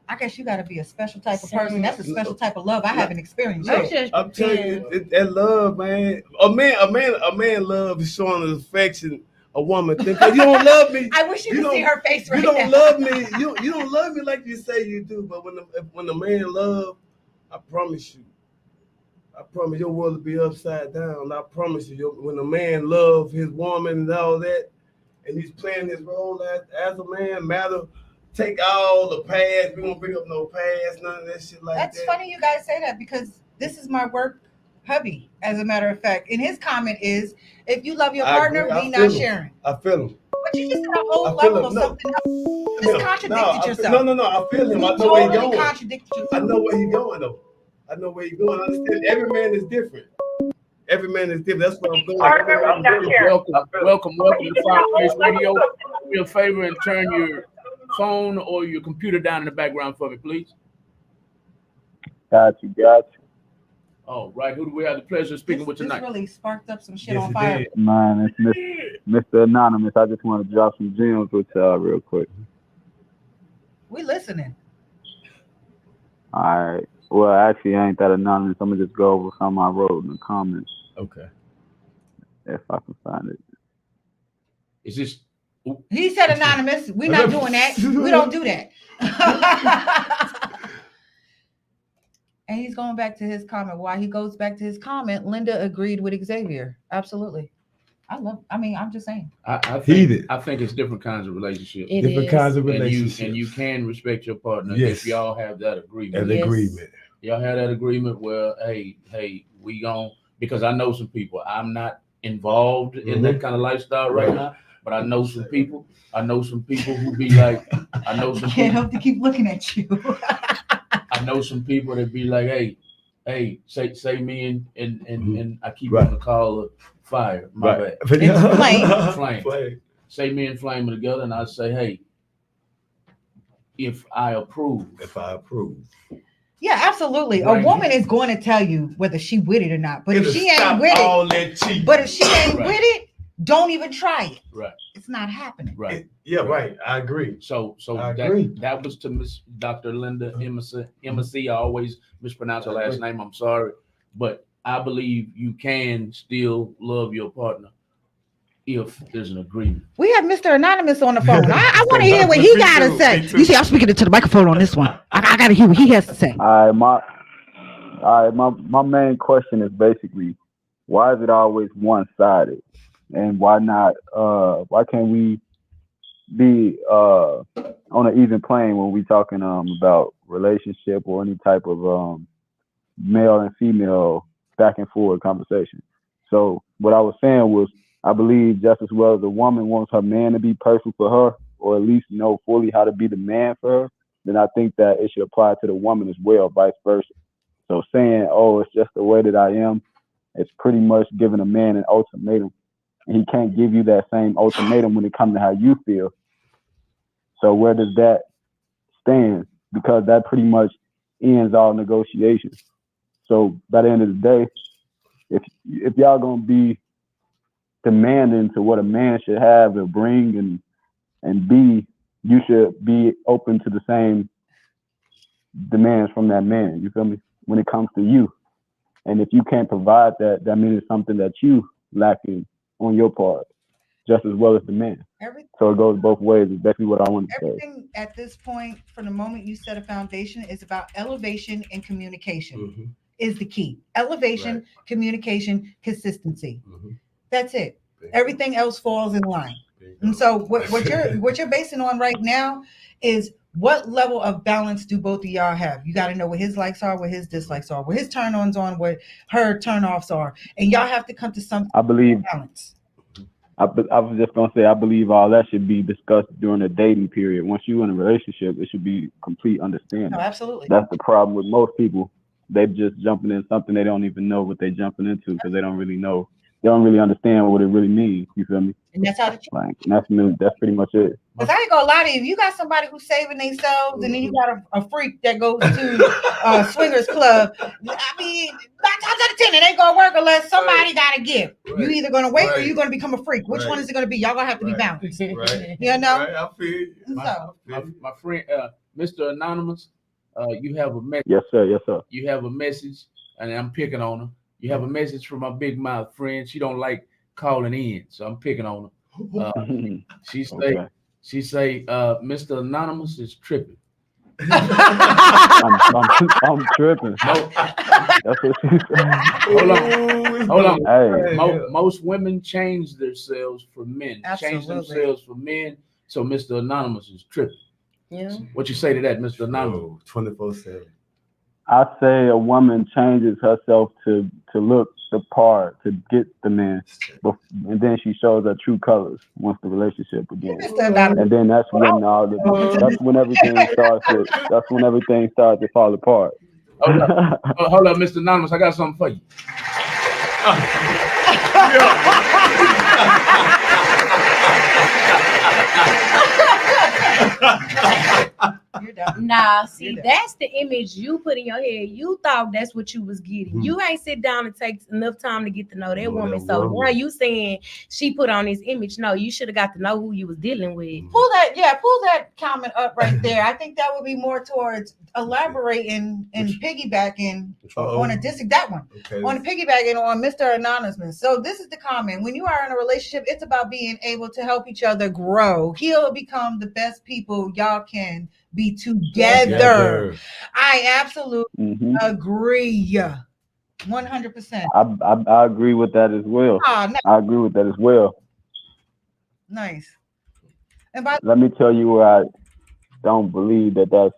I guess you got to be a special type of person. That's a special type of love I haven't experienced Look, yet. I'm telling you, that love, man. A man love is showing his affection. A woman think, you don't love me. I wish you could see her face right You don't now. love me. You don't love me like you say you do. But when the man love, I promise you, your world will be upside down. I promise you, when a man love his woman and all that, and he's playing his role as a man, take all the past. We won't bring up no past, none of that shit like that. That's funny you guys say that because this is my work hubby, as a matter of fact. And his comment is, if you love your partner, we not sharing. I feel him. But you just said a whole level of something else. You just contradicted yourself. No, I feel him. I know You where he's totally going. contradicted yourself. I know where he's going, though. I know where he's going. I understand. Every man is different. Every man is different. That's what I'm going. Welcome to Phireplace Radio. Do me a favor and turn your phone or your computer down in the background for me, please. Got you. All right, who do we have the pleasure of speaking with tonight? This really sparked up some shit Yes, on it fire. did. Man, it's Mr. Anonymous. I just want to drop some gems with y'all real quick. We listening. All right. Well, actually, I ain't that anonymous. I'm gonna just go over some I wrote in the comments Okay. if I can find it. Is this? He said anonymous. We're not doing that. We don't do that. And he's going back to his comment. While he goes back to his comment, Linda agreed with Xavier. Absolutely. I'm just saying. I think it's different kinds of relationships. Different kinds of relationships. And you can respect your partner Yes. if y'all have that agreement. An agreement. Y'all have that agreement where, hey, we gon', because I know some people. I'm not involved in that kind of lifestyle right now, but I know some people. Who be like, Can't help to keep looking at you. I know some people that be like, hey, say me and I keep on the call of Fire. My bad. It's Flame. Say me and Flame are together, and I say, hey, if I approve. Yeah, absolutely. A woman is going to tell you whether she with it or not. But if she ain't with it, don't even try it. Right. It's not happening. Right. Right. I agree. So I agree. that was to Miss Dr. Linda Emerson. I always mispronounce her last name. I'm sorry. But I believe you can still love your partner if there's an agreement. We have Mr. Anonymous on the phone. I want to hear what he got to say. You see, I'm speaking into the microphone on this one. I got to hear what he has to say. All right, my main question is basically, why is it always one-sided? And why not? Why can't we be on an even plane when we talking about relationship or any type of male and female back and forward conversation? So what I was saying was, I believe just as well as a woman wants her man to be perfect for her, or at least know fully how to be the man for her, then I think that it should apply to the woman as well, vice versa. So saying, oh, it's just the way that I am, it's pretty much giving a man an ultimatum. And he can't give you that same ultimatum when it comes to how you feel. So where does that stand? Because that pretty much ends all negotiations. So by the end of the day, if y'all gonna be demanding to what a man should have or bring and be, you should be open to the same demands from that man. You feel me? When it comes to you. And if you can't provide that, that means it's something that you lacking on your part, just as well as the man. So it goes both ways. Is basically what I want to say. Everything at this point, from the moment you set a foundation, is about elevation and communication. Is the key. Elevation, communication, consistency. That's it. Everything else falls in line. And so what you're basing on right now is what level of balance do both of y'all have? You got to know what his likes are, what his dislikes are, what his turn-ons on, what her turn-offs are, and y'all have to come to some balance. I was just gonna say, I believe all that should be discussed during the dating period. Once you're in a relationship, it should be complete understanding. No, absolutely. That's the problem with most people. They're just jumping in something they don't even know what they're jumping into because they don't really know. They don't really understand what it really means. You feel me? And that's how that's pretty much it. Because I ain't gonna lie to you. You got somebody who's saving themselves, and then you got a freak that goes to swingers club. I mean, 9 times out of 10, it ain't gonna work unless somebody gotta give. You either gonna wait or you're gonna become a freak. Which one is it gonna be? Y'all gonna have to be balanced. You know? I feel My friend, Mr. Anonymous, you have a message. Yes, sir. Yes, sir. You have a message, and I'm picking on her. You have a message from my big mouth friend. She don't like calling in, so I'm picking on her. She say, Mr. Anonymous is tripping. I'm tripping. No. That's what she said. Hold on. Hey. Most women change themselves for men. Absolutely. Change themselves for men. So Mr. Anonymous is tripping. Yeah. What you say to that, Mr. Anonymous? 24/7. I say a woman changes herself to look the part, to get the man, and then she shows her true colors once the relationship begins. And then that's when everything starts to fall apart. Hold up, Mr. Anonymous, I got something for you. Nah, see, that. that's the image you put in your head. You thought that's what you was getting. You ain't sit down and take enough time to get to know that woman. So now you saying she put on this image. No, you should have got to know who you was dealing with. Pull that comment up right there. I think that would be more towards elaborating and piggybacking on that one. Okay. On piggybacking on Mr. Anonymous. So this is the comment. When you are in a relationship, it's about being able to help each other grow. He'll become the best people y'all can be together. I absolutely agree. 100%. I agree with that as well. Oh, nice. I agree with that as well. Nice. And let me tell you where I don't believe that that's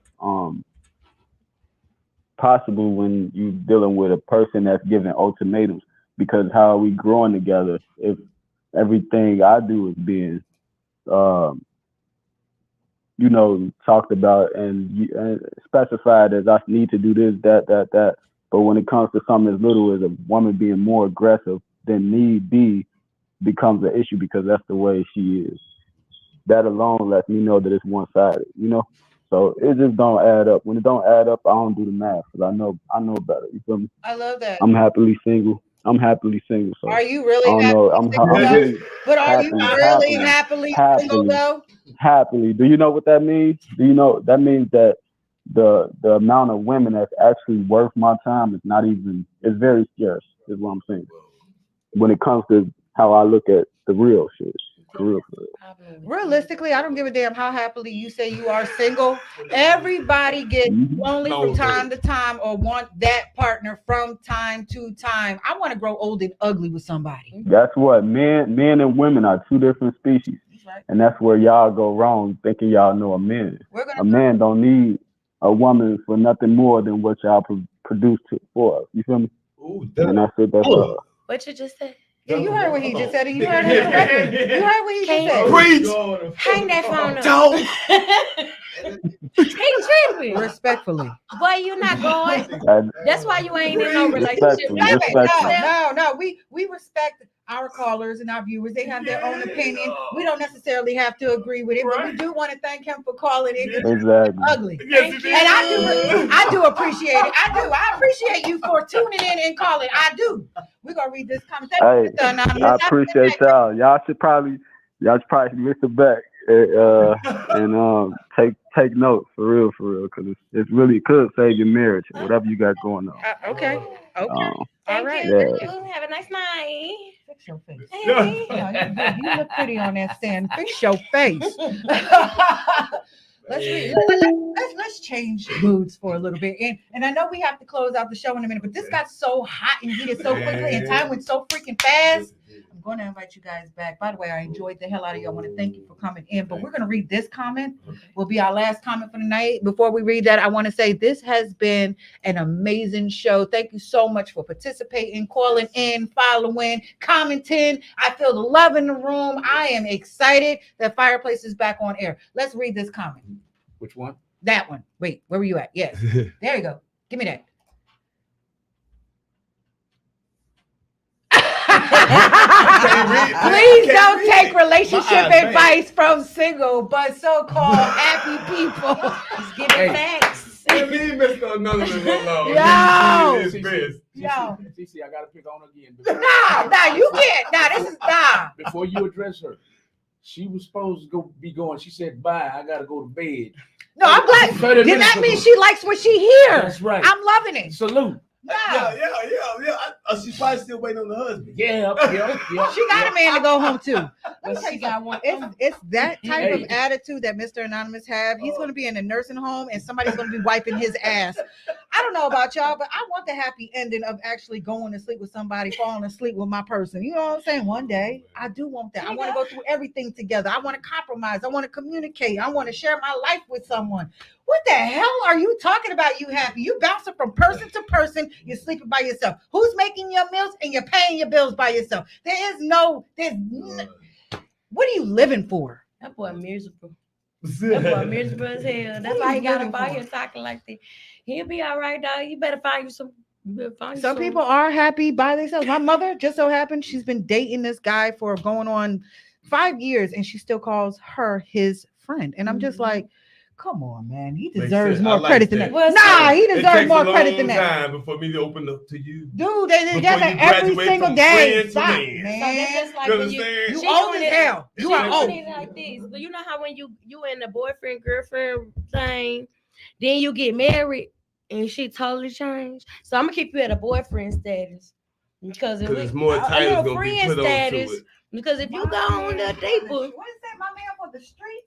possible when you're dealing with a person that's giving ultimatums, because how are we growing together if everything I do is being talked about and specified as I need to do this, that. But when it comes to something as little as a woman being more aggressive than need be, becomes an issue because that's the way she is. That alone lets me know that it's one-sided, So it just don't add up. When it don't add up, I don't do the math because I know better. You feel me? I love that. I'm happily single. So are you really? I don't know. I'm really. But are you really happily single though? Happily. Do you know what that means? Do you know that means that the amount of women that's actually worth my time is not even. It's very scarce. Is what I'm saying. When it comes to how I look at the real shit. Realistically, I don't give a damn how happily you say you are single. Everybody gets lonely from time to time or want that partner from time to time. I want to grow old and ugly with somebody. That's what men and women are two different species. Right. And that's where y'all go wrong thinking y'all know a man. A man don't need a woman for nothing more than what y'all produce for us. You feel me? Ooh, and that's it. That's all. What you just said? Yeah, you heard what he just said. You heard it on the record. You heard what he just said. Preach. Hang that phone up. He tripping. Respectfully. Boy, you not going. That's why you ain't in no relationship. No. We respect our callers and our viewers. They have their own opinion. We don't necessarily have to agree with it, but we do want to thank him for calling in. Exactly. Ugly. Yes, and I do appreciate it. I appreciate you for tuning in and calling. I do. We're gonna read this comment. Hey, I appreciate y'all. Y'all should probably listen back and take notes for real, because it's really could save your marriage or whatever you got going on. Okay. All right. Yeah. Have a nice night. Fix your face. Hey. You look pretty on that stand. Fix your face. Let's change moods for a little bit. And I know we have to close out the show in a minute, but this got so hot and heated so quickly and time went so freaking fast. I'm going to invite you guys back. By the way, I enjoyed the hell out of you. I want to thank you for coming in, but we're going to read this comment. Will be our last comment for the night. Before we read that, I want to say this has been an amazing show. Thank you so much for participating, calling in, following, commenting. I feel the love in the room. I am excited that Phireplace is back on air. Let's read this comment. Which one? That one. Wait, where were you at? Yes. There you go. Give me that. Please don't take relationship advice from single but so-called happy people. Just give it facts. Yo. CC, I gotta pick on again. Nah, you can't. This is Before you address her, she was supposed to be going. She said, "Bye, I gotta go to bed." No, I'm glad. Did that mean she likes what she hears? That's right. I'm loving it. Salute. Yeah. She's probably still waiting on the husband. Yeah. She got a man to go home to. It's that type of attitude that Mr. Anonymous have. He's going to be in a nursing home and somebody's going to be wiping his ass. I don't know about y'all, but I want the happy ending of actually going to sleep with somebody, falling asleep with my person. You know what I'm saying? One day, I do want that. I want to go through everything together. I want to compromise. I want to communicate. I want to share my life with someone. What the hell are you talking about? You happy? You bouncing from person to person. You're sleeping by yourself. Who's making your meals and you're paying your bills by yourself? What are you living for? That boy miserable. That boy miserable as hell. That's why he got to buy here talking like that. He'll be all right, dog. You better find you some. Some people are happy by themselves. My mother just so happened she's been dating this guy for going on 5 years and she still calls her his friend. And I'm just like, Come on, man. He Makes deserves sense. more I like credit than that. that. Nah, he It deserves takes more a credit than long that. time before me to open up to you. Dude, they Before together you every graduate single from day. friend to Stop, man. So man. that's just like You when you understand? You she old doing as it- hell. You she are old. doing it like this. But you know how when you in the boyfriend girlfriend thing, then you get married and she totally changed. So I'm gonna keep you at a boyfriend status because if Because it's more titles gonna be put onto it. Because if you go on the deeper, What is that, my man for the streets?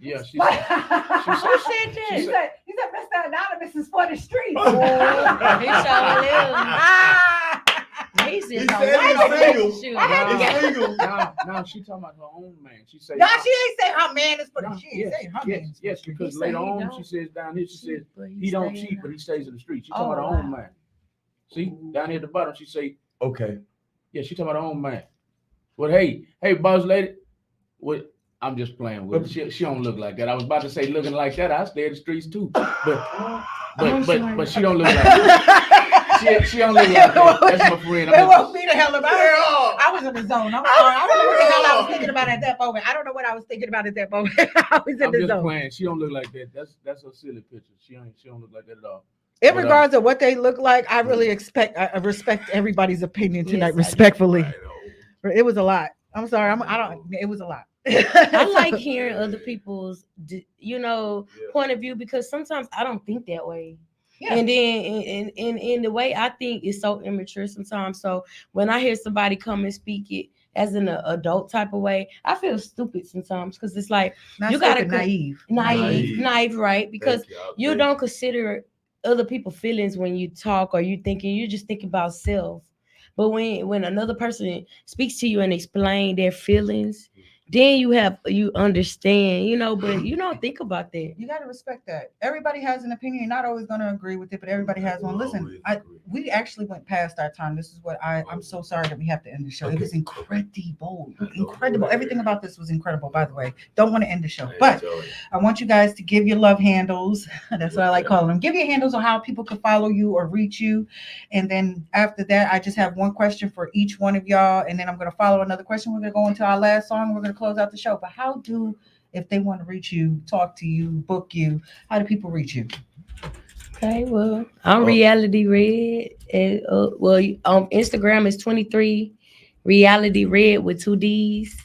Yeah, she What? said, who said that? He said, Mr. Anonymous is for the streets. He sure is. Ah! He's He just said a white he's shoe. It's legal. now she talking about her own man. She say, No, she ain't say her man is for the No, streets. She ain't her man. yes, because He later say he on, don't she says down here, she says But he don't staying cheat, but he stays in the street. She talking Oh, about her own wow. man. See, down here at the bottom, she say, Okay. yeah, she talking about her own man. Well, hey, boss lady, what? I'm just playing with her. She don't look like that. I was about to say looking like that. I stay in the streets too, but she don't look like that. She don't look like that. That's my friend. It woke me the hell up. I was in the zone. I'm sorry. I don't know what the hell I was thinking about at that moment. I don't know what I was thinking about at that moment. I was in I'm the just zone. playing. She don't look like that. That's a silly picture. She don't look like that at all. In But, regards to what they look like, I really I respect everybody's opinion tonight, Yes, I do. respectfully. It was a lot. I'm sorry. It was a lot. I like hearing other people's, point of view because sometimes I don't think that way. Yeah. And then in the way I think is so immature sometimes. So when I hear somebody come and speak it as an adult type of way, I feel stupid sometimes because it's like Not you gotta stupid, naive. naive, right? Because Thank you don't consider other people's feelings when you talk or you just think about self. But when another person speaks to you and explain their feelings, then you understand, but you don't think about that. You got to respect that. Everybody has an opinion. You're not always going to agree with it, but everybody has one. Listen, we actually went past our time. This is what I'm so sorry that we have to end the show. It was incredible. Everything about this was incredible, by the way. Don't want to end the show, but I want you guys to give your love handles. That's what I like calling them. Give your handles on how people can follow you or reach you. And then after that, I just have one question for each one of y'all. And then I'm going to follow another question. We're going to go into our last song. We're going to close out the show. But if they want to reach you, talk to you, book you, how do people reach you? Okay, well, I'm Reality Red. And, on Instagram is 23 Reality Red with 2 D's.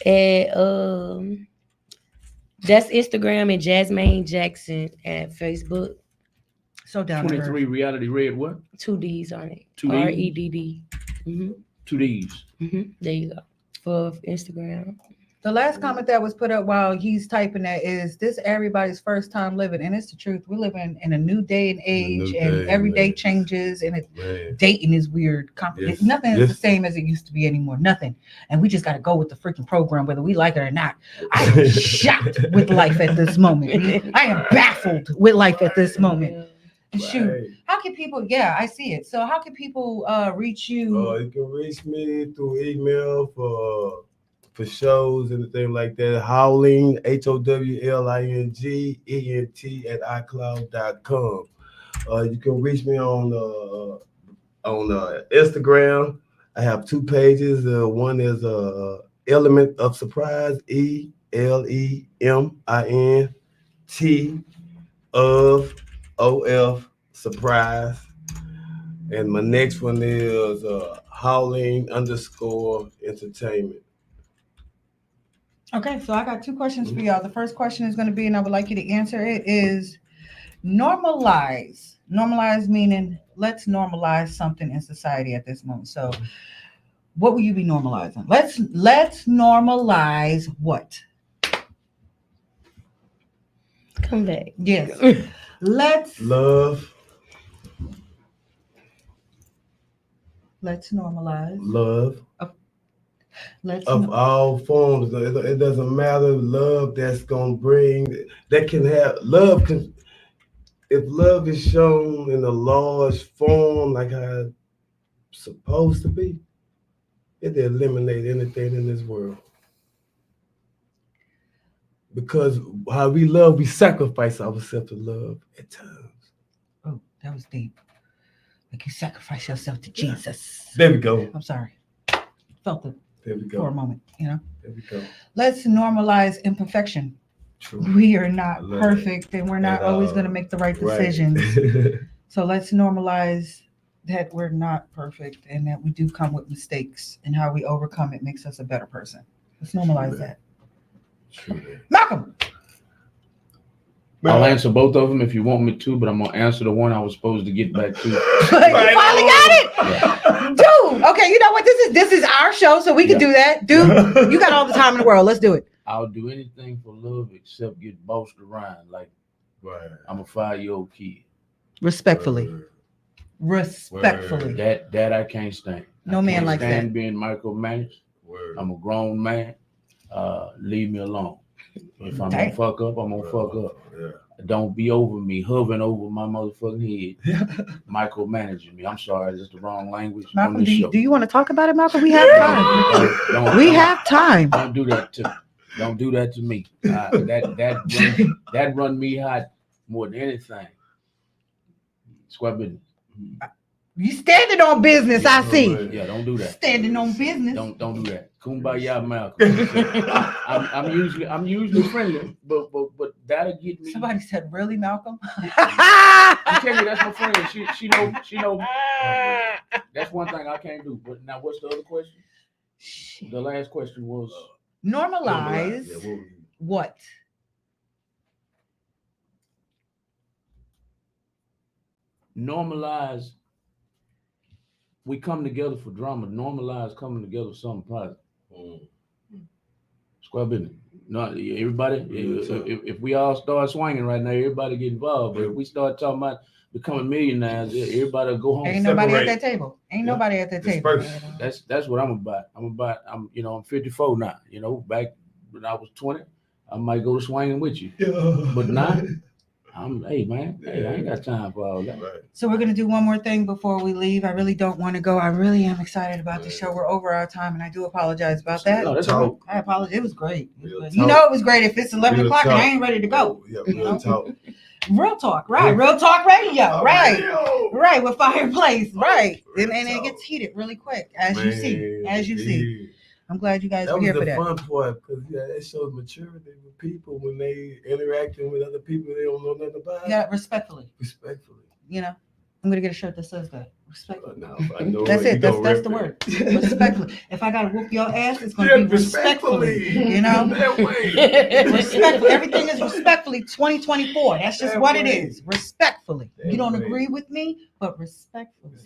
And that's Instagram, and Jasmine Jackson at Facebook. So down 23 Reality Red what? 2 D's on it. 2 D's? REDD. 2 D's. There you go. For Instagram. The last comment that was put up while he's typing that is, this everybody's first time living, and it's the truth. We're living in a new day and age, and every day changes, and dating is weird. Nothing is the same as it used to be anymore. Nothing. And we just got to go with the freaking program, whether we like it or not. I am shocked with life at this moment. I am baffled with life at this moment. Shoot, how can people? Yeah, I see it. So how can people reach you? You can reach me through email for shows and things like that. Howling, HOWLING ENT at iCloud.com. You can reach me on Instagram. I have 2 pages. One is Element of Surprise, ELEMINT of OF Surprise. And my next one is Howling_Entertainment. Okay, so I got 2 questions for y'all. The first question is going to be, and I would like you to answer it, is normalize. Normalize meaning let's normalize something in society at this moment. So what will you be normalizing? Let's normalize what? Come back. Yes. Let's normalize love. Let's all forms. It doesn't matter. Love that's gonna bring, that can have love. If love is shown in a large form like how it's supposed to be, it'll eliminate anything in this world. Because how we love, we sacrifice ourselves to love at times. Oh, that was deep. Like you sacrifice yourself to Jesus. There we go. I'm sorry. Felt it. There we go. For a moment, There we go. Let's normalize imperfection. True. We are not I love perfect, and we're not And, always going to make the right decisions. So let's normalize that we're not perfect and that we do come with mistakes, and how we overcome it makes us a better person. Let's normalize that. True. Malcolm. I'll answer both of them if you want me to, but I'm gonna answer the one I was supposed to get back to. You finally got it, dude. Okay, you know what? This is our show, so we can do that, dude. You got all the time in the world. Let's do it. I'll do anything for love except get bossed around like I'm a 5-year-old kid. Respectfully. Respectfully. That I can't stand. No man likes that. Stand being micromanaged. I'm a grown man. Leave me alone. If I'm gonna fuck up, I'm gonna fuck up. Yeah. Don't be over me, hovering over my motherfucking head, micromanaging me. I'm sorry, that's the wrong language. Malcolm, do you want to talk about it, Malcolm? We have time. We have time. Don't do that to me. That run me hot more than anything. Square business. You standing on business, I see. Yeah, don't do that. Standing on business. Don't do that. Kumbaya, Malcolm. I'm usually friendly, but that'll get me. Somebody said, "Really, Malcolm?" I tell you, that's my friend. She know. That's one thing I can't do. But now, what's the other question? The last question was normalize what? Normalize. We come together for drama. Normalize coming together for something positive. Square business. Not everybody. If we all start swinging right now, everybody get involved. But if we start talking about becoming millionaires, everybody will go home. Ain't nobody at that table. Nobody at that table. That's what I'm about. I'm 54 now. Back when I was 20, I might go to swinging with you. But now, hey man, I ain't got time for all that. Right. So we're gonna do one more thing before we leave. I really don't want to go. I really am excited about the show. We're over our time, and I do apologize about that. No, that's right. I apologize. It was great. It was great. If it's 11 o'clock and I ain't ready to go. Real talk. Real talk, right? Real talk radio, right? Right with Phireplace, right? And it gets heated really quick, as you see. I'm glad you guys were here for that. That was the fun part, because that shows maturity with people when they interacting with other people they don't know nothing about. Yeah, respectfully. I'm gonna get a shirt that says that. Respectfully. That's it. That's the word. Respectfully. If I gotta whoop your ass, it's gonna be respectfully. That way. Respectfully. Everything is respectfully 2024. That's just what it is. Respectfully. You don't agree with me, but respectfully.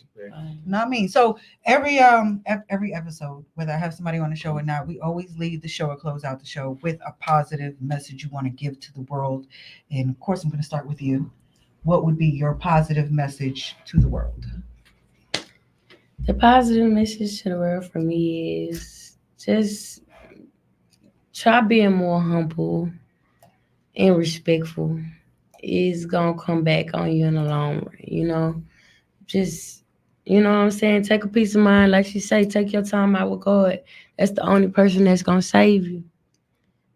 Not me. So every episode, whether I have somebody on the show or not, we always leave the show or close out the show with a positive message you want to give to the world. And of course, I'm going to start with you. What would be your positive message to the world? The positive message to the world for me is just try being more humble and respectful. It's going to come back on you in the long run, Just, what I'm saying? Take a peace of mind. Like she say, take your time out with God. That's the only person that's going to save you.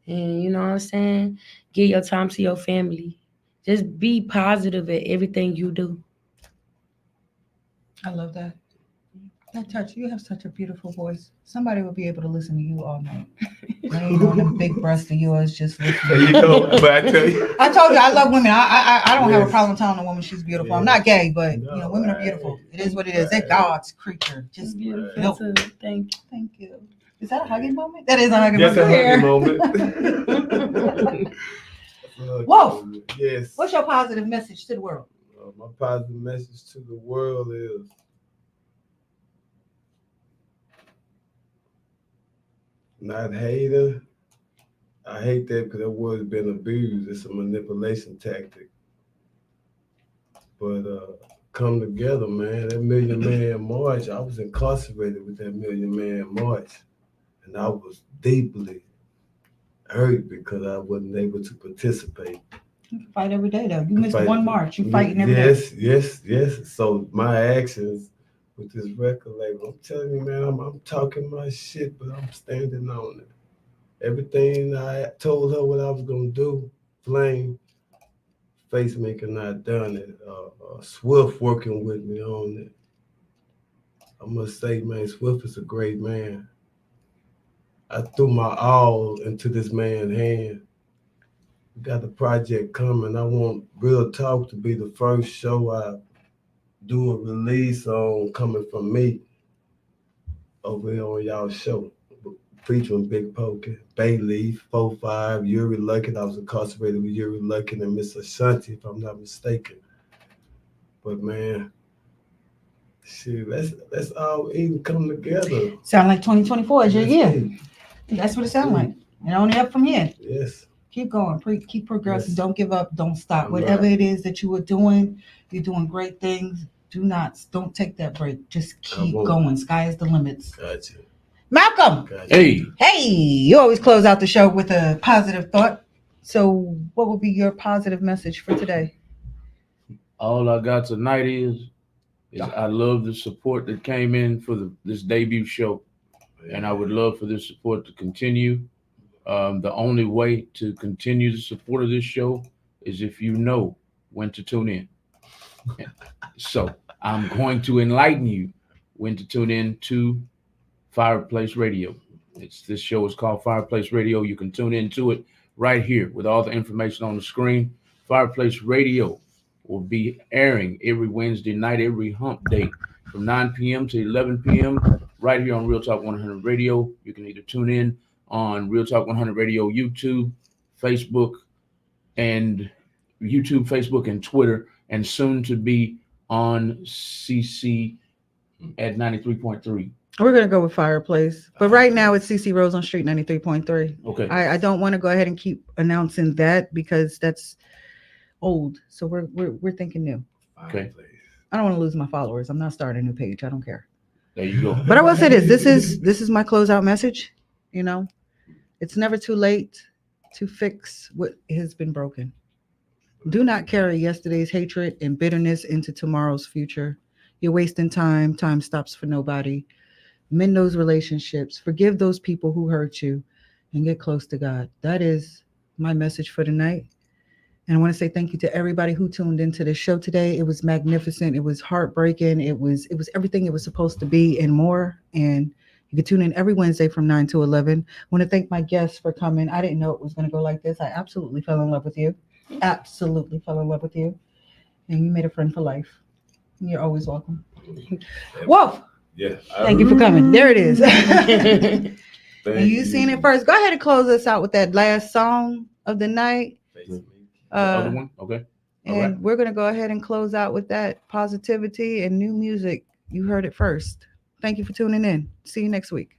And you know what I'm saying? Give your time to your family. Just be positive at everything you do. I love that. You have such a beautiful voice. Somebody will be able to listen to you all night. Laying on the big breast of yours, just listening. But I tell you. I told you I love women. I don't have a problem telling a woman she's beautiful. I'm not gay, but women are beautiful. It is what it is. They're God's creature. Just beautiful. Thank you. Is that a hugging moment? That is a hugging moment. That's a hugging moment. Whoa. Yes. What's your positive message to the world? My positive message to the world is not hater. I hate that because that word's been abused. It's a manipulation tactic. But come together, man. That Million Man March, I was incarcerated with that Million Man March. And I was deeply hurt because I wasn't able to participate. You can fight every day, though. You missed one march. You're fighting every day. Yes. So my actions with this record label, I'm telling you, man, I'm talking my shit, but I'm standing on it. Everything I told her what I was going to do, Flame, Facemaker not done it. Swift working with me on it. I must say, man, Swift is a great man. I threw my all into this man's hand. we got the project coming. I want Real Talk to be the first show I do a release on coming from me over here on y'all show. Featuring Big Pokey, Bayleaf, 4-5, Yuri Luckett. I was incarcerated with Yuri Luckett and Miss Ashanti, if I'm not mistaken. But man, shit, let's all even come together. Sound like 2024 is your year. it. That's what it sounds like. And only up from here. Yes. Keep going. Keep progressing. Yes. Don't give up. Don't stop. All Whatever right. it is that you are doing, you're doing great things. Don't take that break. Just keep won't. going. Sky is the limits. Gotcha. Malcolm. Hey, You always close out the show with a positive thought. So what would be your positive message for today? all I got tonight is I love the support that came in for this debut show, and I would love for this support to continue. The only way to continue the support of this show is if you know when to tune in. So I'm going to enlighten you when to tune in to Phireplace Radio. This show is called Phireplace Radio. You can tune into it right here with all the information on the screen. Phireplace Radio will be airing every Wednesday night, every hump day from 9 p.m. to 11 p.m. right here on Real Talk 100 Radio. You can either tune in on Real Talk 100 Radio, YouTube, Facebook, and Twitter, and soon to be on CC at 93.3. We're going to go with Fireplace. But right now it's CC Rose on Street 93.3. Okay. I don't want to go ahead and keep announcing that because that's old. So we're thinking new. Okay. I don't want to lose my followers. I'm not starting a new page. I don't care. There you go. But I will say this is my closeout message. You know, it's never too late to fix what has been broken. Do not carry yesterday's hatred and bitterness into tomorrow's future. You're wasting time. Time stops for nobody. Mend those relationships. Forgive those people who hurt you and get close to God. That is my message for tonight. And I want to say thank you to everybody who tuned into the show today. It was magnificent. It was heartbreaking. It was everything it was supposed to be and more. And you can tune in every Wednesday from 9 to 11. I want to thank my guests for coming. I didn't know it was going to go like this. I absolutely fell in love with you. Absolutely fell in love with you. And you made a friend for life. You're always welcome. Whoa. Yeah. Thank you for coming. There it is. Thank And you seen it first. Go ahead and close us out with that last song of the night. The other one? Okay. All And right. we're going to go ahead and close out with that positivity and new music. You heard it first. Thank you for tuning in. See you next week.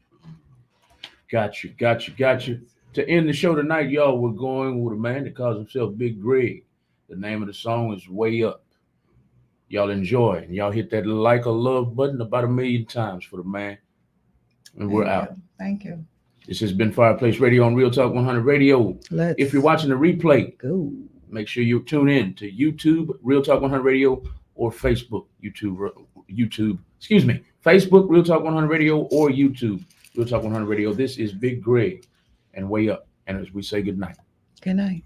Got you. To end the show tonight, y'all, we're going with a man that calls himself Big Greg. The name of the song is Way Up. Y'all enjoy. And y'all hit that like or love button about 1 million times for the man. And we're out. Thank you. This has been Fireplace Radio on Real Talk 100 Radio. If you're watching the replay, go. Make sure you tune in to YouTube, Real Talk 100 Radio, or Facebook, Facebook, Real Talk 100 Radio, or YouTube, Real Talk 100 Radio. This is Big Greg and Way Up. And as we say good night. Good night.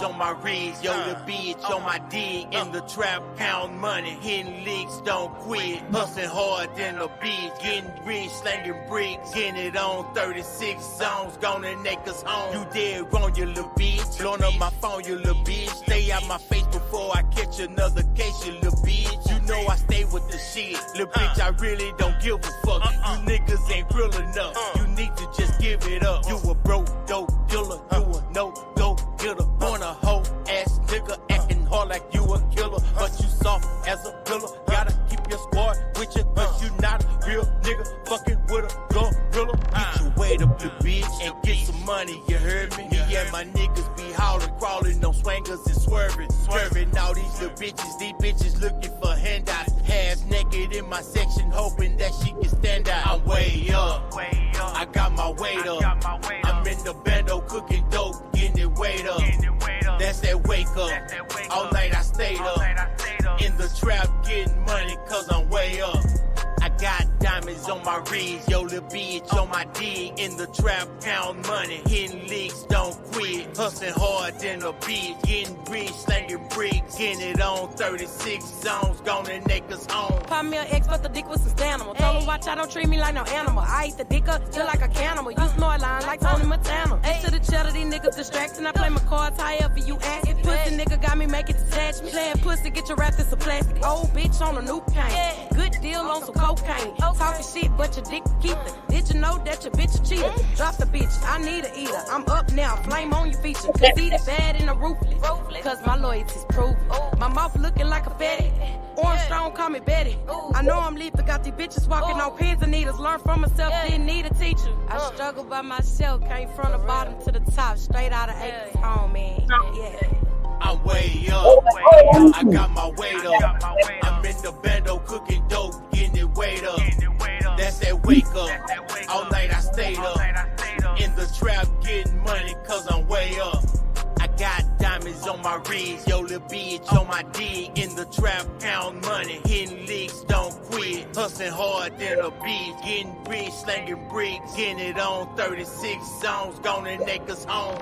On my wrist, yo, the bitch on my dick, in the trap, count money, hitting licks, don't quit, hustling hard than a bitch, getting rich, slanging bricks, getting it on 36 songs, gonna make us home. You dead wrong, you little bitch, blowing up my phone, you little bitch, stay out my face before I catch another case, you little bitch. You know I stay with the shit, little bitch, I really don't give a fuck. You niggas ain't real enough, you need to just give it up. You a broke dope dealer, you a no-go getter, born a hoe ass nigga, acting hard like you a killer, but you soft as a pillar. Gotta keep your squad with you, cause you not a real nigga, fucking with a gorilla. Get your weight up, the bitch, and get some money, you heard me? Me and my niggas be howling, crawling on swangers and swerving all these little bitches. These bitches looking for handouts, half naked in my section, hoping that she can stand out. I'm way up, I got my weight up, I'm in the bando cooking dope, getting it weight up. That's that wake up. All night I stayed up. In the trap getting money cause I'm way up. I got diamonds on my wrist, yo little bitch on my dick. In the trap count money, hitting licks, don't quit. Hustling hard than a bitch, getting rich, slanging bricks, getting it on 36 zones, gonna make us home. Pop me an X, but the dick was some animal. Told him watch out, don't treat me like no animal. I eat the dick up just like a cannibal. You snort line like Tony Montana. To the cheddar, these niggas distracting. I play my cards however you ask. Pussy nigga got me making detachment. Playing pussy, get your wrapped in some plastic. Old bitch on a new cane. Good deal on some cocaine. Talking shit, but your dick keep it. Did you know that your bitch a cheater? Drop the bitch, I need a eater. I'm up now, flame on your feature. Cause eat it bad and a ruthless. Cause my loyalty's proven. My mouth looking like a fatty. Orange Strong, call me Betty. I know I'm lethal, got these bitches walking on pins and needles. Learn from myself, didn't need a teacher. I struggle by myself, came from the bottom to the top, straight out of Acres home, man. Yeah. I'm way up, I got my weight up. I'm in the bando cooking dope, getting it weight up. That's that wake up, all night I stayed up. In the trap getting money cause I'm way up. I got diamonds on my wrist, yo little bitch on my dick. In the trap count money, hitting licks, don't quit. Hustling hard than a bitch, getting rich, slanging bricks. Getting it on 36 zones, gonna make us home.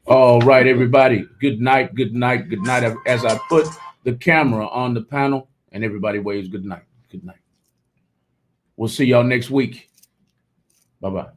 All right, everybody. Good night, good night, good night. As I put the camera on the panel and everybody waves good night. Good night. We'll see y'all next week. Bye-bye.